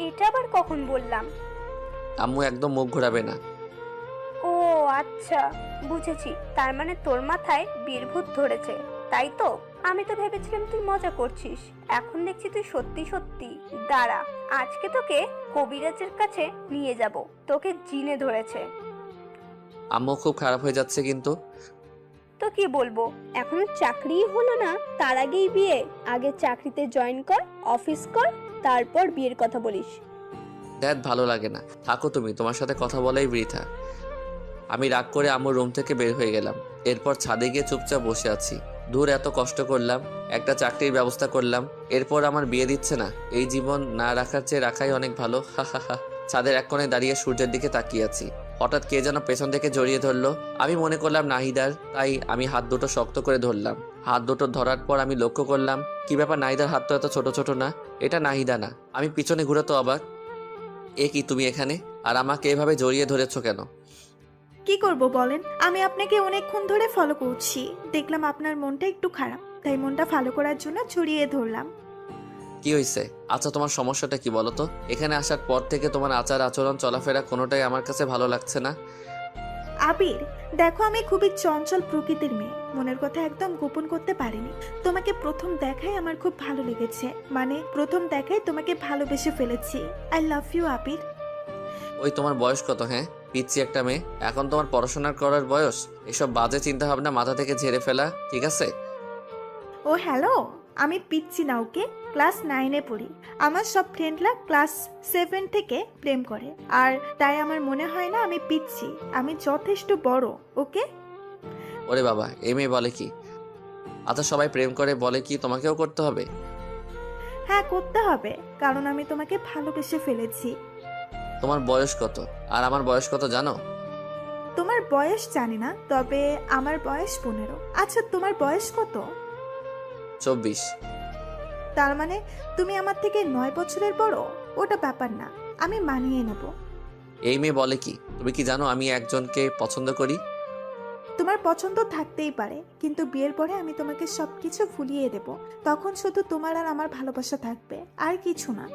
এটা আবার কখন বললাম? আম্মু একদম মুখ ঘোরাবে না। ও আচ্ছা, বুঝেছি। তার মানে তোর মাথায় বীরভূত ধরেছে, তাই তো? আমি তো ভেবেছিলাম তুই মজা করছিস, এখন দেখছি তুই সত্যি সত্যি। দাঁড়া, আজকে তোকে কবিরাজের কাছে নিয়ে যাব, তোকে জিনে ধরেছে। আম্মু খুব খারাপ হয়ে যাচ্ছে কিন্তু। তো কি বলবো, এখনো চাকরিই হলো না, তার আগেই বিয়ে? আগে চাকরিতে জয়েন কর, অফিস কর, তারপর বিয়ের কথা বলিস। ড্যাড ভালো লাগে না, থাকো তুমি, তোমার সাথে কথা বলাই বৃথা। আমি রাগ করে আম্মুর রুম থেকে বের হয়ে গেলাম। এরপর ছাদে গিয়ে চুপচাপ বসে আছি। দূর এত কষ্ট করলাম, একটা চাকরির ব্যবস্থা করলাম, এরপর আমার বিয়ে দিচ্ছে না। এই জীবন না রাখার চেয়ে রাখাই অনেক ভালো। হা হা হা। ছাদের এক কোণে দাঁড়িয়ে সূর্যের দিকে তাকিয়ে আছি। হঠাৎ কে যেন পেছন থেকে জড়িয়ে ধরলো। আমি মনে করলাম নাহিদার, তাই আমি হাত দুটো শক্ত করে ধরলাম। হাত দুটো ধরার পর আমি লক্ষ্য করলাম, কি ব্যাপার, নাহিদার হাত তো এত ছোট ছোট না, এটা নাহিদা না। আমি পিছনে ঘুরে তো অবাক, এ কি তুমি এখানে? আর আমাকে এভাবে জড়িয়ে ধরেছো কেন? কি করব বলেন, আমি আপনাকে অনেকক্ষণ ধরে ফলো করছি, দেখলাম আপনার মনটা একটু খারাপ, তাই মনটা ভালো করার জন্য ছড়িয়ে ধরলাম। কি হয়েছে? আচ্ছা তোমার সমস্যাটা কি বলো তো? এখানে আসার পর থেকে তোমার আচার আচরণ চলাফেরা কোনোটাই আমার কাছে ভালো লাগছে না। আবির, দেখো আমি খুবই চঞ্চল প্রকৃতির মেয়ে, মনের কথা একদম গোপন করতে পারিনি। তোমাকে প্রথম দেখায় আমার খুব ভালো লেগেছে, মানে প্রথম দেখায় তোমাকে ভালোবেসে ফেলেছি। আই লাভ ইউ আবির। ওই তোমার বয়স কত? হ্যাঁ, পিচ্ছি একটা মেয়ে, এখন তোমার পড়াশোনা করার বয়স। এসব বাজে চিন্তা ভাবনা মাথা থেকে ঝেড়ে ফেলা, ঠিক আছে? ও হ্যালো, আমি পিচ্ছি না, ওকে? ক্লাস 9-এ পড়ি। আমার সব ফ্রেন্ডরা ক্লাস 7 থেকে প্রেম করে, আর তাই আমার মনে হয় না আমি পিচ্ছি। আমি যথেষ্ট বড়, ওকে? ওরে বাবা, এই মেয়ে বলে কি? আচ্ছা, সবাই প্রেম করে বলে কি তোমাকেও করতে হবে? হ্যাঁ, করতে হবে, কারণ আমি তোমাকে ভালোবেসে ফেলেছি। তোমার বয়স কত আর আমার বয়স কত জানো? তোমার বয়স জানি না, তবে আমার বয়স 15। আচ্ছা, তোমার বয়স কত? 24। তার মানে তুমি আমার থেকে 9 বছরের বড়। ওটা ব্যাপার না, আমি মানিয়ে নেব। এই মেয়ে বলে কি? তুমি কি জানো আমি একজনকে পছন্দ করি? তোমার পছন্দ থাকতেই পারে, কিন্তু বিয়ের পরে আমি তোমাকে সবকিছু ভুলিয়ে দেব। তখন শুধু তোমার আর আমার ভালোবাসা থাকবে, আর কিছু না।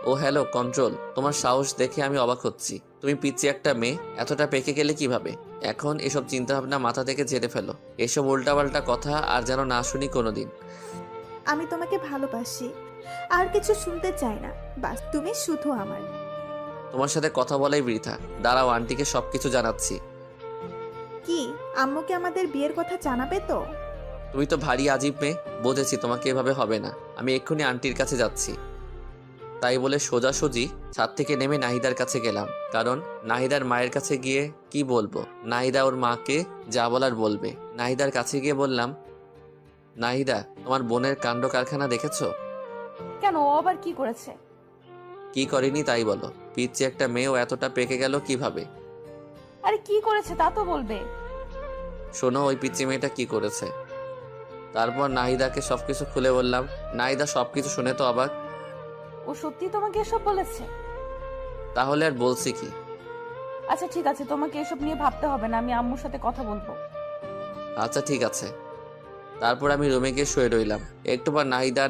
ও হ্যালো, কন্ট্রোল। তোমার সাহস দেখে আমি অবাক হচ্ছি। তুমি পিচ্ছি একটা মেয়ে, এতটা পেকে গেলে কিভাবে? এখন এসব চিন্তাভাবনা মাথা থেকে ঝেড়ে ফেলো। এসব উল্টাপাল্টা কথা আর যেন না শুনি কোনোদিন। আমি তোমাকে ভালোবাসি, আর কিছু শুনতে চাই না। বাস তুমি শুধু আমার। তোমার সাথে কথা বলাই বৃথা। দাঁড়াও, আন্টিকে সবকিছু জানাচ্ছি। কি, আম্মুকে আমাদের বিয়ের কথা জানাবে তো? তুমি তো ভারী আজীব মেয়ে, বুঝেছি তোমাকে এভাবে হবে না। আমি এক্ষুনি আন্টির কাছে যাচ্ছি। তাই বলে সোজাসুজি ছাদ থেকে নেমে নাহিদার কাছে গেলাম, কারণ নাহিদার মায়ের কাছে গিয়ে কি বলবো? নাহিদা ওর মাকে যা বলার বলবে। নাহিদার কাছে গিয়ে বললাম, নাহিদা, তোমার বোনের কাণ্ড কারখানা দেখেছো? কেন, ও আবার কি করেছে? কি করেনি তাই বলো। পিচ্ছি একটা মেয়েও এতটা পেকে গেল কিভাবে? আরে কি করেছে তা তো বলবে। শোনো, ওই পিচ্ছি মেয়েটা কি করেছে। তারপর নাহিদাকে সবকিছু খুলে বললাম। নাহিদা সবকিছু শুনে তো অবাক। ও সত্যি তোমাকে এসব বলেছে? তাহলে আর বলছি কি? আচ্ছা ঠিক আছে, তোমাকে এসব নিয়ে ভাবতে হবে না, আমি আম্মুর সাথে কথা বলবো। আচ্ছা ঠিক আছে। তারপর আমি রুমে গিয়ে শুয়ে রইলাম। একটু পর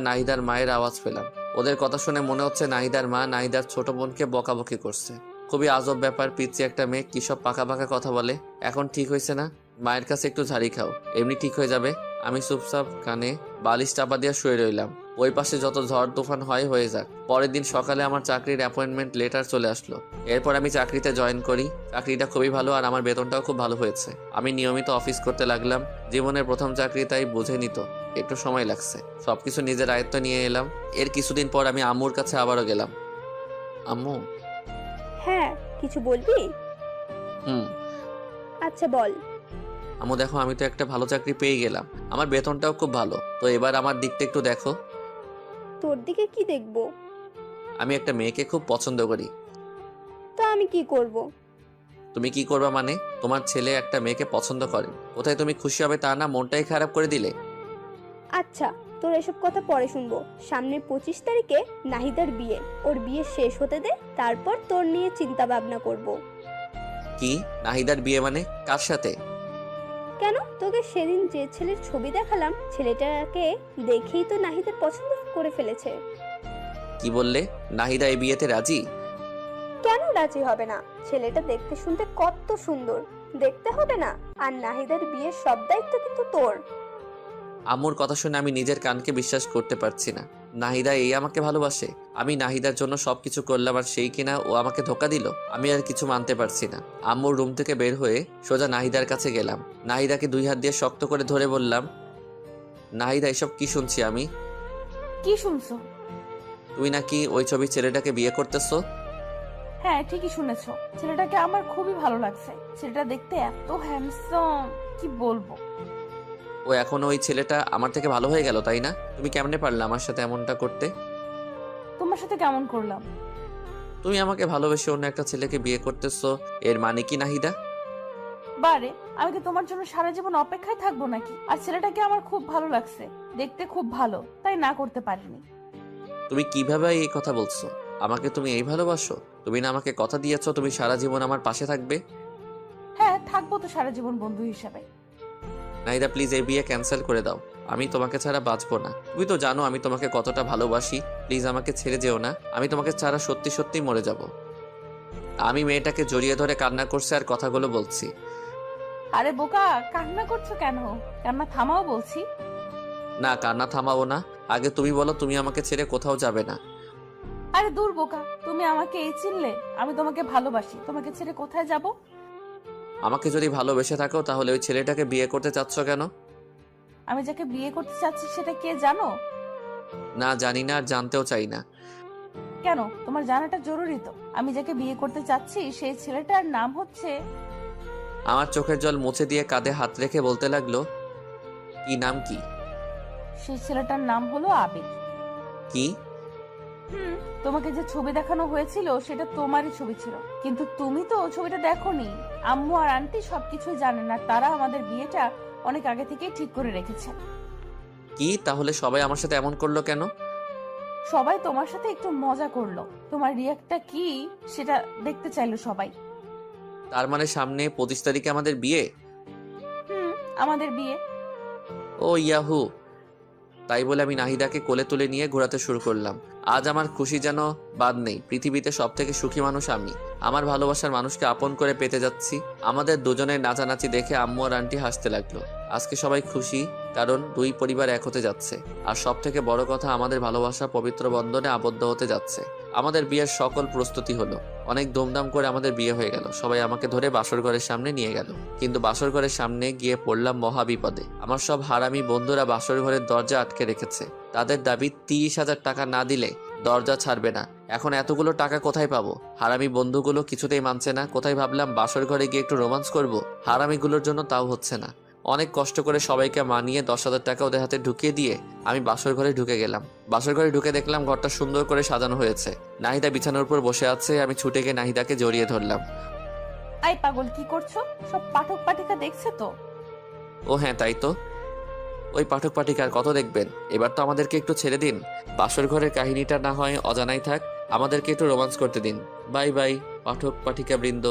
নাহিদার মায়ের আওয়াজ পেলাম। ওদের কথা শুনে মনে হচ্ছে নাহিদার মা নাহিদার ছোট বোনকে বকাবকি করছে। খুবই আজব ব্যাপার, পিচ্ছি একটা মেয়ে কি সব পাকা পাকা কথা বলে। এখন ঠিক হয়েছে না? মায়ের কাছে একটু ঝাড়ি খাও, এমনি ঠিক হয়ে যাবে। আমি চুপচাপ কানে বালিশ চাপা দিয়ে শুয়ে রইলাম। ওই পাশে যত ঝড় তুফান হয় হয়ে যাক। পরের দিন সকালে আমার চাকরির অ্যাপয়েন্টমেন্ট লেটার চলে আসলো। এরপর আমি চাকরিতে জয়েন করি। চাকরিটা খুবই ভালো আর আমার বেতনটাও খুব ভালো হয়েছে। আমি নিয়মিত অফিস করতে লাগলাম। জীবনের প্রথম চাকরি, তাই বুঝে নিত একটু সময় লাগছে। সবকিছু নিজের আয়ত্ত নিয়ে এলাম। এর কিছুদিন পর আমি আম্মুর কাছে আবারও গেলাম। আম্মু। হ্যাঁ, কিছু বলবি? হুম। আচ্ছা বল। আম্মু দেখো, আমি তো একটা ভালো চাকরি পেয়ে গেলাম। আমার বেতনটাও খুব ভালো। তো এবার আমার দিকটা একটু দেখো। তোর দিকে কি দেখবো? আমি একটা মেয়েকে খুব পছন্দ করি। তো আমি কি করব? তুমি কি করবা মানে? তোমার ছেলে একটা মেয়েকে পছন্দ করে, কোথায় তুমি খুশি হবে তা না, মনটাই খারাপ করে দিলে। আচ্ছা, তোর এসব কথা পরে শুনবো। সামনের 25 তারিখে নাহিদার বিয়ে। ওর বিয়ে শেষ হতে দে, তারপর তোর নিয়ে চিন্তা ভাবনা করব। কি? নাহিদার বিয়ে মানে? কার সাথে? কেন, তোকে সেদিন যে ছেলের ছবি দেখালাম, ছেলেটাকে দেখেই তো নাহিদার পছন্দ করে ফেলেছে। কি বললে? নাহিদা এই বিয়েতে রাজি? কেন রাজি হবে না? ছেলেটা দেখতে শুনতে কত সুন্দর, দেখতে হবে না? আর নাহিদার বিয়ের সব দায়িত্ব কিন্তু তোর। আম্মুর কথা শুনে আমি নিজের কানকে বিশ্বাস করতে পারছি না। নাহিদা এই আমাকে ভালোবাসে? আমি নাহিদার জন্য সবকিছু করলাম আর সেই কিনা ও আমাকে ধোকা দিল। আমি আর কিছু মানতে পারছি না। আম্মুর রুম থেকে বের হয়ে সোজা নাহিদার কাছে গেলাম। নাহিদাকে 2 হাত দিয়ে শক্ত করে ধরে বললাম, নাহিদা, এসব কি শুনছি আমি? কি শুনছো? তুই নাকি ওই ছবির ছেলেটাকে বিয়ে করতেছো? হ্যাঁ, ঠিকই শুনেছো। ছেলেটাকে আমার খুবই ভালো লাগছে। ছেলেটা দেখতে এত হ্যান্ডসাম, কি বলবো। ও এখন ওই ছেলেটা আমার থেকে ভালো হয়ে গেল, তাই না? তুমি কেমনে পারলে আমার সাথে এমনটা করতে? তোমার সাথে কেমন করলাম? তুমি আমাকে ভালোবেসে অন্য একটা ছেলেকে বিয়ে করতেছো, এর মানে কি নাহিদা? বারে, আমি কি তোমার জন্য সারা জীবন অপেক্ষায় থাকবো নাকি? আর ছেলেটাকে আমার খুব ভালো লাগছে, দেখতে খুব ভালো, তাই না করতে পারিনি। তুমি কিভাবে এই কথা বলছো? আমাকে তুমি এই ভালোবাসো? তুমি না আমাকে কথা দিয়েছো তুমি সারা জীবন আমার পাশে থাকবে? হ্যাঁ, থাকবো তো সারা জীবন বন্ধু হিসাবে। নাহিদা, প্লিজ এই বিয়ে ক্যান্সেল করে দাও। আমি তোমাকে ছাড়া বাঁচবো না। তুমি তো জানো আমি তোমাকে কতটা ভালোবাসি। প্লিজ আমাকে ছেড়ে যেও না। আমি তোমাকে ছাড়া সত্যি সত্যি মরে যাব। আমি মেয়েটাকে জড়িয়ে ধরে কান্না করছে আর কথাগুলো বলছি। আরে বোকা, কান্না করছো কেন? কান্না থামাও বলছি। না, কান্না থামাবো না। আগে তুমি বলো, তুমি আমাকে ছেড়ে কোথাও যাবে না। আরে দূর বোকা, তুমি আমাকে এই চিনলে? আমি তোমাকে ভালোবাসি, তোমাকে ছেড়ে কোথায় যাব? আমাকে যদি ভালোবেসে থাকো তাহলে ওই ছেলেটাকে বিয়ে করতে চাচ্ছ কেন? আমি যাকে বিয়ে করতে চাচ্ছি সেটা কে জানো? না, জানি না আর জানতেও চাই না। কেন, তোমার জানাটা জরুরি তো। আমি যাকে বিয়ে করতে চাচ্ছি সেই ছেলেটার নাম হচ্ছে... আমার চোখের জল মুছে দিয়ে কাঁধে হাত রেখে বলতে লাগলো, কি নাম কি? সেই ছেলেটার নাম হলো আবির। কি? তোমাকে যে ছবি দেখানো হয়েছিল সেটা তোমারই ছবি ছিল, কিন্তু তুমি তো ছবিটা দেখোনি। আম্মু আর আন্টি সবকিছুই জানেন না, তারা আমাদের বিয়েটা অনেক আগে থেকেই ঠিক করে রেখেছে। কি তাহলে সবাই আমার সাথে এমন করলো কেন? সবাই তোমার সাথে একটু মজা করলো, তোমার রিয়াক্টটা কি সেটা দেখতে চাইলো সবাই। তার মানে সামনে 25 তারিখে আমাদের বিয়ে? আমাদের বিয়ে। ও ইয়াহু! তাই বলে আমি নাহিদাকে কোলে তুলে নিয়ে ঘোরাতে শুরু করলাম। আজ আমার খুশি যেন বাদ নেই। পৃথিবীতে সব থেকে সুখী মানুষ আমি। আমার ভালোবাসার মানুষকে আপন করে পেতে যাচ্ছি। আমাদের দুজনের নাচানাচি দেখে আম্মু আর আন্টি হাসতে লাগলো। আজকে সবাই খুশি, কারণ দুই পরিবার এক হতে যাচ্ছে। আর সব থেকে বড় কথা, আমাদের ভালোবাসা পবিত্র বন্ধনে আবদ্ধ হতে যাচ্ছে। আমাদের বিয়ের সকল প্রস্তুতি হলো। অনেক ধুমধাম করে আমাদের বিয়ে হয়ে গেল। সবাই আমাকে ধরে বাসর ঘরের সামনে নিয়ে গেল, কিন্তু বাসর ঘরের সামনে গিয়ে পড়লাম মহা বিপদে। আমার সব হারামি বন্ধুরা বাসর ঘরের দরজা আটকে রেখেছে। তাদের দাবি 30,000 টাকা না দিলে দরজা ছাড়বে না। এখন এতগুলো টাকা কোথায় পাবো? হারামি বন্ধুগুলো কিছুতেই মানছে না। কোথায় ভাবলাম বাসর ঘরে গিয়ে একটু রোমান্স করব, হারামিগুলোর জন্য তাও হচ্ছে না। অনেক কষ্ট করে সবাইকে মানিয়ে 10,000 টাকা ওদের হাতে ঢুকিয়ে দিয়ে আমি বাসর ঘরে ঢুকে গেলাম। বাসর ঘরে ঢুকে দেখলাম ঘরটা সুন্দর করে সাজানো হয়েছে। নাহিদা বিছানার উপর বসে আছে। আমি ছুটে গিয়ে নাহিদাকে জড়িয়ে ধরলাম। আই পাগল, কি করছো? সব পাঠক পাঠিকা দেখছে তো? ও হ্যাঁ, তাই তো। ওই পাঠক পাঠিকার কত দেখবেন? এবার তো আমাদেরকে একটু ছেড়ে দিন। বাসর ঘরের কাহিনীটা না হয় অজানাই থাক, আমাদেরকে একটু রোমান্স করতে দিন। বাই বাই পাঠক পাঠিকা বৃন্দ।